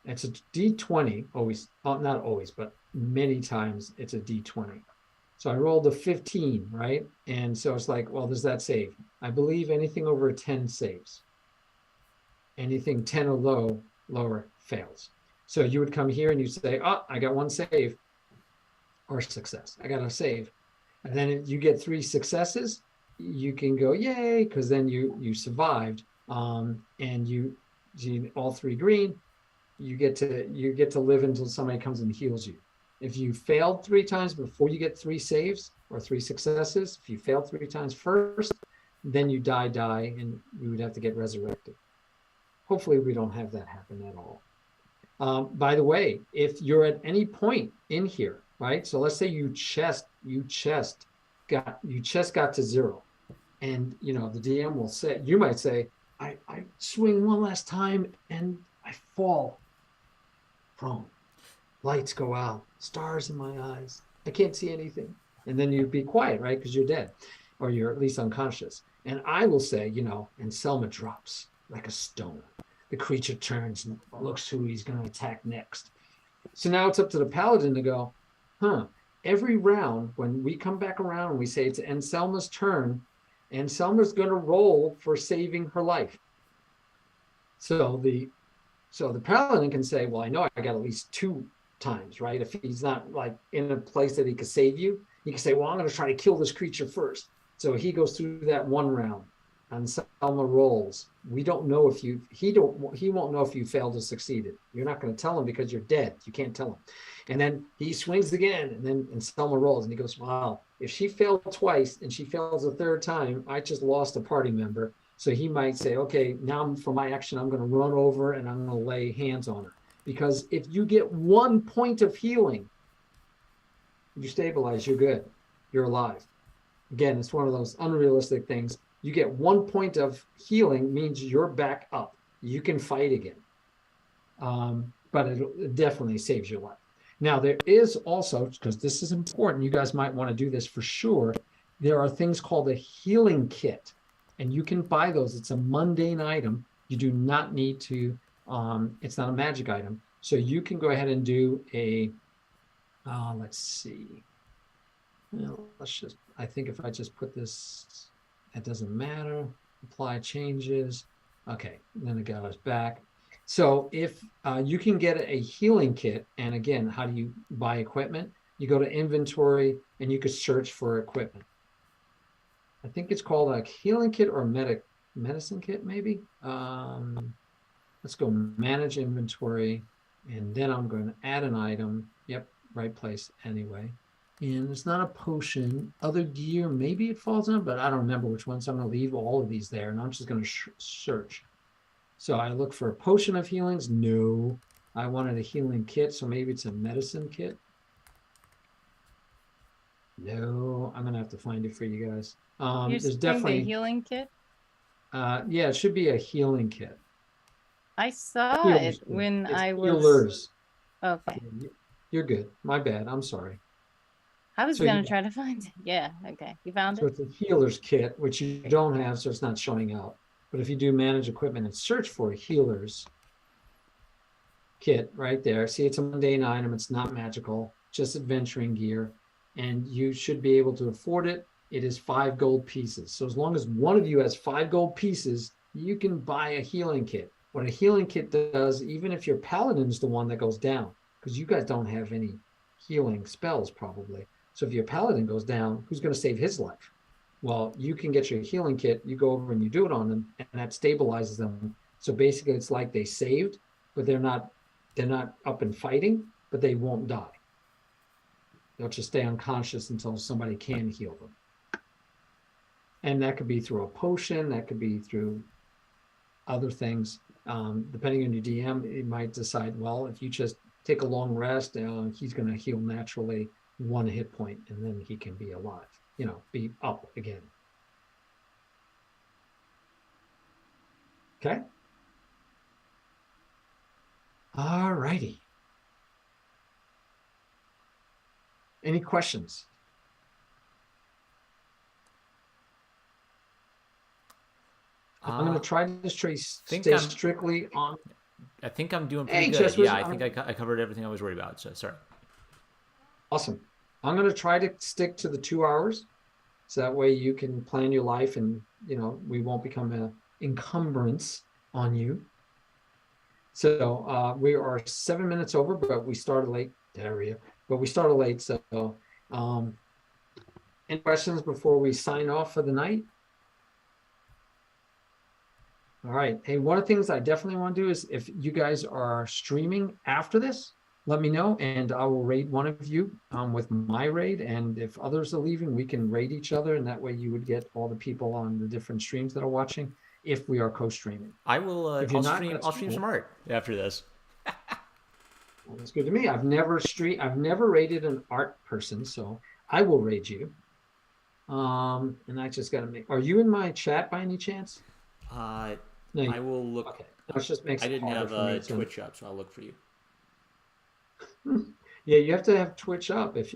It's a D20 always, not always, but many times it's a D20. So I rolled a 15, right? And so it's like, well, does that save? I believe anything over a 10 saves. Anything 10 or lower fails. So you would come here and you say, oh, I got 1 save or success. I got a save. And then you get 3 successes. You can go, yay, because then you survived. And you all 3 green. You get to live until somebody comes and heals you. If you failed 3 times before you get 3 saves or 3 successes, if you failed 3 times first, then you die, and you would have to get resurrected. Hopefully we don't have that happen at all. By the way, if you're at any point in here, right? So let's say you just got to 0, and the DM will say, you might say, I swing one last time and I fall prone. Lights go out, stars in my eyes. I can't see anything. And then you'd be quiet, right? Because you're dead, or you're at least unconscious. And I will say, and Selma drops like a stone. The creature turns and looks who he's going to attack next. So now it's up to the paladin to go, every round when we come back around and we say it's Anselma's turn, Anselma's going to roll for saving her life. So the paladin can say, well, I know I got at least 2 times, right? If he's not like in a place that he could save you, he can say, well, I'm going to try to kill this creature first. So he goes through that 1 round. Anselma rolls. We don't know if he won't know if you failed or succeeded. You're not going to tell him because you're dead. You can't tell him. And then he swings again, and then Anselma rolls, and he goes, wow, if she failed twice and she fails a 3rd time, I just lost a party member. So he might say, okay, now for my action, I'm going to run over and I'm going to lay hands on her. Because if you get 1 point of healing, you stabilize, you're good. You're alive. Again, it's one of those unrealistic things. You get 1 point of healing means you're back up. You can fight again. But it definitely saves your life. Now, there is also, because this is important, you guys might want to do this for sure, there are things called a healing kit. And you can buy those. It's a mundane item. You do not need to, it's not a magic item. So you can go ahead and do a, let's see. I think if I just put this, it doesn't matter. Apply changes. Okay, then it got us back. So if you can get a healing kit, and again, how do you buy equipment? You go to inventory and you could search for equipment. I think it's called a healing kit or medicine kit, maybe. Let's go manage inventory, and then I'm going to add an item. Yep, right place anyway. And it's not a potion. Other gear, maybe it falls on, but I don't remember which one. So I'm going to leave all of these there, and I'm just going to search. So I look for a potion of healings. No, I wanted a healing kit, so maybe it's a medicine kit. No, I'm going to have to find it for you guys. There's definitely a healing kit. Yeah, it should be a healing kit. I saw Healers it when I was. Healers. Okay. You're good. My bad. I'm sorry. I was gonna try to find it. Yeah. Okay. You found it. So it's a healer's kit, which you don't have, so it's not showing up. But if you do manage equipment and search for a healer's kit right there, see, it's a mundane item. It's not magical, just adventuring gear, and you should be able to afford it. It is 5 gold pieces. So as long as one of you has 5 gold pieces, you can buy a healing kit. What a healing kit does, even if your paladin's the one that goes down, because you guys don't have any healing spells probably. So if your paladin goes down, who's going to save his life? Well, you can get your healing kit, you go over and you do it on them, and that stabilizes them. So basically it's like they saved, but they're not up and fighting, but they won't die. They'll just stay unconscious until somebody can heal them. And that could be through a potion, that could be through other things. Depending on your DM, it might decide, well, if you just take a long rest, he's going to heal naturally 1 hit point, and then he can be alive, be up again. Okay. All righty. Any questions? I'm going to try to stay strictly on. I think I'm doing pretty good. Yeah, I think I covered everything I was worried about. So sorry. Awesome. I'm going to try to stick to the 2 hours, so that way you can plan your life, and we won't become an encumbrance on you. So we are 7 minutes over, but we started late. Daria, but we started late. So, any questions before we sign off for the night? All right. Hey, one of the things I definitely want to do is, if you guys are streaming after this, let me know, and I will raid one of you with my raid. And if others are leaving, we can raid each other, and that way you would get all the people on the different streams that are watching if we are co-streaming. I will. I'll stream some art after this. Well, that's good to me. I've never raided an art person, so I will raid you. And I just got to make. Are you in my chat by any chance? No, I will look. Okay. That just makes. I didn't have Twitch up, so I'll look for you. Yeah, you have to have Twitch up if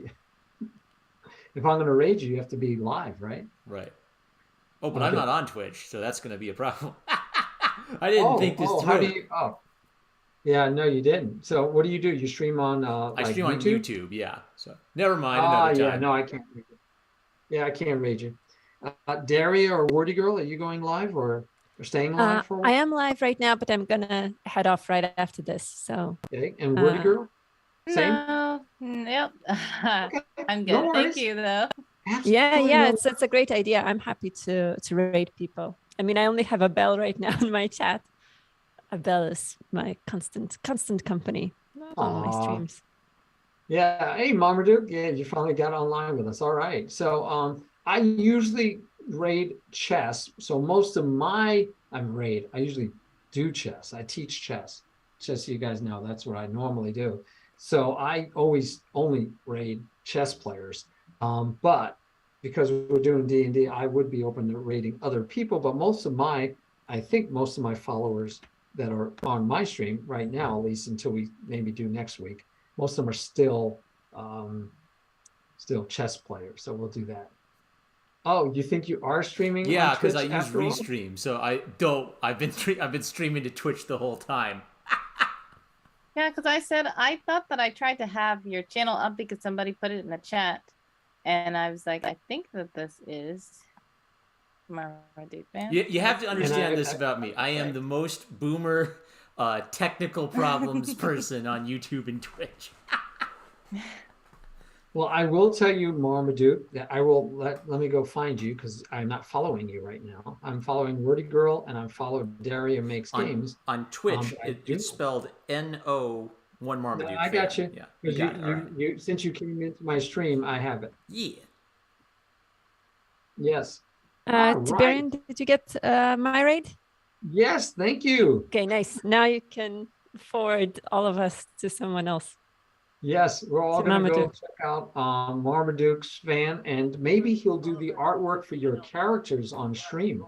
I'm going to raid you. You have to be live, right? Right. Oh, but okay. I'm not on Twitch, so that's going to be a problem. I didn't think this through. How do you? Oh, yeah, no, you didn't. So what do? You stream on? I stream on YouTube. Yeah. So never mind. Another time. Yeah, no, I can't. Yeah, I can't raid you. Daria or WordiGirl, are you going live or staying live for a while? I am live right now, but I'm gonna head off right after this. So. Okay, and WordiGirl? Same? No. Yep. Okay. I'm good. No Thank you, though. Yeah. It's a great idea. I'm happy to raid people. I mean, I only have a bell right now in my chat. A bell is my constant company on my streams. Yeah. Hey, Marmaduke. Yeah, you finally got online with us. All right. So I usually raid chess. So most of I usually do chess. I teach chess. Just so you guys know, that's what I normally do. So I always only raid chess players. But because we're doing D&D, I would be open to raiding other people. But I think most of my followers that are on my stream right now, at least until we maybe do next week, most of them are still chess players. So we'll do that. Oh, you think you are streaming? Yeah, because I use Restream. So I've been streaming to Twitch the whole time. Yeah, because I thought that I tried to have your channel up because somebody put it in the chat. And I was like, I think that this is my dude fan. You have to understand this about me. I am the most boomer technical problems person on YouTube and Twitch. Well, I will tell you, Marmaduke, that I will let me go find you because I'm not following you right now. I'm following WordiGirl and I'm following DariaMakesGames. On Twitch, it's spelled N01 Marmaduke. No, I got you. Yeah, you since you came into my stream, I have it. Yeah. Yes. Tiberian, did you get my raid? Yes, thank you. Okay, nice. Now you can forward all of us to someone else. Yes, we're all going to go check out Marmaduke's fan, and maybe he'll do the artwork for your characters on stream.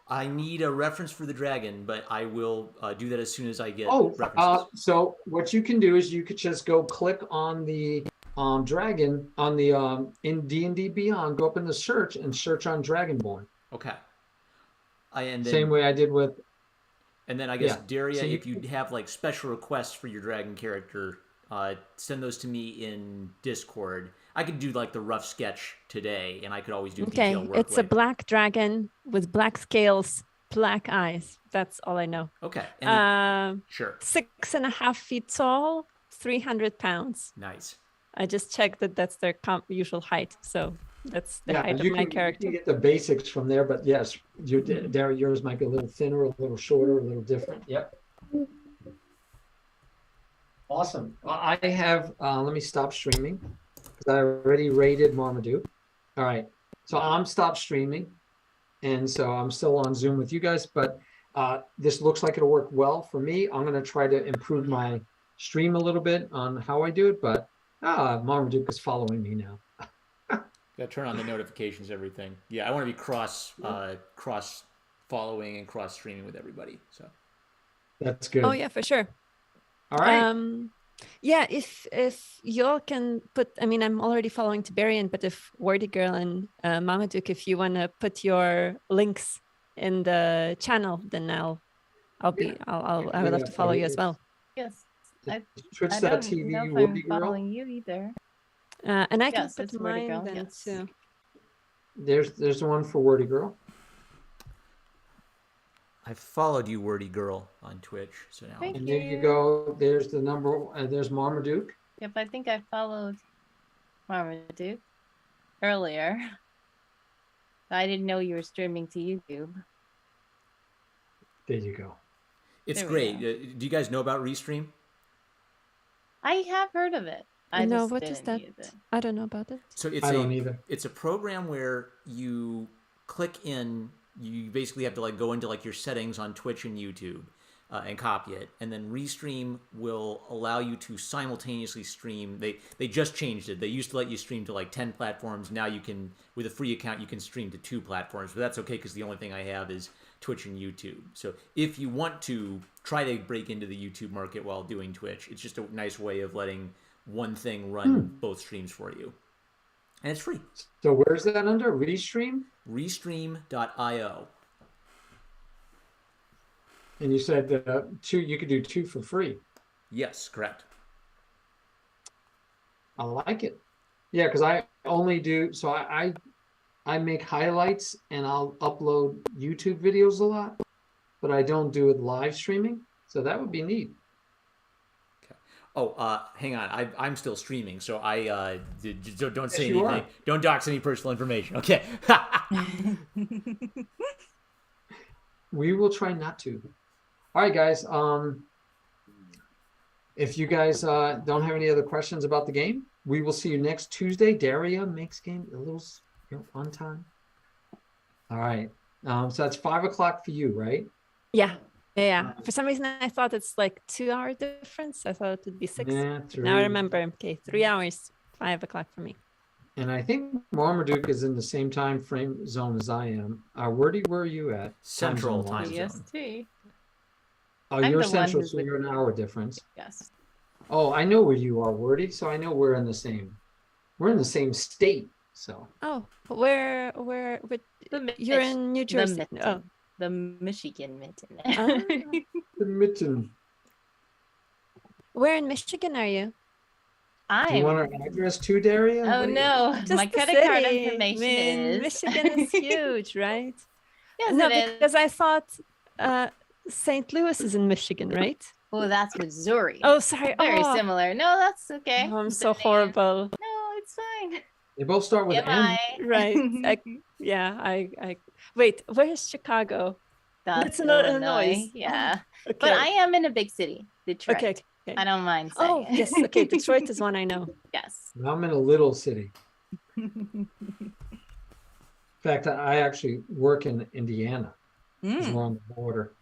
I need a reference for the dragon, but I will do that as soon as I get references. So what you can do is you could just go click on the dragon on the in D&D Beyond, go up in the search and search on dragonborn. Okay. Same way I did with. And then I guess Daria, so if you have like special requests for your dragon character, send those to me in Discord. I could do like the rough sketch today, and I could always do detail work. It's a black dragon with black scales, black eyes. That's all I know. Okay. Sure. 6.5 feet tall, 300 pounds. Nice. I just checked that that's their usual height, so that's the height of my character. You can get the basics from there, but yes, yours might be a little thinner, a little shorter, a little different. Yep. Awesome. Well, I have, let me stop streaming because I already rated Marmaduke. All right. So I'm stopped streaming. And so I'm still on Zoom with you guys, but this looks like it'll work well for me. I'm going to try to improve my stream a little bit on how I do it, but Marmaduke is following me now. Got to turn on the notifications, everything. Yeah, I want to be cross following and cross streaming with everybody. So that's good. Oh yeah, for sure. All right. Yeah, if y'all can put, I mean, I'm already following Tiberian, but if WordiGirl and Marmaduke, if you want to put your links in the channel, then I would love to follow you as well. Yes. I Twitch.tv don't know if I'm following you either. And I can put mine then too. There's one for WordiGirl. I followed you, WordiGirl, on Twitch. So now. And there you go. There's the number. There's Marmaduke. Yep, I think I followed Marmaduke earlier. I didn't know you were streaming to YouTube. There you go. It's great. Do you guys know about Restream? I have heard of it. No, what is that? I don't know about it. So I don't either. It's a program where you click in. You basically have to like go into like your settings on Twitch and YouTube and copy it, and then Restream will allow you to simultaneously stream. They just changed it. They used to let you stream to like 10 platforms. Now you can, with a free account, you can stream to 2 platforms. But that's okay because the only thing I have is Twitch and YouTube. So if you want to try to break into the YouTube market while doing Twitch, it's just a nice way of letting one thing run both streams for you. And it's free. So where's that under? Restream? Restream.io. And you said you could do 2 for free. Yes, correct. I like it. Yeah, because I only do, so I make highlights and I'll upload YouTube videos a lot, but I don't do it live streaming. So that would be neat. Oh, hang on. I'm still streaming, so I don't say anything. Don't dox any personal information. Okay. We will try not to. All right, guys. If you guys don't have any other questions about the game, we will see you next Tuesday. DariaMakesGames, a little on time. All right. So that's 5 o'clock for you, right? Yeah. Yeah. For some reason, I thought it's like 2-hour difference. I thought it would be 6. Yeah, now I remember. Okay, 3 hours, 5 o'clock for me. And I think Marmaduke is in the same time frame zone as I am. Where are you at? Central time zone. EST. Oh, you're central, so you're an hour difference. Yes. Oh, I know where you are, Wordy. So I know we're in the same state. So. Oh, where you're in New Jersey. The Michigan mitten. The mitten. Where in Michigan are you? Do you want our address too, Daria? Oh no, my credit card information is. Michigan is huge, right? Yes, no, because I thought St. Louis is in Michigan, right? Oh, that's Missouri. Oh, sorry. Very similar. No, that's okay. Oh, I'm so horrible. No, it's fine. They both start with M. Right. I wait, where's Chicago? That's Illinois. Yeah. Okay. But I am in a big city, Detroit. Okay. I don't mind saying. Oh, yes. Okay. Detroit is one I know. Yes. I'm in a little city. In fact, I actually work in Indiana. Because we're on the border.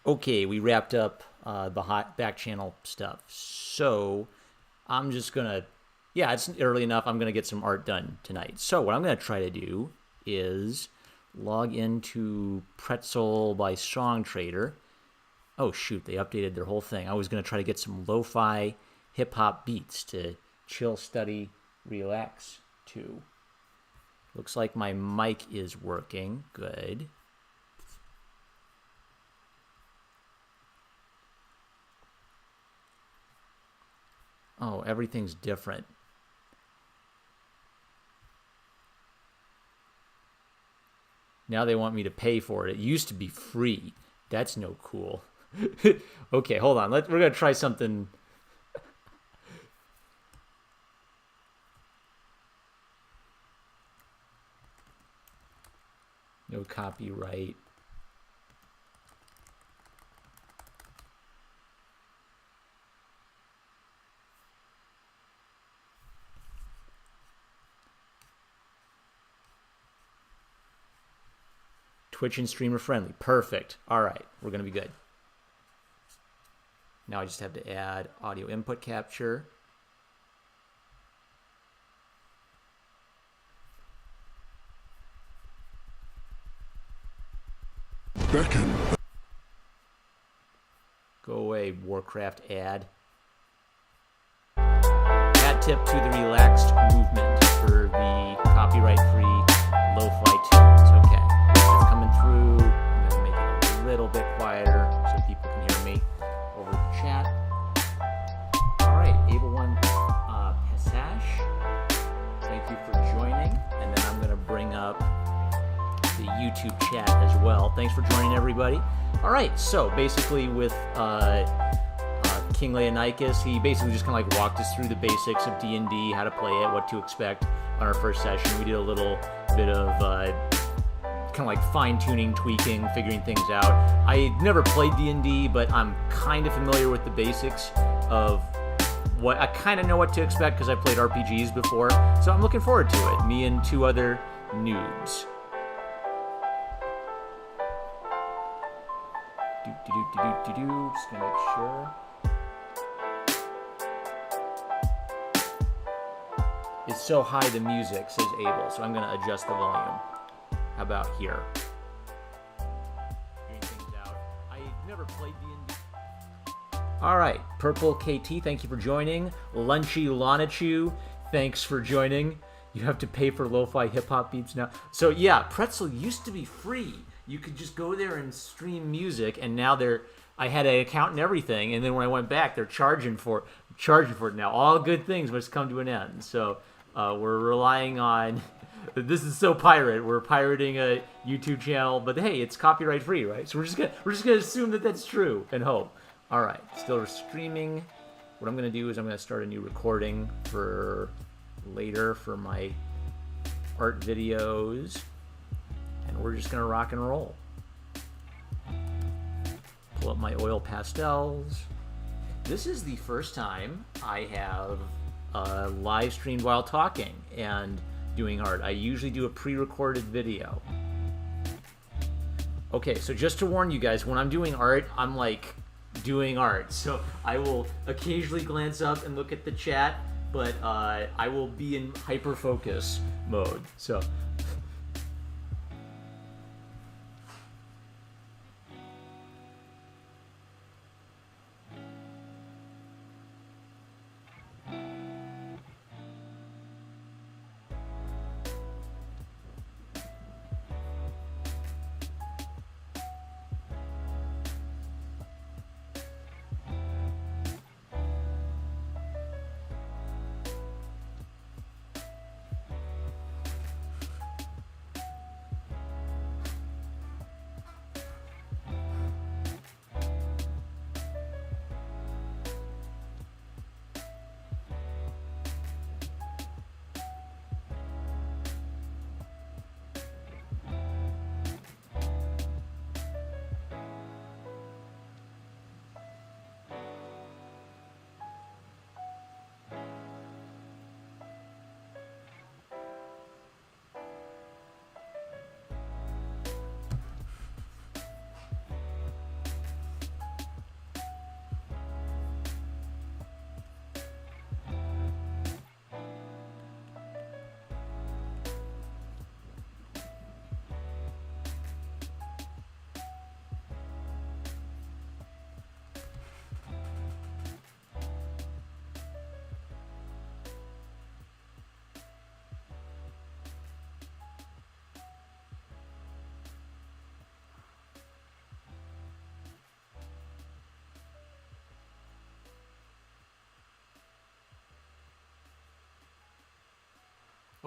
Okay, we wrapped up the hot back channel stuff. So I'm just going to, yeah, it's early enough. I'm going to get some art done tonight. So what I'm going to try to do is log into Pretzel by Song Trader. Oh, shoot, they updated their whole thing. I was going to try to get some lo-fi hip-hop beats to chill, study, relax to. Looks like my mic is working. Good. Oh, everything's different. Now they want me to pay for it. It used to be free. That's no cool. Okay, hold on. We're going to try something. No copyright. Twitch and streamer friendly. Perfect. All right, we're going to be good. Now I just have to add audio input capture. Go away, Warcraft ad. Add tip to the relaxed movement for the copyright-free lo-fi tunes. Okay, it's coming through. I'm going to make it a little bit quieter so people can hear me over the chat. All right, Able1 Passage, thank you for joining. And then I'm going to bring up the YouTube chat as well. Thanks for joining, everybody. All right, so basically with King Leonicus, he basically just kind of like walked us through the basics of D&D, how to play it, what to expect on our first session. We did a little bit of kind of like fine-tuning, tweaking, figuring things out. I never played D&D, but I'm kind of familiar with the basics of what I kind of know what to expect because I played RPGs before. So I'm looking forward to it. Me and two other noobs. Just gonna make sure. It's so high the music, says Abel, so I'm gonna adjust the volume. How about here? Figuring things out. I never played D&D. All right, Purple KT, thank you for joining. Lunchy Lanachu, thanks for joining. You have to pay for lo-fi hip-hop beats now. So yeah, Pretzel used to be free. You could just go there and stream music, and now I had an account and everything, and then when I went back, they're charging for it now. All good things must come to an end. So we're relying on. This is so pirate. We're pirating a YouTube channel, but hey, it's copyright free, right? So we're just gonna assume that that's true and hope. All right, still streaming. What I'm gonna do is I'm gonna start a new recording for later for my art videos. And we're just going to rock and roll. Pull up my oil pastels. This is the first time I have live streamed while talking and doing art. I usually do a pre-recorded video. Okay, so just to warn you guys, when I'm doing art, I'm like doing art. So I will occasionally glance up and look at the chat, but I will be in hyper-focus mode. So...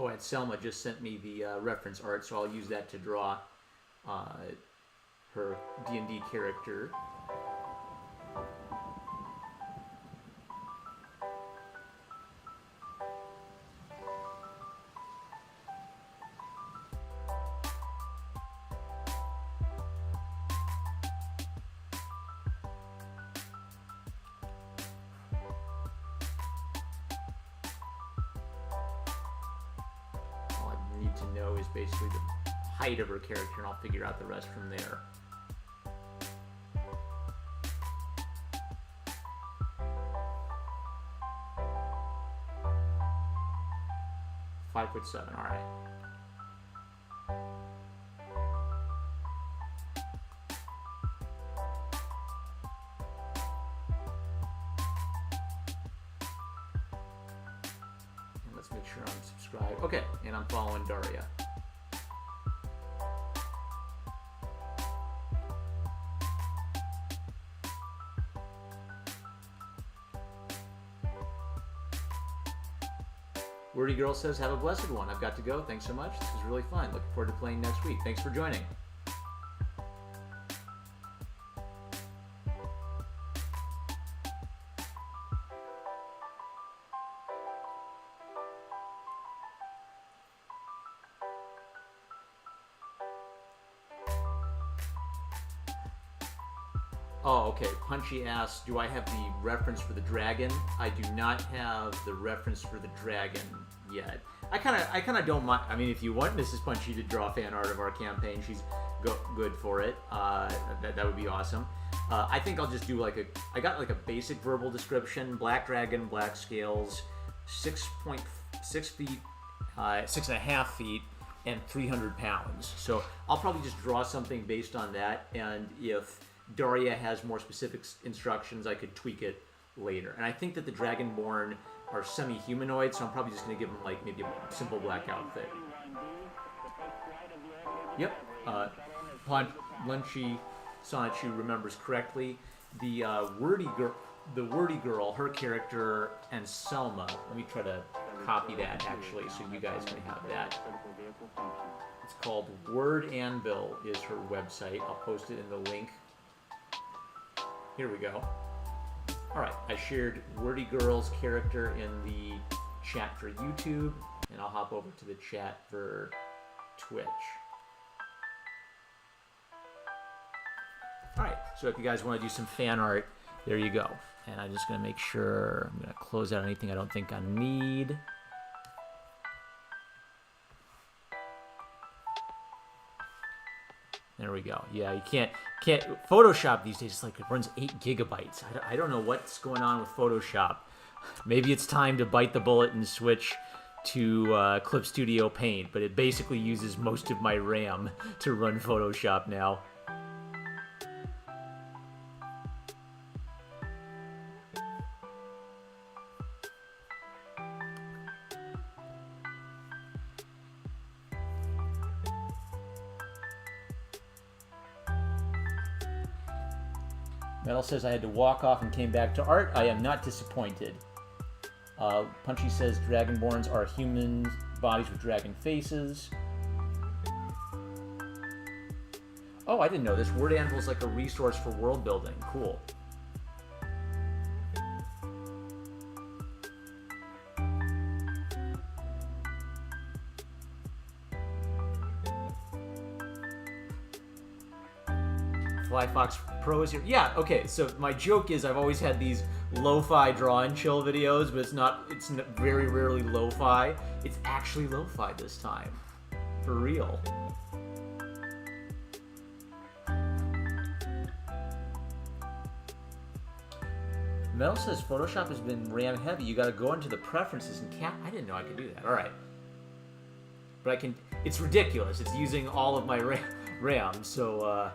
Oh, and Selma just sent me the reference art, so I'll use that to draw her D&D character. Basically the height of her character, and I'll figure out the rest from there. (5'7", all right. And let's make sure I'm subscribed. Okay, and I'm following Daria. WordiGirl says, have a blessed one. I've got to go. Thanks so much. This was really fun. Looking forward to playing next week. Thanks for joining. Oh, okay. Punchy asks, do I have the reference for the dragon? I do not have the reference for the dragon yet. I kind of don't mind. I mean, if you want Mrs. Punchy to draw fan art of our campaign, she's good for it. That would be awesome. I think I'll just do I got like a basic verbal description: black dragon, black scales, 6.6 feet, 6.5 feet, and 300 pounds. So I'll probably just draw something based on that, and if Daria has more specific instructions, I could tweak it later. And I think that the dragonborn are semi-humanoid, so I'm probably just going to give them like maybe a simple black outfit. Yep. Lunchy Sonichu remembers correctly. The WordiGirl, her character, and Selma. Let me try to copy that actually, so you guys can have that. It's called Word Anvil is her website. I'll post it in the link. Here we go. All right, I shared WordiGirl's character in the chat for YouTube, and I'll hop over to the chat for Twitch. All right, so if you guys want to do some fan art, there you go. And I'm just going to make sure I'm going to close out anything I don't think I need. There we go. Yeah, you can't Photoshop these days. It's like it runs 8 gigabytes. I don't know what's going on with Photoshop. Maybe it's time to bite the bullet and switch to Clip Studio Paint, but it basically uses most of my RAM to run Photoshop now. Metal says I had to walk off and came back to art. I am not disappointed. Punchy says dragonborns are human bodies with dragon faces. Oh, I didn't know this. Word Anvil is like a resource for world building. Cool. Flyfox Pro is here. Yeah, okay, so my joke is I've always had these lo-fi draw and chill videos, but it's very rarely lo-fi. It's actually lo-fi this time. For real. Mel says Photoshop has been RAM heavy. You gotta go into the preferences and I didn't know I could do that. Alright. But I can, it's ridiculous. It's using all of my RAM, so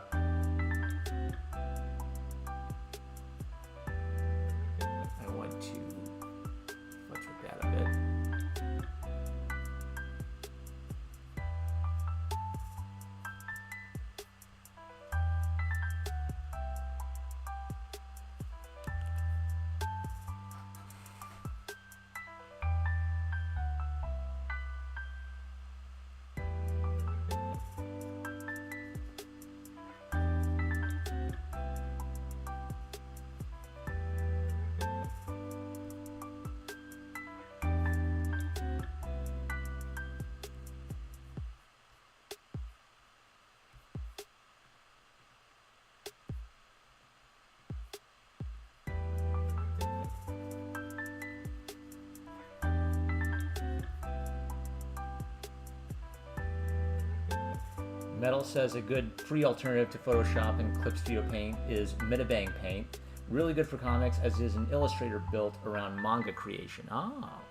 Metal says a good free alternative to Photoshop and Clip Studio Paint is Metabang Paint. Really good for comics, as is an Illustrator built around manga creation. Ah.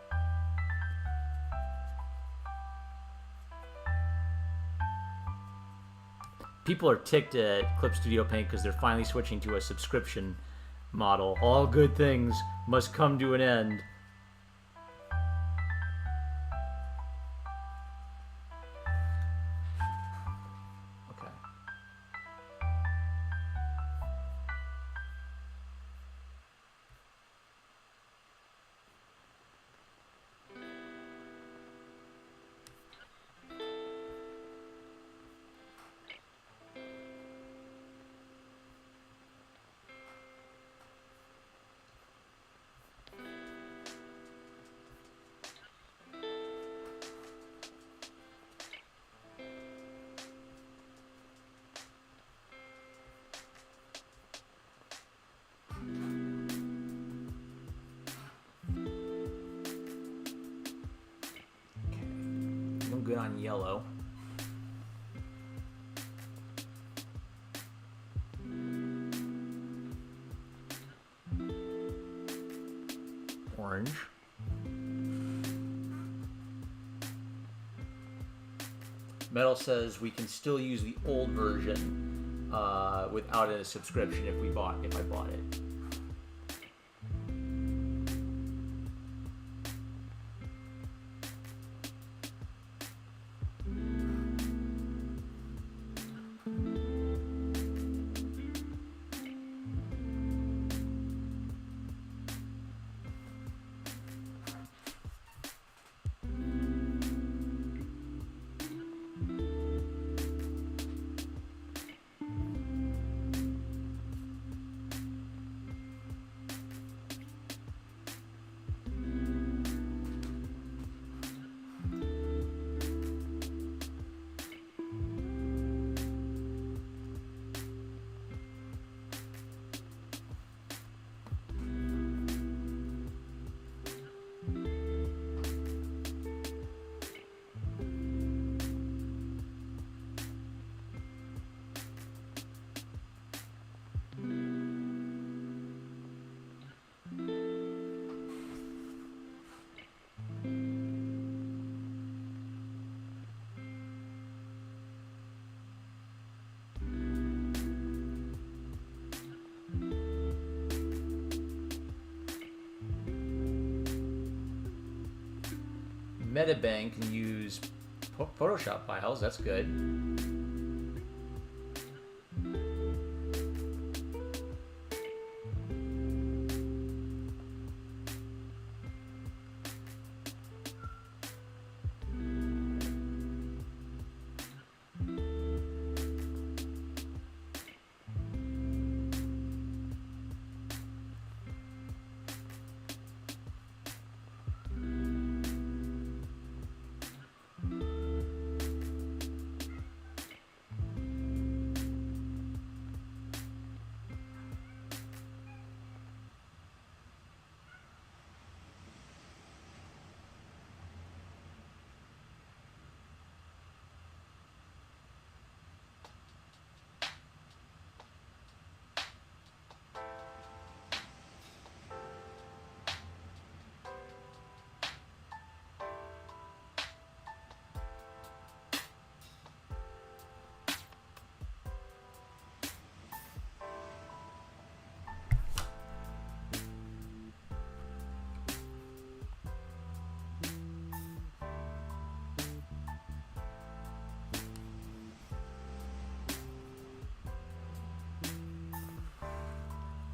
People are ticked at Clip Studio Paint because they're finally switching to a subscription model. All good things must come to an end. Good on yellow. Orange. Metal says we can still use the old version without a subscription if I bought it. Metabang can use Photoshop files. That's good.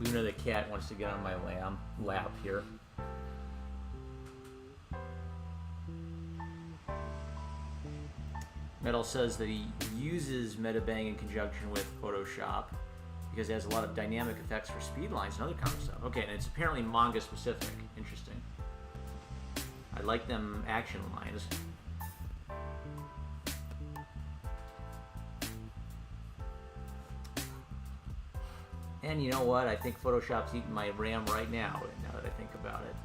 Luna the cat wants to get on my lap here. Metal says that he uses Metabang in conjunction with Photoshop because it has a lot of dynamic effects for speed lines and other kind of stuff. Okay, and it's apparently manga specific. Interesting. I like them action lines. And you know what? I think Photoshop's eating my RAM right now that I think about it.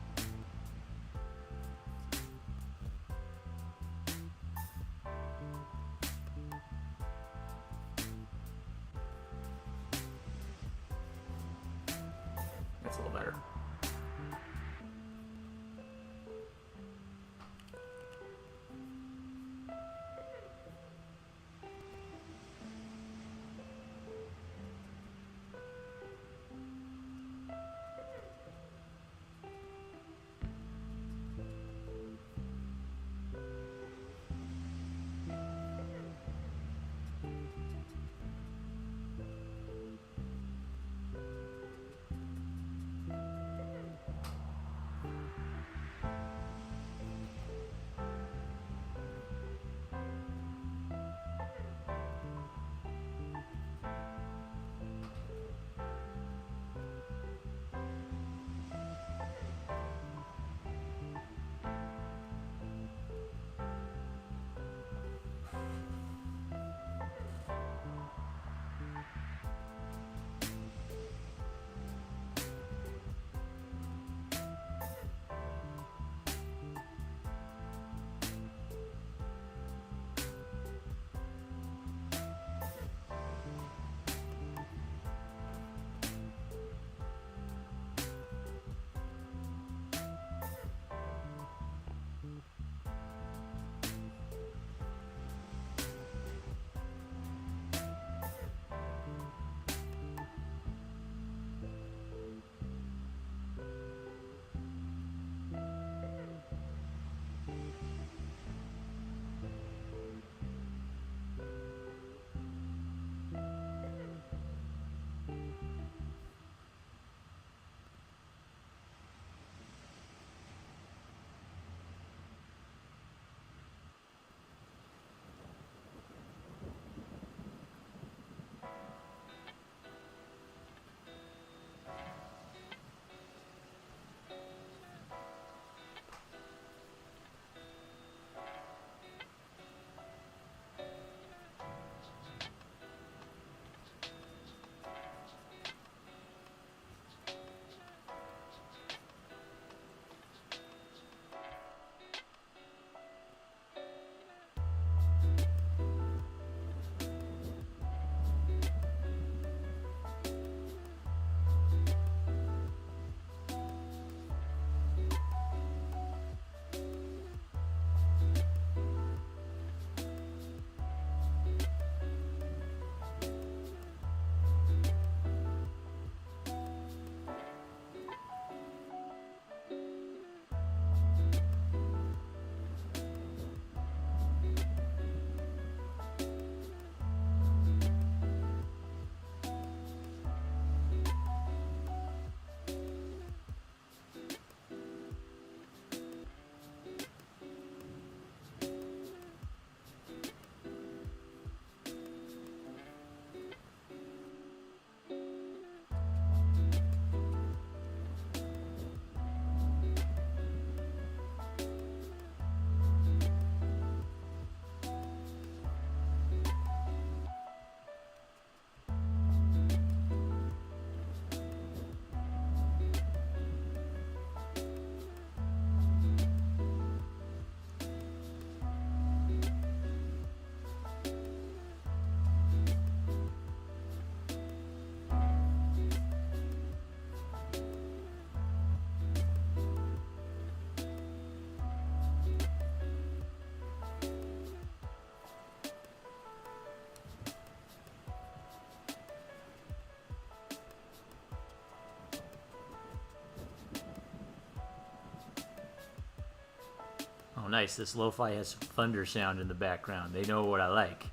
nice. This lo-fi has some thunder sound in the background. They know what I like.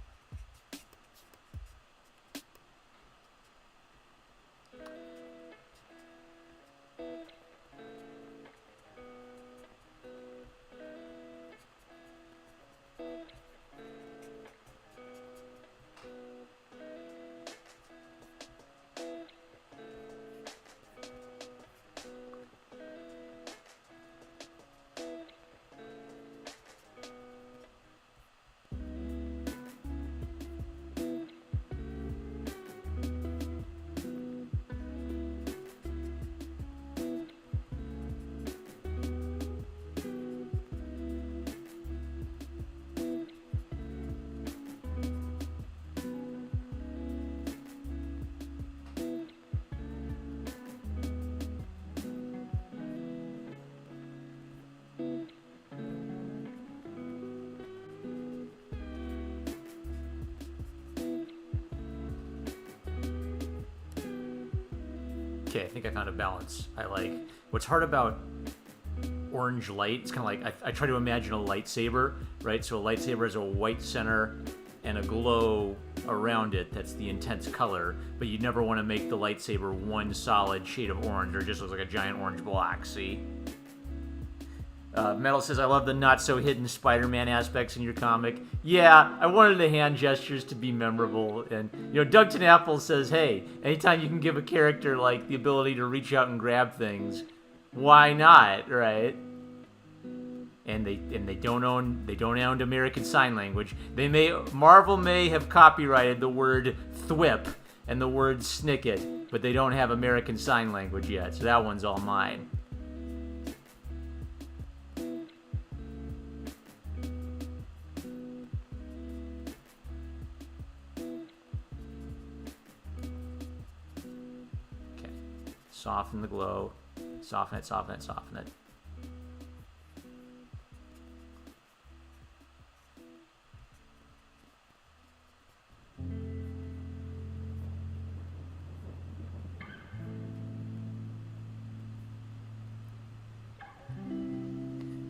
Okay, I think I found a balance I like. What's hard about orange light, it's kind of like, I try to imagine a lightsaber, right? So a lightsaber has a white center and a glow around it that's the intense color, but you never want to make the lightsaber one solid shade of orange, or it just looks like a giant orange block, see? Metal says, I love the not-so-hidden Spider-Man aspects in your comic. Yeah, I wanted the hand gestures to be memorable. And, you know, Dougton Apple says, hey, anytime you can give a character, like, the ability to reach out and grab things, why not, right? And they don't own American Sign Language. Marvel may have copyrighted the word thwip and the word snicket, but they don't have American Sign Language yet, so that one's all mine. Soften the glow. Soften it, soften it, soften it.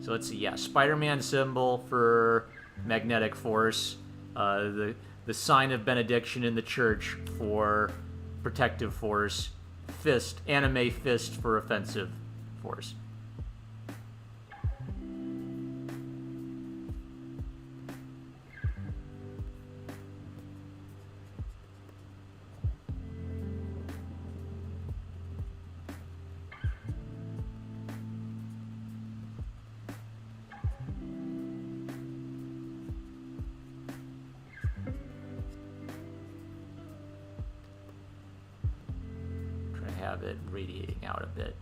So let's see, yeah, Spider-Man symbol for magnetic force. The sign of benediction in the church for protective force. Fist, anime fist for offensive force. Have it radiating out a bit.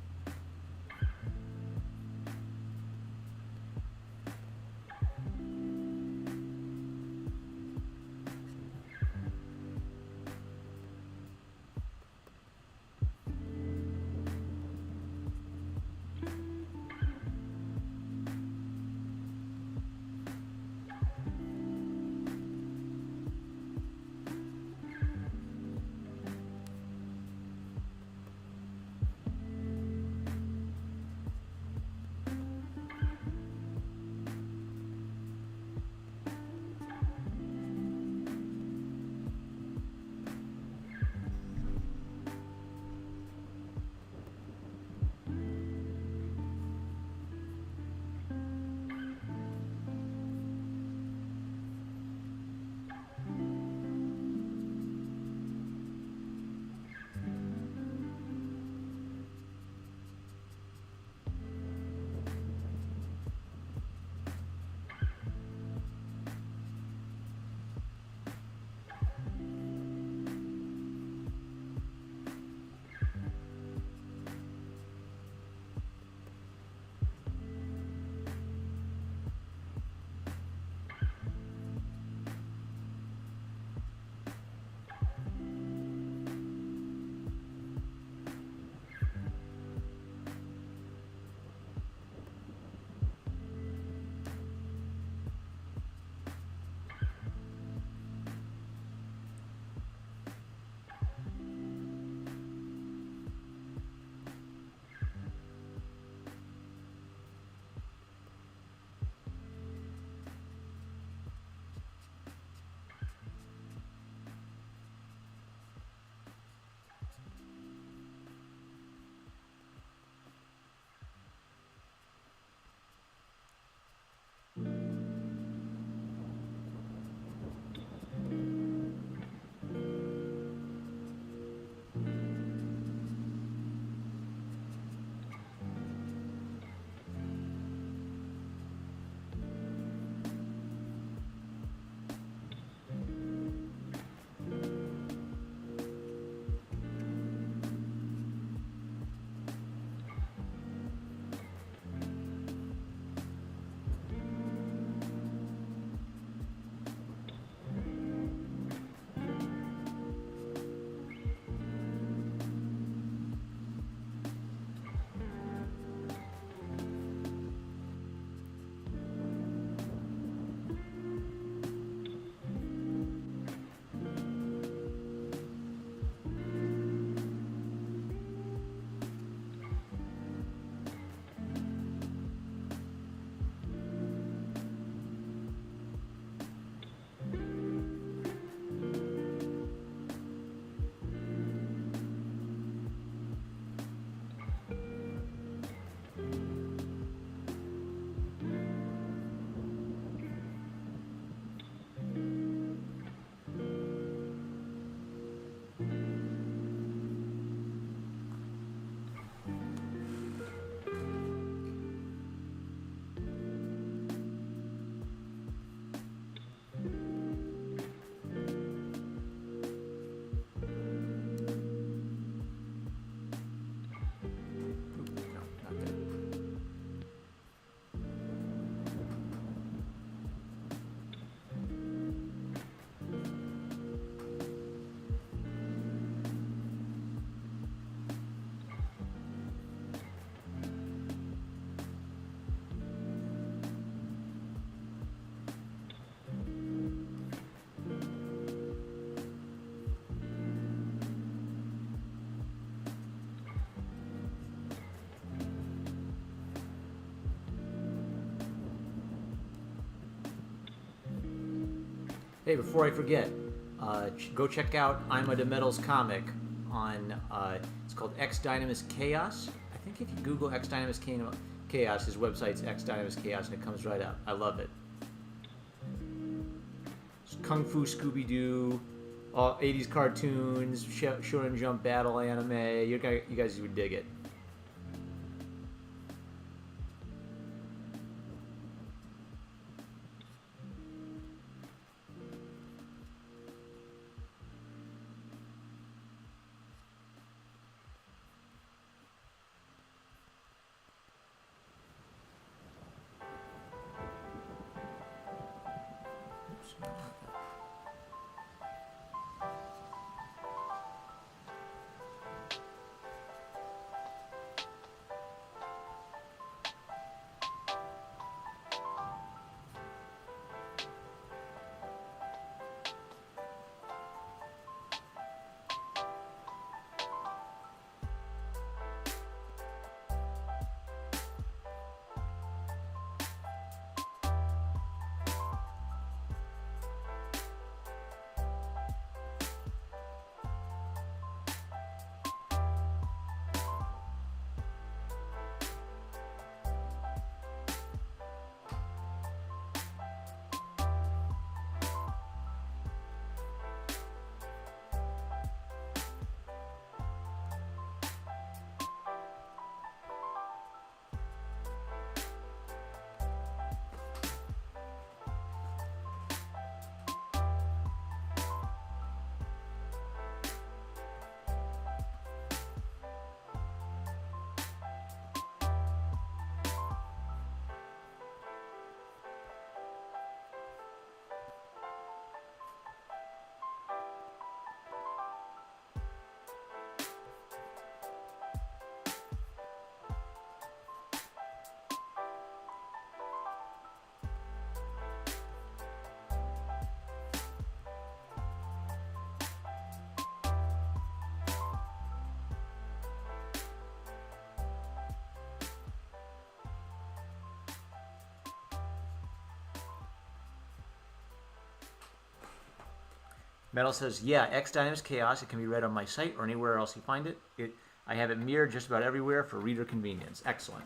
Hey, before I forget, go check out I'm a Metals comic on, it's called X Dynamis Chaos. I think if you Google X Dynamis Chaos, his website's X Dynamis Chaos, and it comes right up. I love it. It's Kung Fu Scooby-Doo, 80s cartoons, Shonen Jump battle anime. You guys would dig it. Metal says, yeah, X Dynamis Chaos. It can be read on my site or anywhere else you find it. I have it mirrored just about everywhere for reader convenience. Excellent.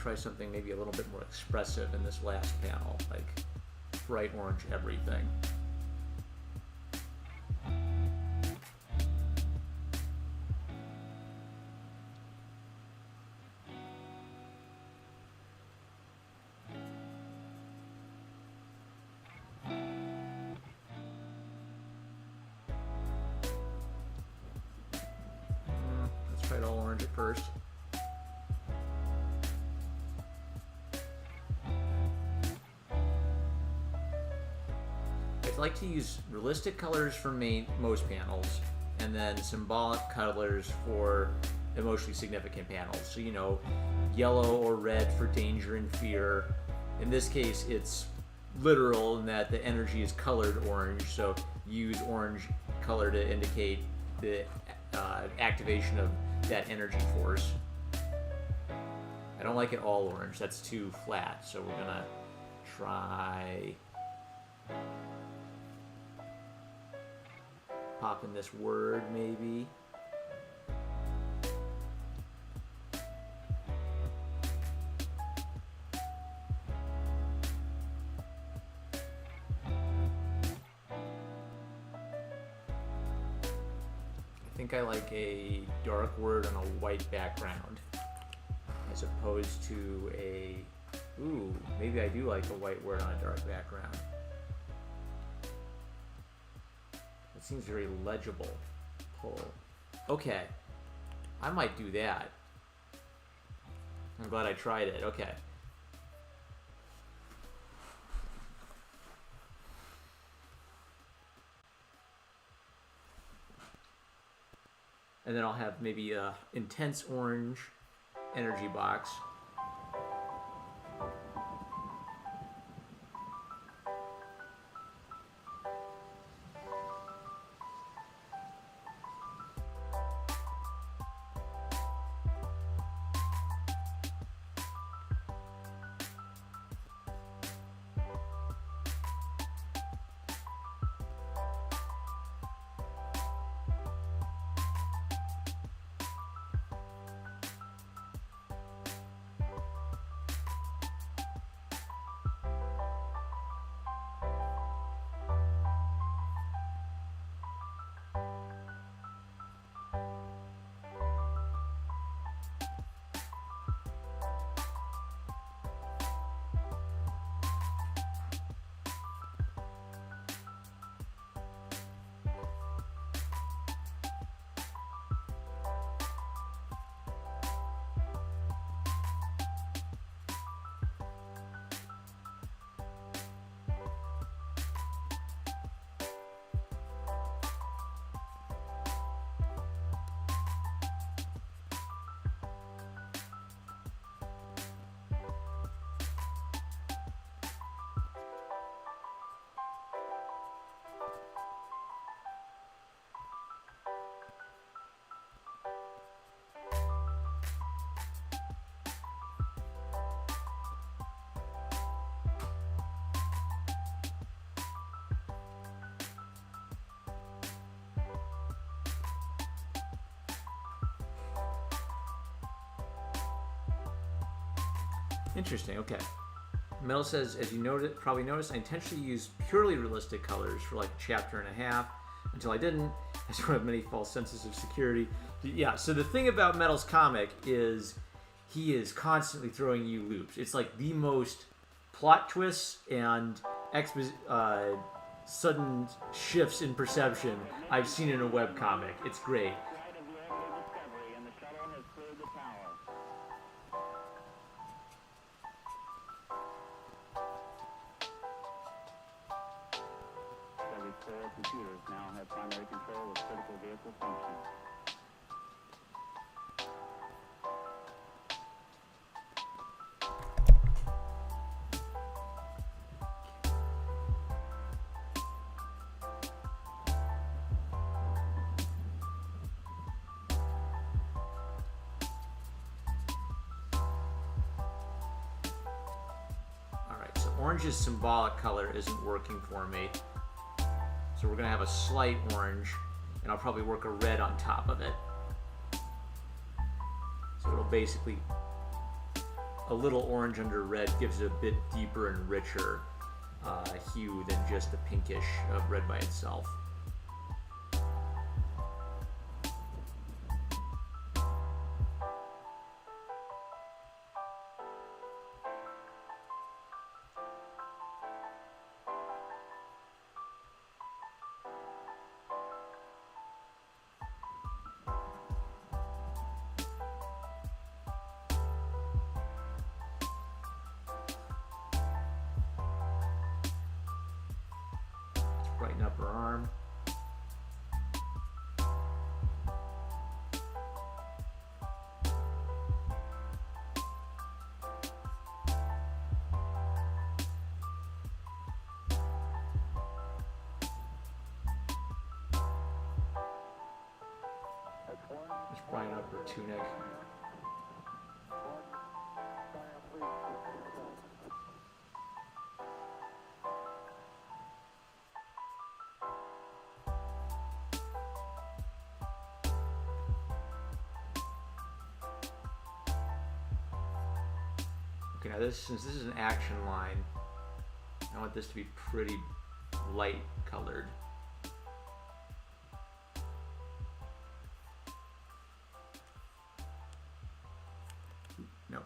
Try something maybe a little bit more expressive in this last panel, like bright orange everything. Let's try it all orange at first. I like to use realistic colors for most panels, and then symbolic colors for emotionally significant panels. So, you know, yellow or red for danger and fear. In this case, it's literal in that the energy is colored orange, so use orange color to indicate the activation of that energy force. I don't like it all orange, that's too flat, so we're gonna try pop in this word, maybe. I think I like a dark word on a white background, as opposed to a, ooh, maybe I do like a white word on a dark background. It seems very legible. Pull. Okay, I might do that. I'm glad I tried it. Okay. And then I'll have maybe a intense orange energy box. Interesting, okay. Metal says, as you probably noticed, I intentionally used purely realistic colors for like a chapter and a half until I didn't. I sort of have many false senses of security. Yeah, so the thing about Metal's comic is he is constantly throwing you loops. It's like the most plot twists and sudden shifts in perception I've seen in a webcomic. It's great. Computers now have primary control of critical vehicle functions. Alright, so orange's symbolic color isn't working for me. So we're going to have a slight orange, and I'll probably work a red on top of it. So it'll basically, a little orange under red gives it a bit deeper and richer hue than just the pinkish of red by itself. Brighten up her arm. Just brighten up her tunic. Okay, now since this is an action line, I want this to be pretty light colored. No.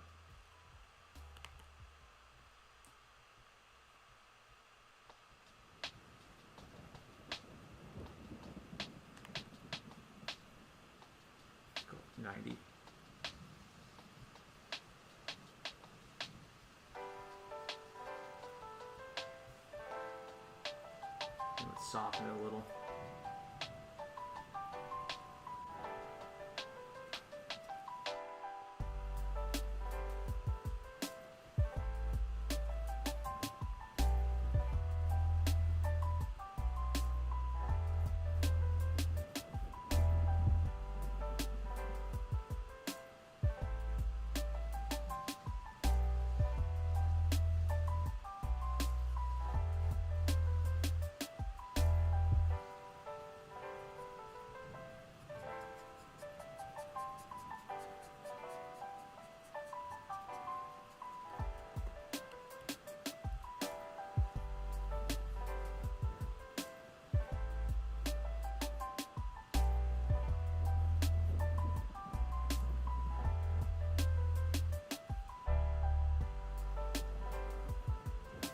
Go up to 90. soften it a little.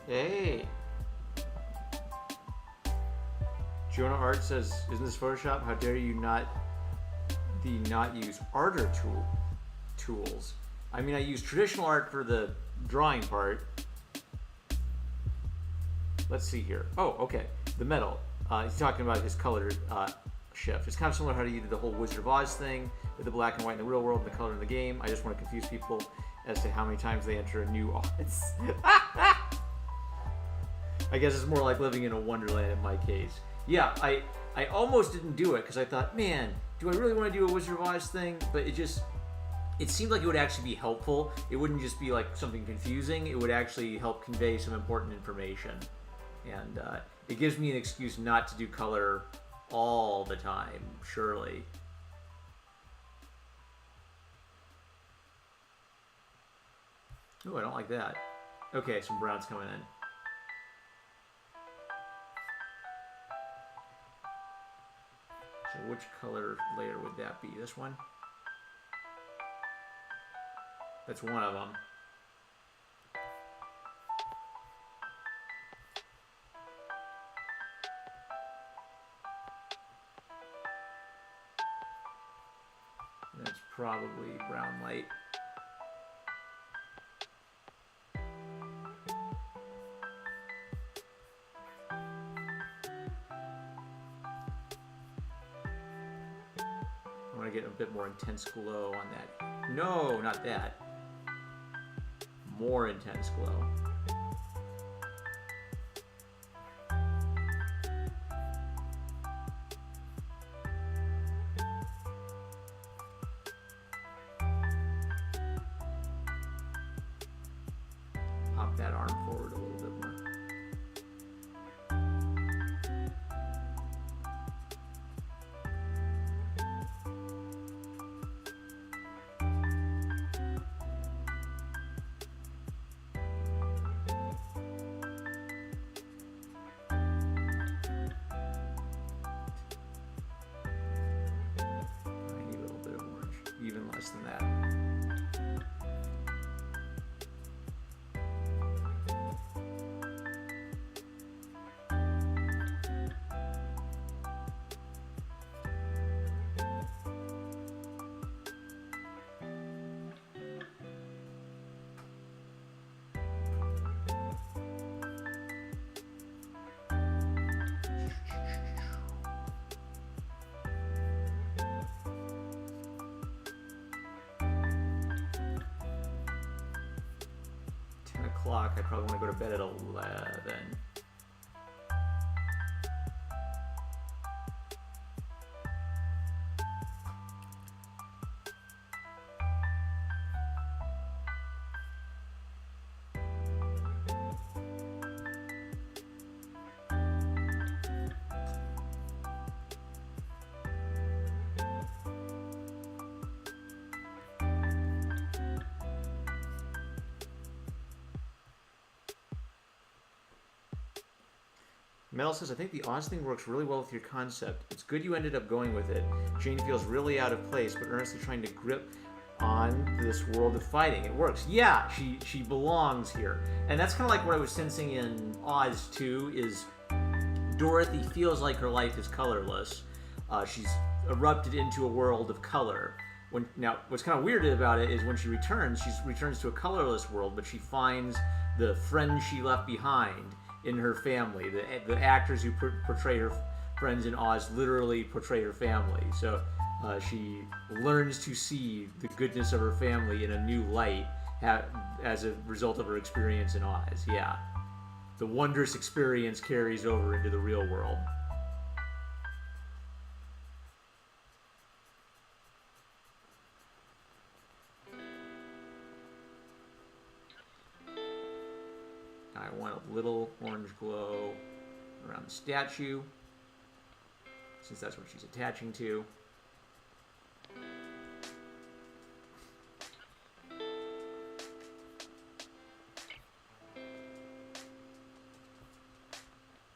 Hey! Jonah Art says, isn't this Photoshop? How dare you not use Arter tools? I mean, I use traditional art for the drawing part. Let's see here. Oh, okay. The metal. He's talking about his color shift. It's kind of similar to how you did the whole Wizard of Oz thing with the black and white in the real world and the color in the game. I just want to confuse people as to how many times they enter a new Oz. I guess it's more like living in a wonderland in my case. Yeah, I almost didn't do it because I thought, man, do I really want to do a Wizard of Oz thing? But it seemed like it would actually be helpful. It wouldn't just be like something confusing. It would actually help convey some important information. And it gives me an excuse not to do color all the time, surely. Ooh, I don't like that. Okay, some brown's coming in. So which color layer would that be? This one? That's one of them. That's probably brown light. I want to get a bit more intense glow on that. No, not that. More intense glow. Pop that arm forward a little bit more. Even less than that. I probably want to go to bed at 11. Mel says, I think the Oz thing works really well with your concept. It's good you ended up going with it. Jane feels really out of place, but earnestly trying to grip on this world of fighting. It works. Yeah, she belongs here. And that's kind of like what I was sensing in Oz 2, is Dorothy feels like her life is colorless. She's erupted into a world of color. Now, what's kind of weird about it is when she returns to a colorless world, but she finds the friends she left behind in her family, the actors who portray her friends in Oz literally portray her family. So she learns to see the goodness of her family in a new light as a result of her experience in Oz. Yeah. The wondrous experience carries over into the real world. I want a little orange glow around the statue, since that's what she's attaching to.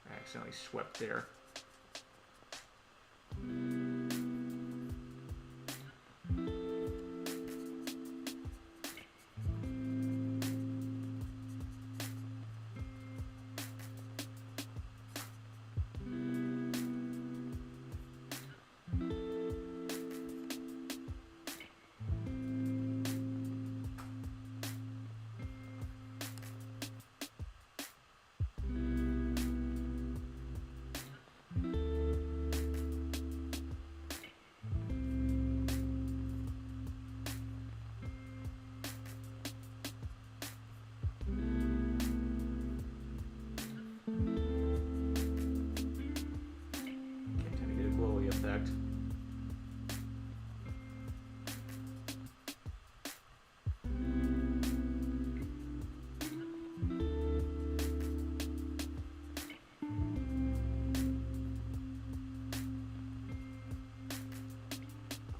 I accidentally swept there.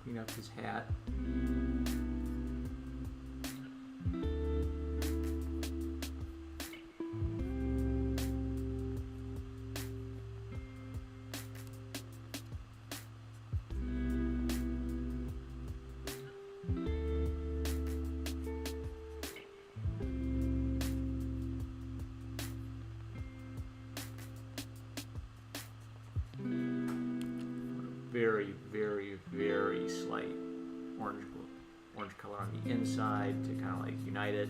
Clean up his hat. Very, very, very slight orange color on the inside to kind of like unite it.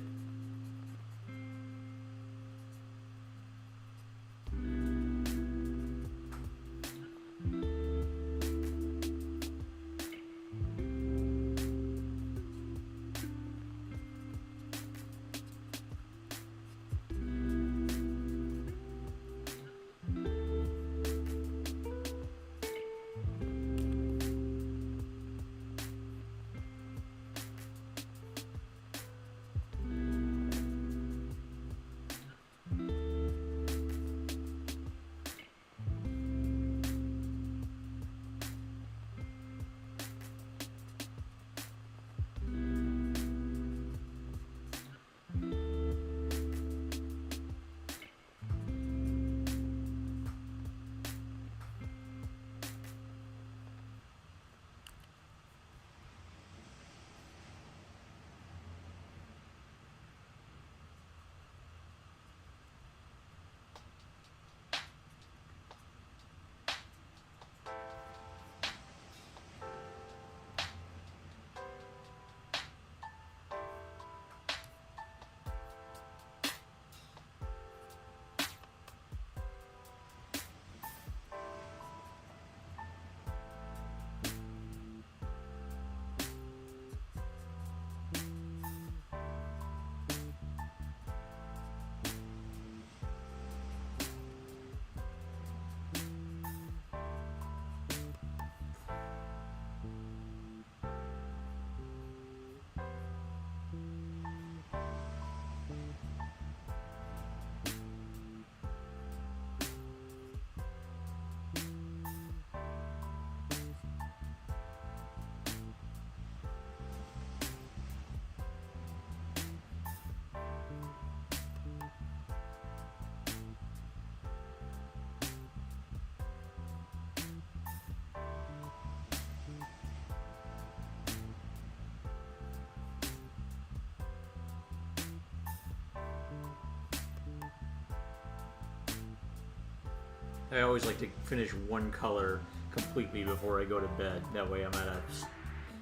I always like to finish one color completely before I go to bed. That way I'm at a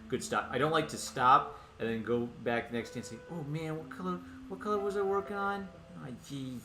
good stop. I don't like to stop and then go back next day and say, oh man, what color was I working on? Oh, jeez.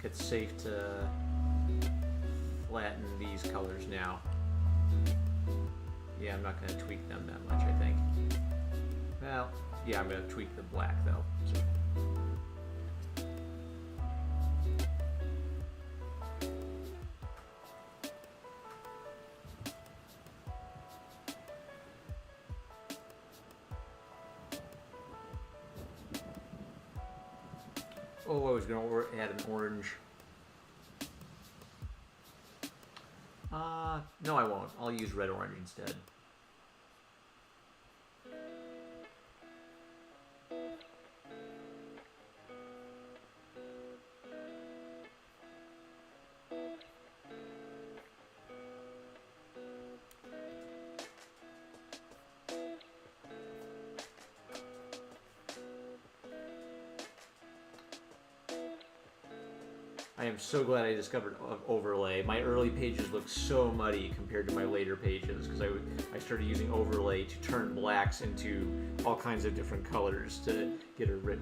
it's safe to flatten these colors now. Yeah, I'm not going to tweak them that much, I think. Well, yeah, I'm going to tweak the black, though. So. Oh, I was going to add an orange. No, I won't. I'll use red-orange instead. I am so glad I discovered overlay. My early pages look so muddy compared to my later pages because I started using overlay to turn blacks into all kinds of different colors to get a rich.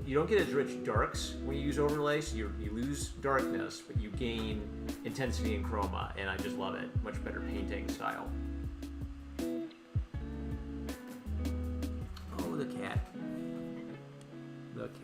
You don't get as rich darks when you use overlay, so you lose darkness, but you gain intensity and chroma, and I just love it. Much better painting style. Oh, the cat. The cat.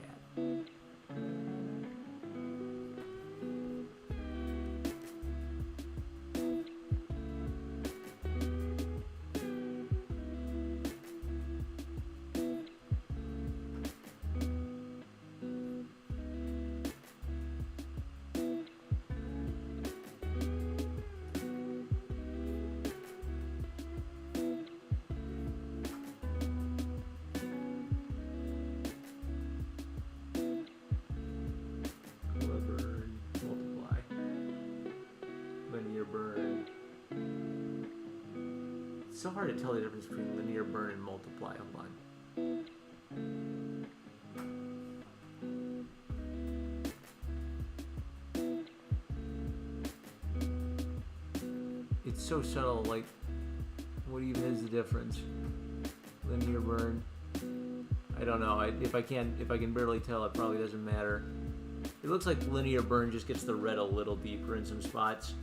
It's so hard to tell the difference between linear burn and multiply. Hold on. It's so subtle, like, what even is the difference? Linear burn? I don't know. If I can barely tell, it probably doesn't matter. It looks like linear burn just gets the red a little deeper in some spots.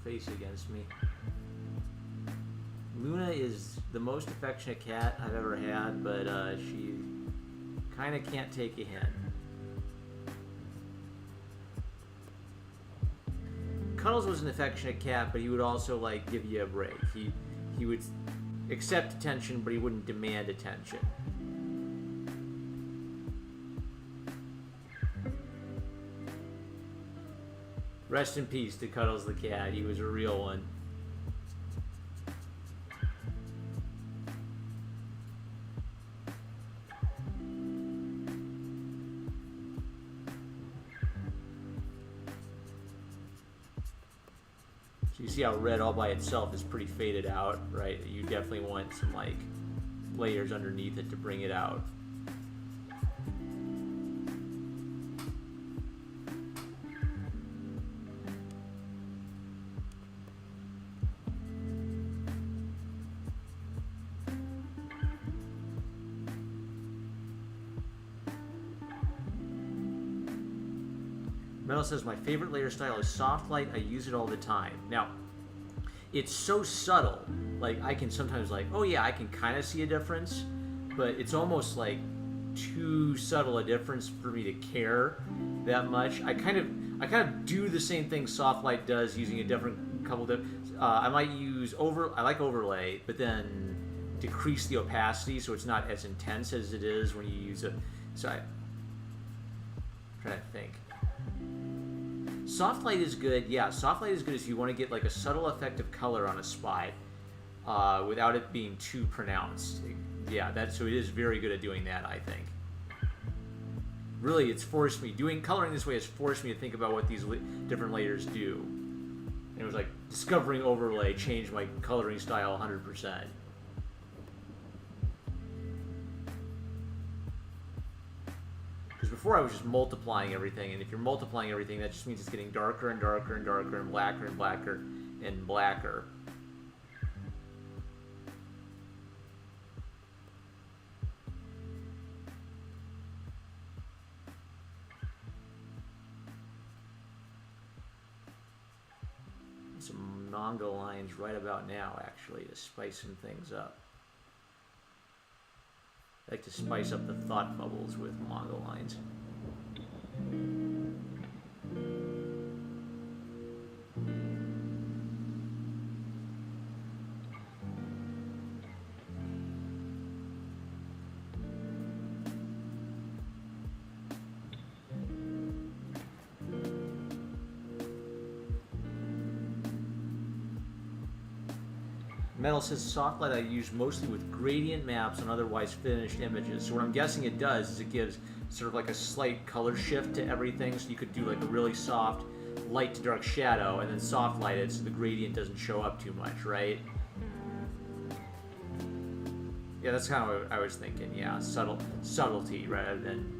Face against me. Luna is the most affectionate cat I've ever had, but she kind of can't take a hint. Cuddles was an affectionate cat, but he would also like give you a break. He would accept attention, but he wouldn't demand attention. Rest in peace to Cuddles the cat. He was a real one. So you see how red all by itself is pretty faded out, right? You definitely want some like layers underneath it to bring it out. Mel says, my favorite layer style is soft light. I use it all the time. Now, it's so subtle. Like, I can sometimes like, oh yeah, I can kind of see a difference, but it's almost like too subtle a difference for me to care that much. I kind of do the same thing soft light does using a different couple of, I might use I like overlay, but then decrease the opacity so it's not as intense as it is when you use it. So I'm trying to think. Soft light is good. Yeah, soft light is good if you want to get like a subtle effect of color on a spot without it being too pronounced. Yeah, so it is very good at doing that, I think. Really, it's forced me, coloring this way has forced me to think about what these different layers do. And it was like, discovering overlay changed my coloring style 100%. Because before I was just multiplying everything, and if you're multiplying everything, that just means it's getting darker and darker and darker and blacker and blacker and blacker. Some manga lines right about now, actually, to spice some things up. I like to spice up the thought bubbles with manga lines. Metal says soft light I use mostly with gradient maps and otherwise finished images. So what I'm guessing it does is it gives sort of like a slight color shift to everything. So you could do like a really soft light to dark shadow and then soft light it so the gradient doesn't show up too much, right? Yeah, that's kind of what I was thinking. Yeah, subtlety rather than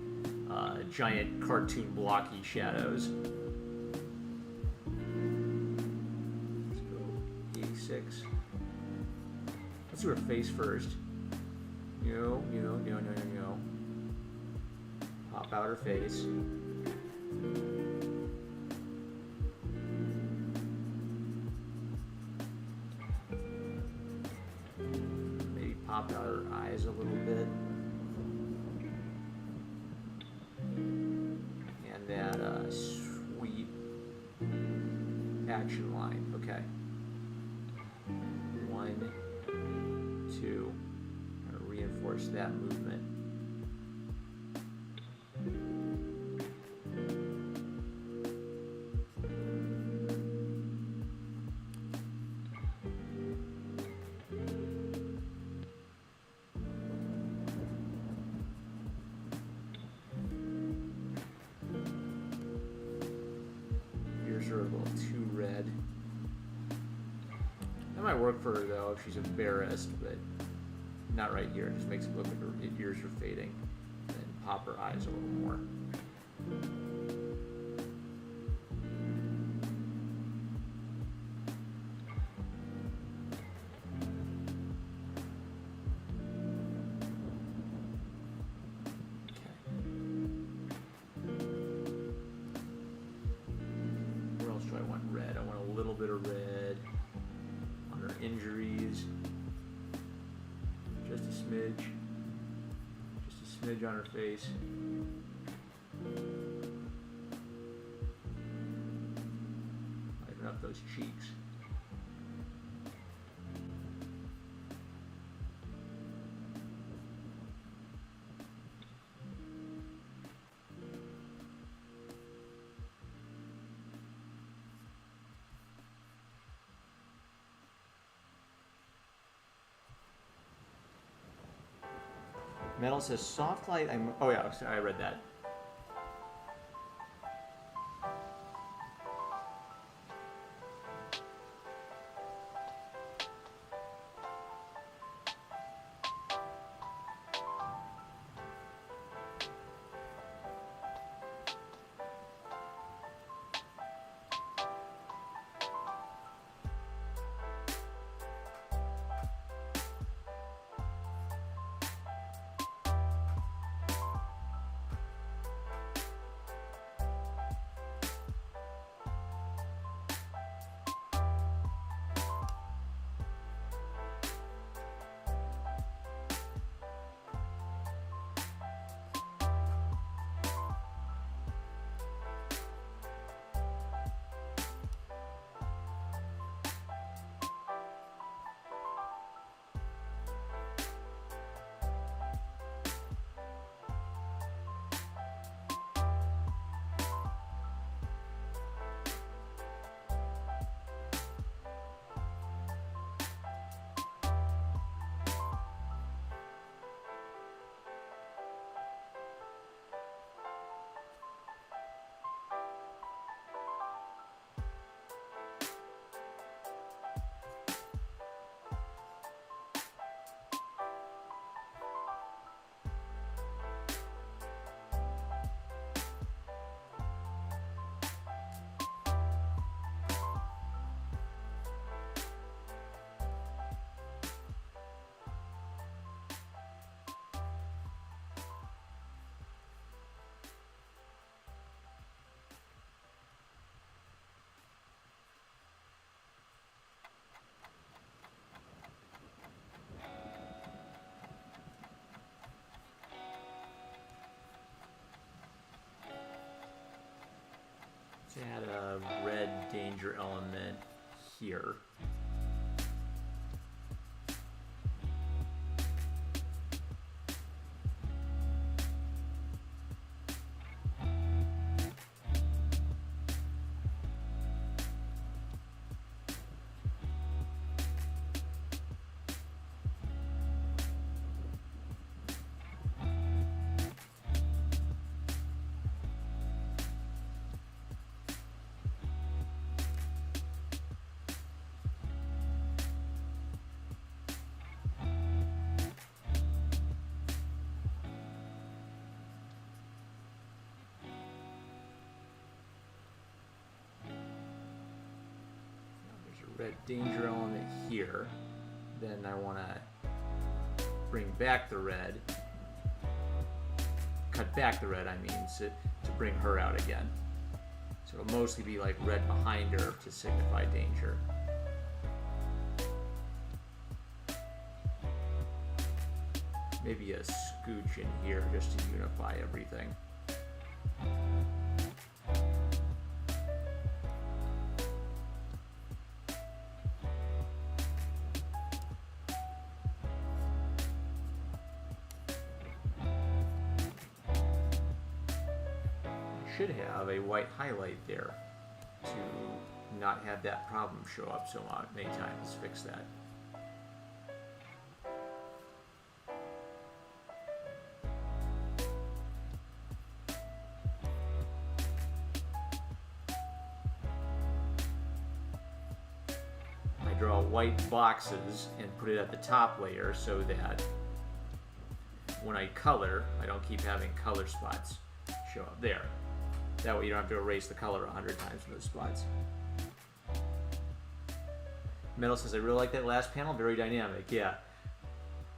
giant cartoon blocky shadows. Let's go E6. Let's do her face first. No. Pop out her face. Maybe pop out her eyes a little bit. And that sweet action line. Okay. 1, 2. I'm going to reinforce that movement. Ears are a little too red. That might work for her though if she's embarrassed, but not right here. It just makes it look like her ears are fading. And then pop her eyes a little more. On her face. Lighten up those cheeks. Metal says soft light. Oh yeah, I read that. red danger element here. Red danger element here. Then I want to bring back the red. Cut back the red, I mean, to bring her out again. So it'll mostly be like red behind her to signify danger. Maybe a scooch in here just to unify everything. Should have a white highlight there to not have that problem show up so many times. Let's fix that. I draw white boxes and put it at the top layer so that when I color, I don't keep having color spots show up there. That way you don't have to erase the color 100 times in those spots. Metal says, I really like that last panel, very dynamic. Yeah,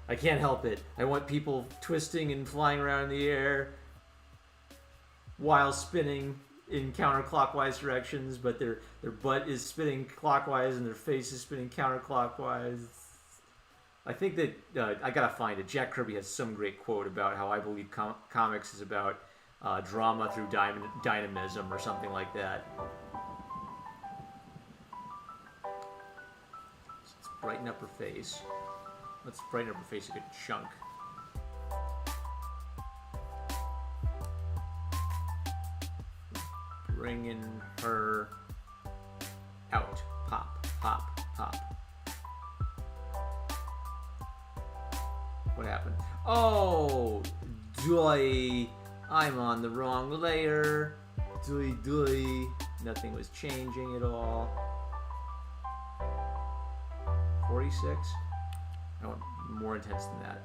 I can't help it. I want people twisting and flying around in the air while spinning in counterclockwise directions, but their butt is spinning clockwise and their face is spinning counterclockwise. I think that, I gotta find it. Jack Kirby has some great quote about how I believe comics is about drama through dynamism or something like that. Let's brighten up her face. Let's brighten up her face a good chunk. Bringing her out. Pop, pop, pop. What happened? Oh, joy. I'm on the wrong layer. Doy doy. Nothing was changing at all. 46? I want more intense than that.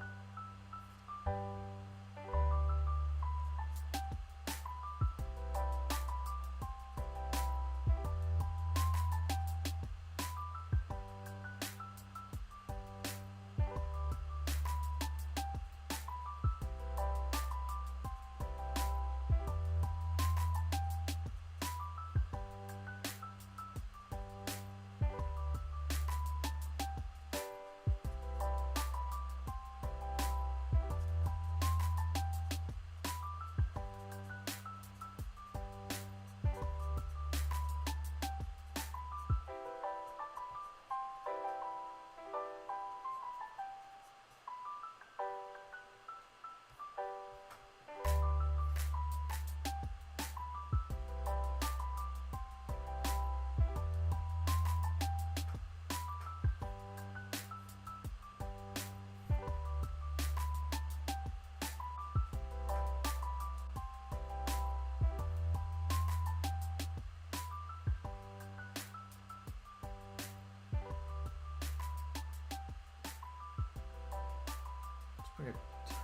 A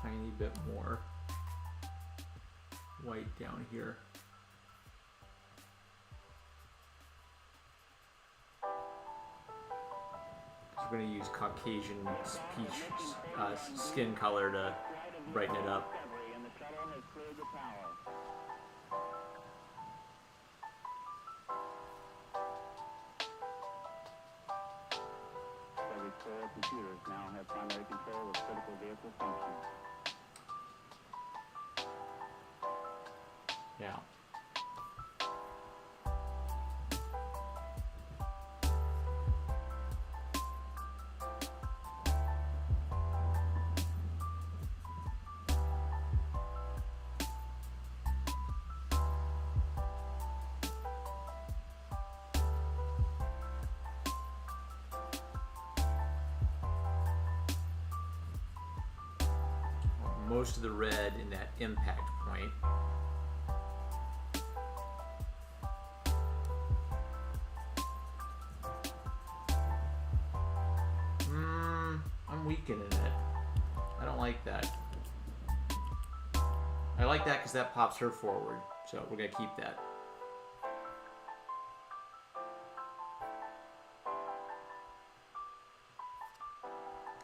tiny bit more white down here. We're going to use Caucasian peach skin color to brighten it up. Computers now have primary control of critical vehicle functions. Yeah. most of the red in that impact point. I'm weakening it. I don't like that. I like that because that pops her forward, so we're going to keep that.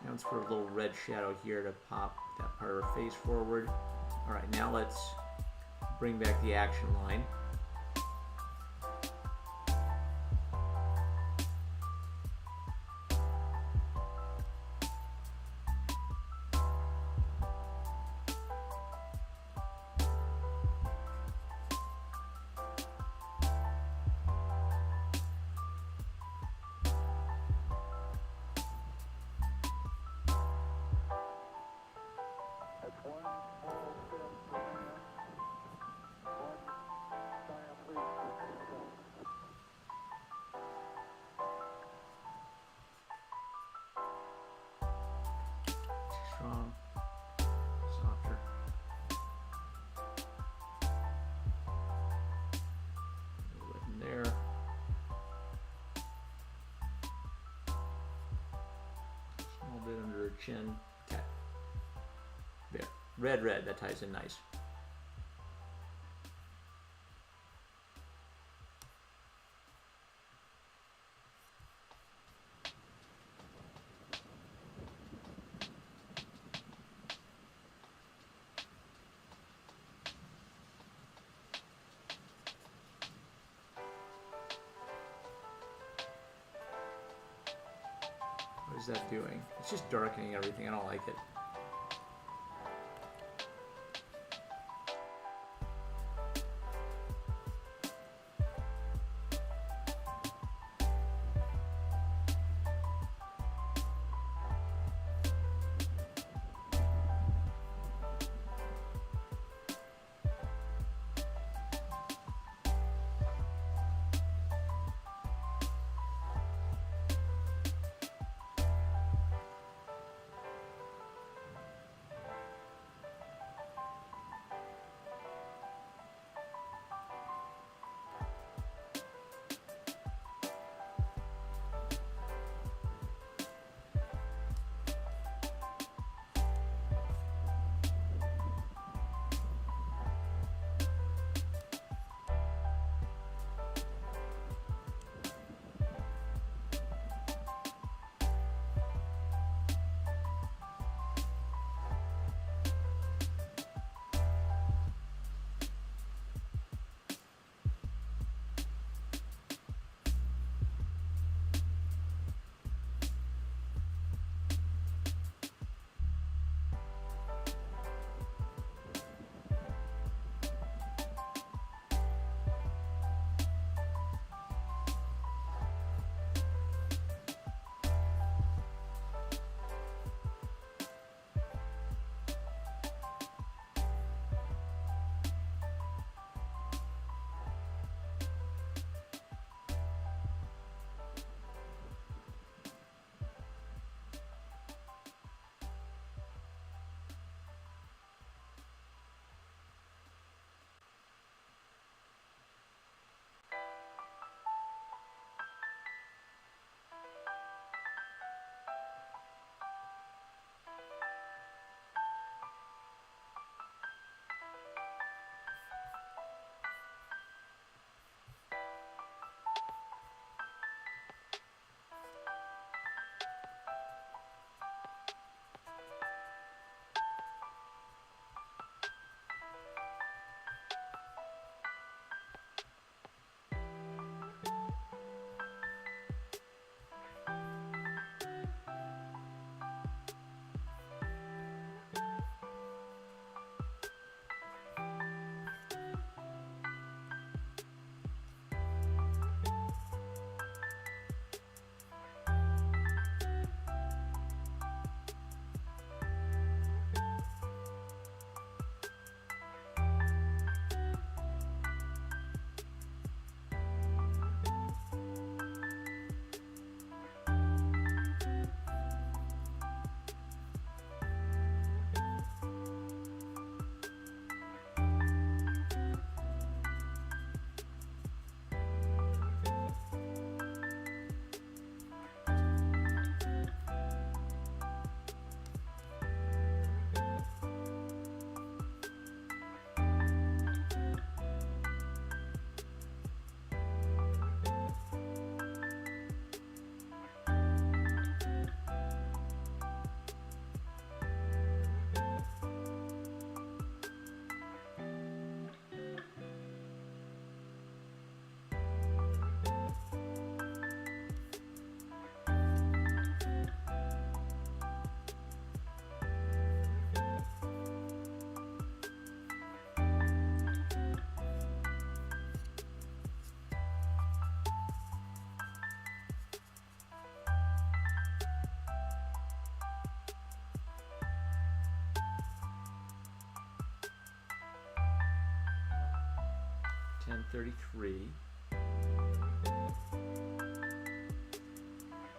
Now let's put a little red shadow here to pop that part of her face forward. Alright, now let's bring back the action line. Strong, softer. A little bit in there. Small bit under her chin. Okay. There. Red, red. That ties in nice. What is that doing? It's just darkening everything. I don't like it. 10:33.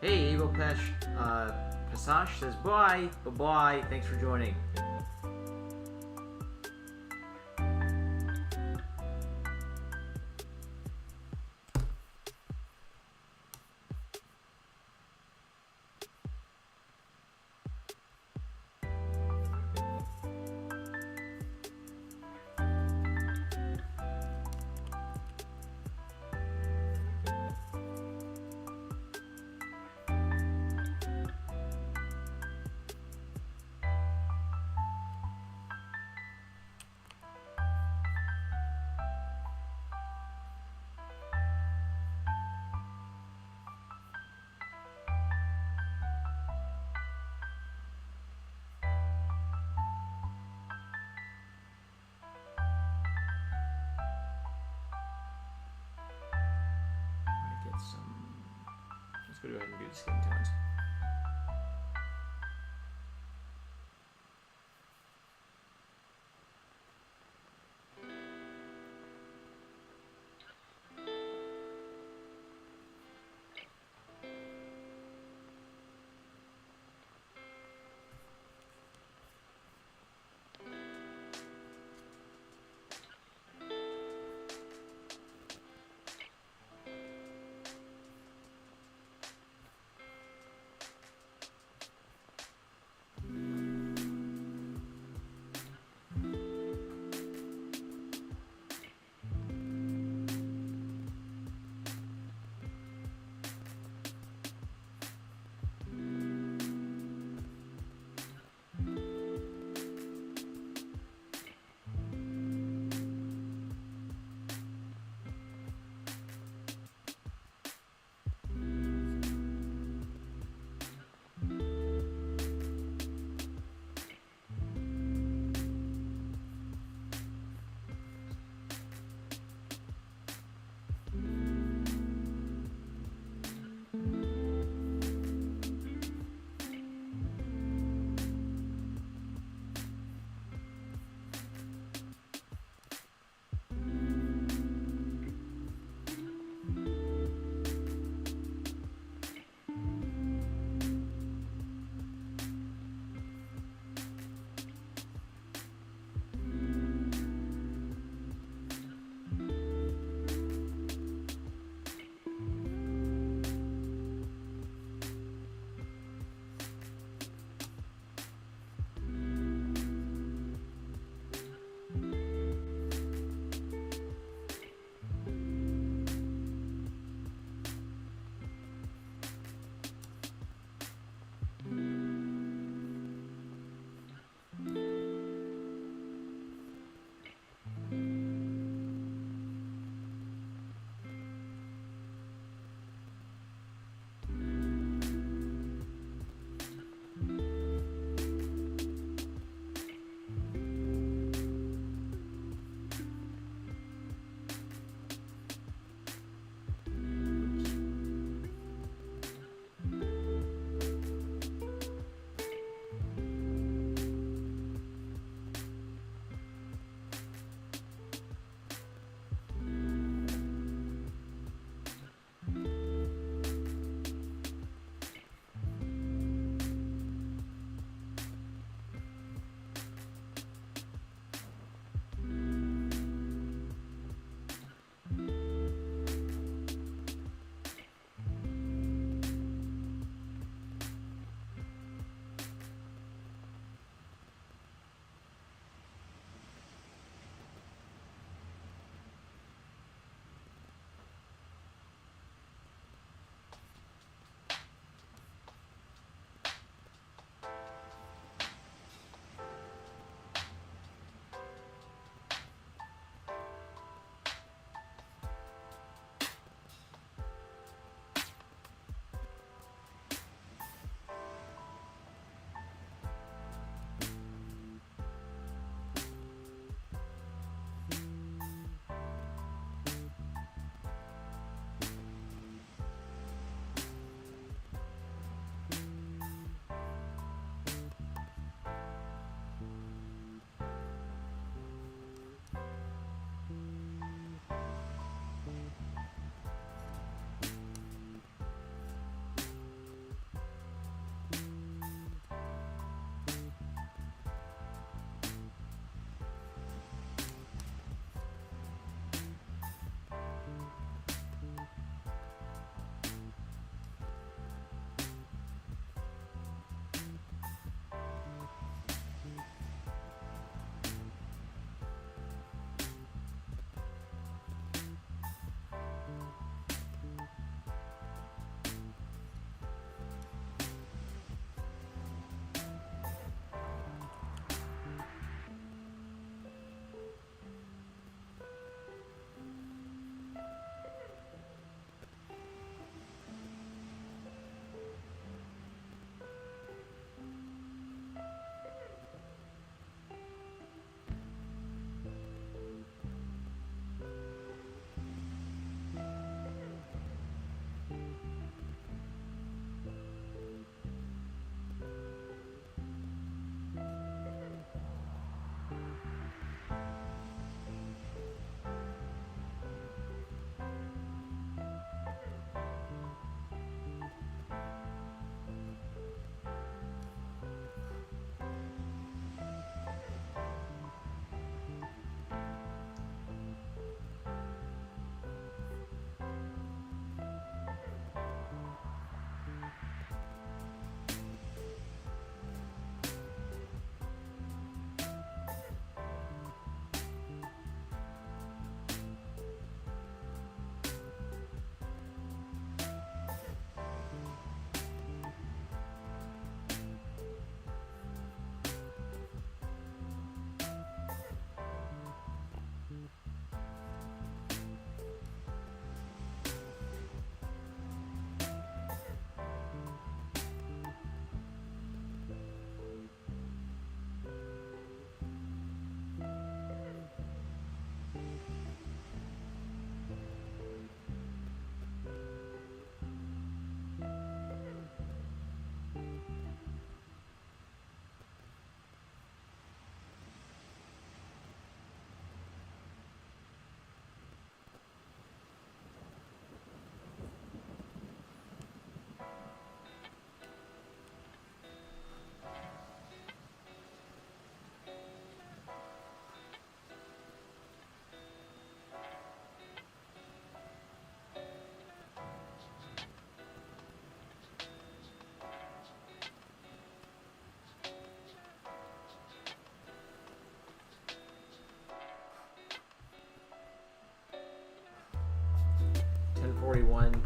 Hey, Evil Passage says bye. Bye-bye. Thanks for joining. Let's go ahead and do the skin tones. everyone.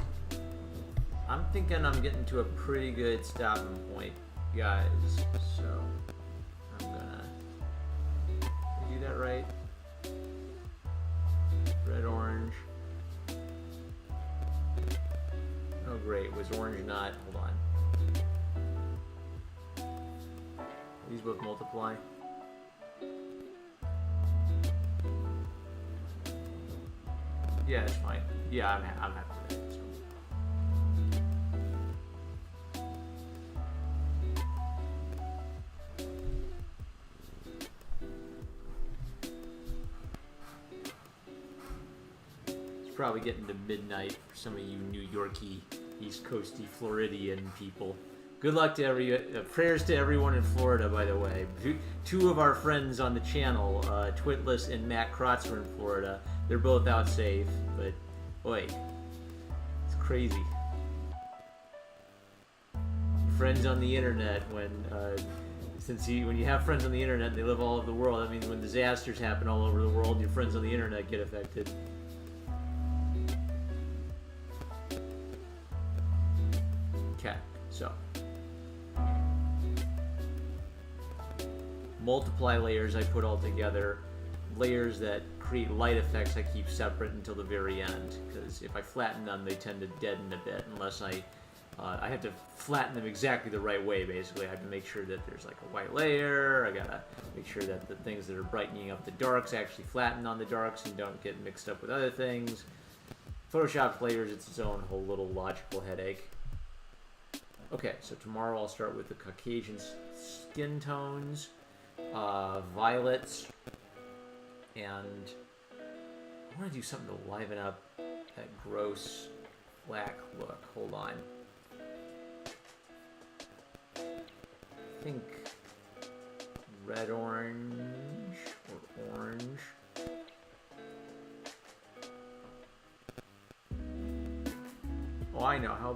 I'm thinking I'm getting to a pretty good stopping point, guys. So I'm gonna do that right. Red, orange. Oh great, was orange not? Hold on. These both multiply. Yeah, it's fine. Yeah, I'm happy with that. So. It's probably getting to midnight for some of you New Yorkie, East Coasty, Floridian people. Good luck to prayers to everyone in Florida, by the way. Two of our friends on the channel, Twitless and Matt Krotz, are in Florida. They're both out safe, but boy, it's crazy. Friends on the internet, when you have friends on the internet and they live all over the world, that means when disasters happen all over the world, your friends on the internet get affected. Okay, so. Multiply layers I put all together. Layers that create light effects I keep separate until the very end, because if I flatten them, they tend to deaden a bit unless I have to flatten them exactly the right way. Basically, I have to make sure that there's like a white layer. I gotta make sure that the things that are brightening up the darks actually flatten on the darks and don't get mixed up with other things. Photoshop layers, it's its own whole little logical headache. Okay, so tomorrow I'll start with the Caucasian skin tones, violets, and I want to do something to liven up that gross black look. Hold on. I think red orange or orange. Oh, I know. How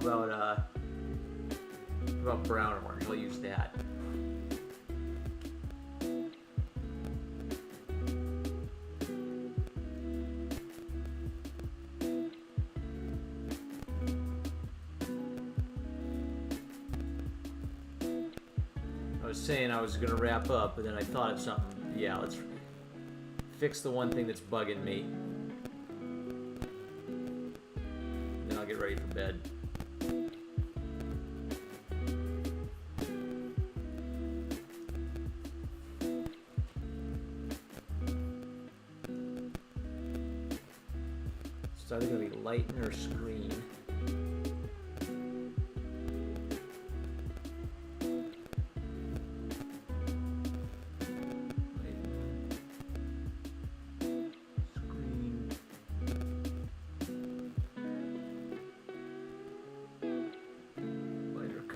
about brown orange? I'll use that. Saying I was gonna wrap up, but then I thought of something. Yeah, let's fix the one thing that's bugging me. Then I'll get ready for bed. It's either gonna be lighten or screen.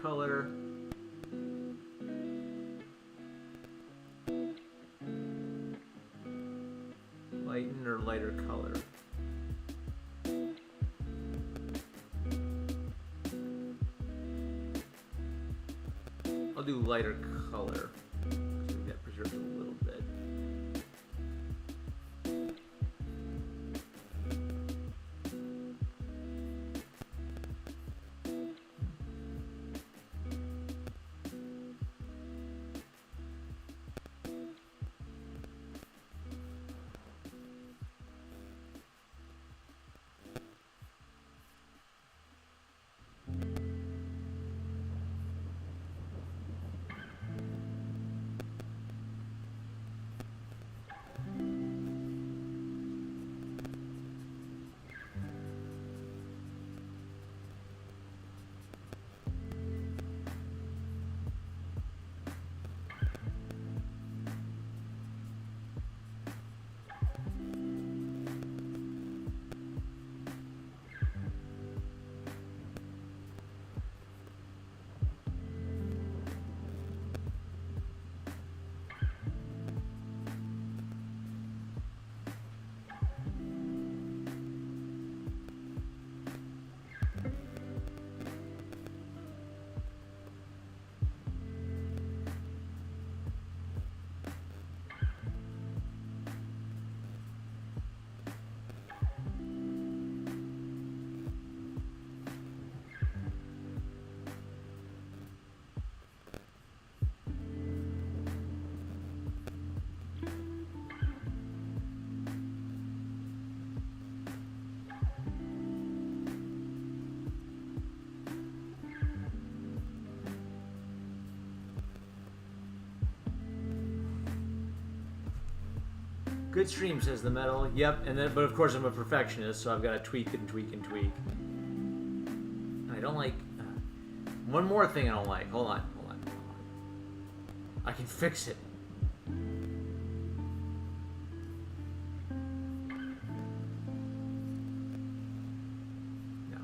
Color. Lighten or lighter color. I'll do lighter color. I think that preserves a little bit. Good stream, says the metal. Yep, and then, but of course I'm a perfectionist, so I've got to tweak and tweak and tweak. I don't like... one more thing I don't like. Hold on. I can fix it. No.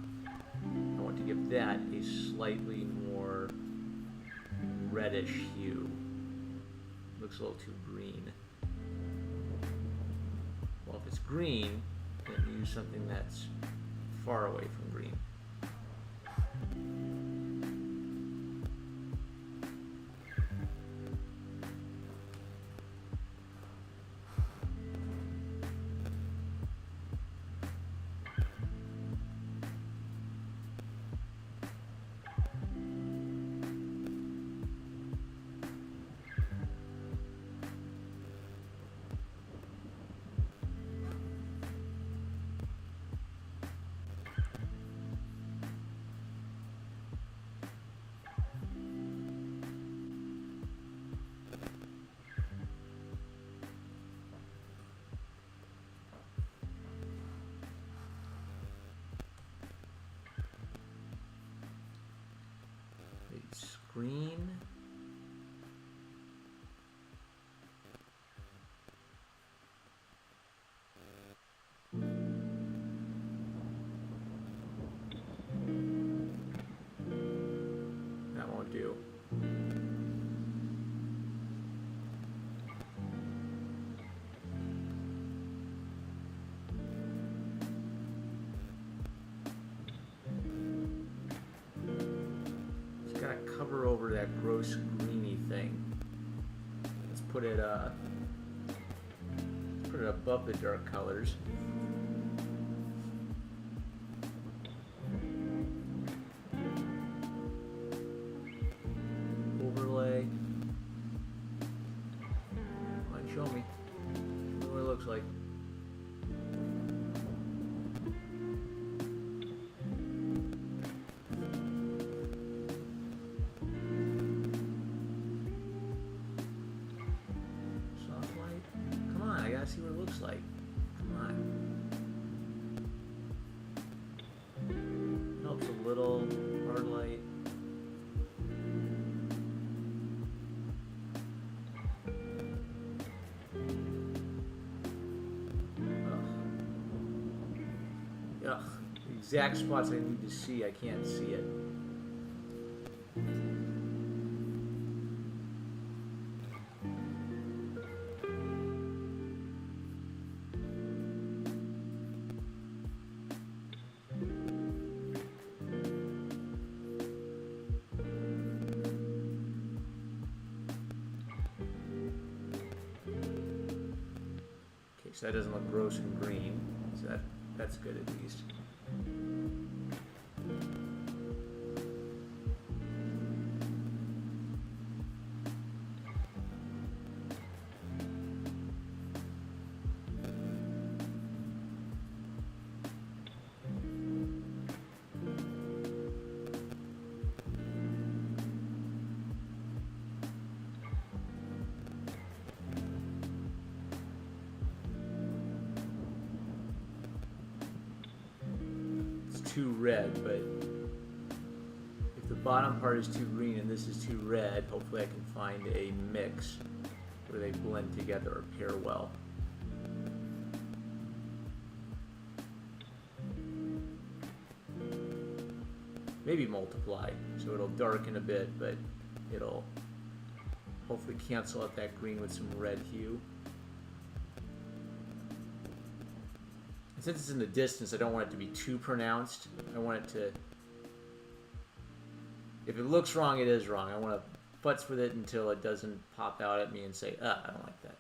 I want to give that a slightly more reddish hue. Looks a little too green. Well, if it's green, then use something that's far away from green. Green. That won't do. Cover over that gross greeny thing. Let's put it above the dark colors. Overlay. Come on, show me. Show me what it looks like. See what it looks like. Come on. Helps a little. Hard light. Ugh. The exact spots I need to see, I can't see it. So that doesn't look gross and green, so that's good at least. Too red, but if the bottom part is too green and this is too red, hopefully I can find a mix where they blend together or pair well. Maybe multiply, so it'll darken a bit, but it'll hopefully cancel out that green with some red hue. Since it's in the distance, I don't want it to be too pronounced. I want it to... If it looks wrong, it is wrong. I want to futz with it until it doesn't pop out at me and say, I don't like that.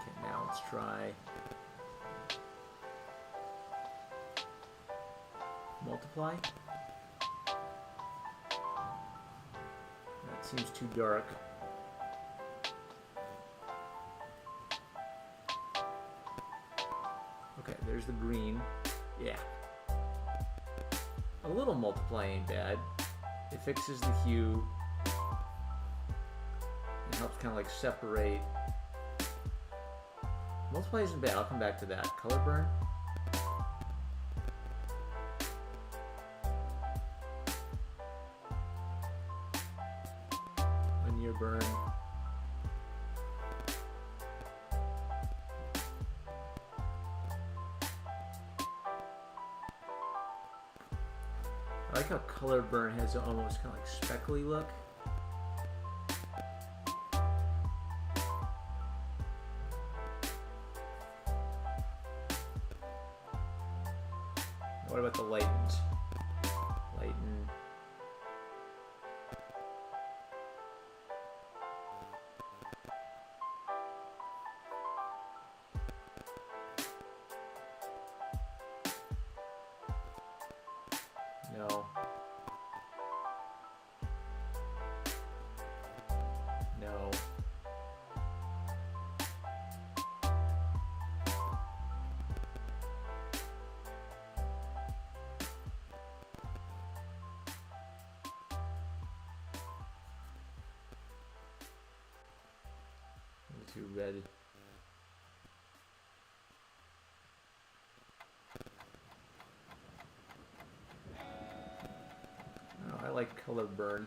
Okay, now let's try... multiply. Seems too dark. Okay, there's the green. Yeah. A little multiply ain't bad. It fixes the hue. It helps kind of like separate. Multiply isn't bad. I'll come back to that. Color burn. Linear burn. I like how color burn has an almost kind of like speckly look. What about the lightened? Lighten. No. No. Too red. Oh, I like color burn.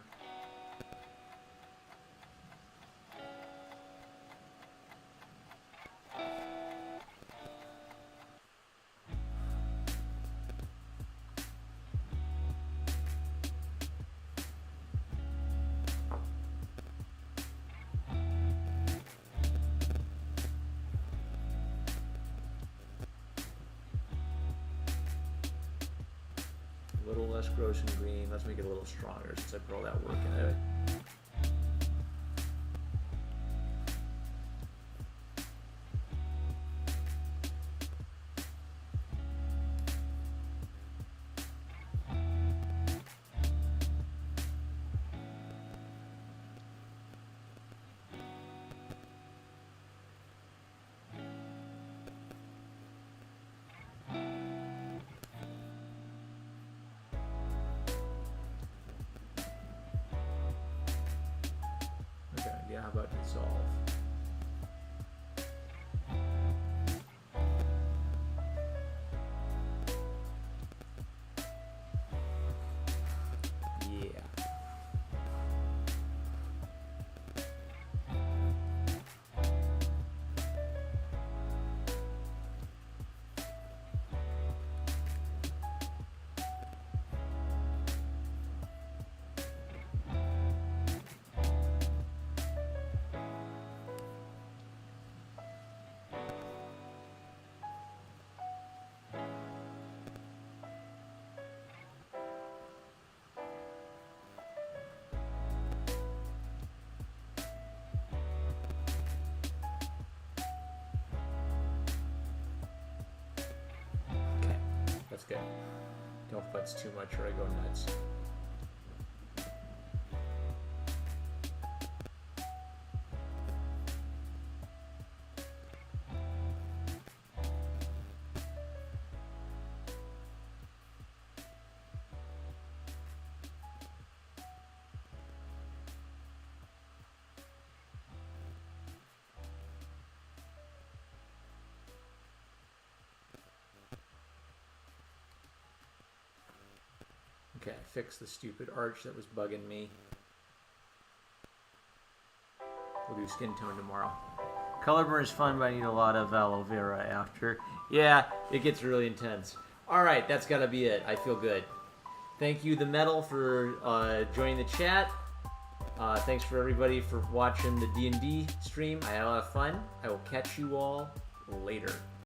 A little less gross and green. Let's make it a little stronger since I put all that work into it. Yeah, how about dissolve? Yeah. That's good. Don't futz too much or I go nuts. Okay, fix the stupid arch that was bugging me. We'll do skin tone tomorrow. Color burn is fun, but I need a lot of aloe vera after. Yeah, it gets really intense. All right, that's got to be it. I feel good. Thank you, The Metal, for joining the chat. Thanks for everybody for watching the D&D stream. I had a lot of fun. I will catch you all later.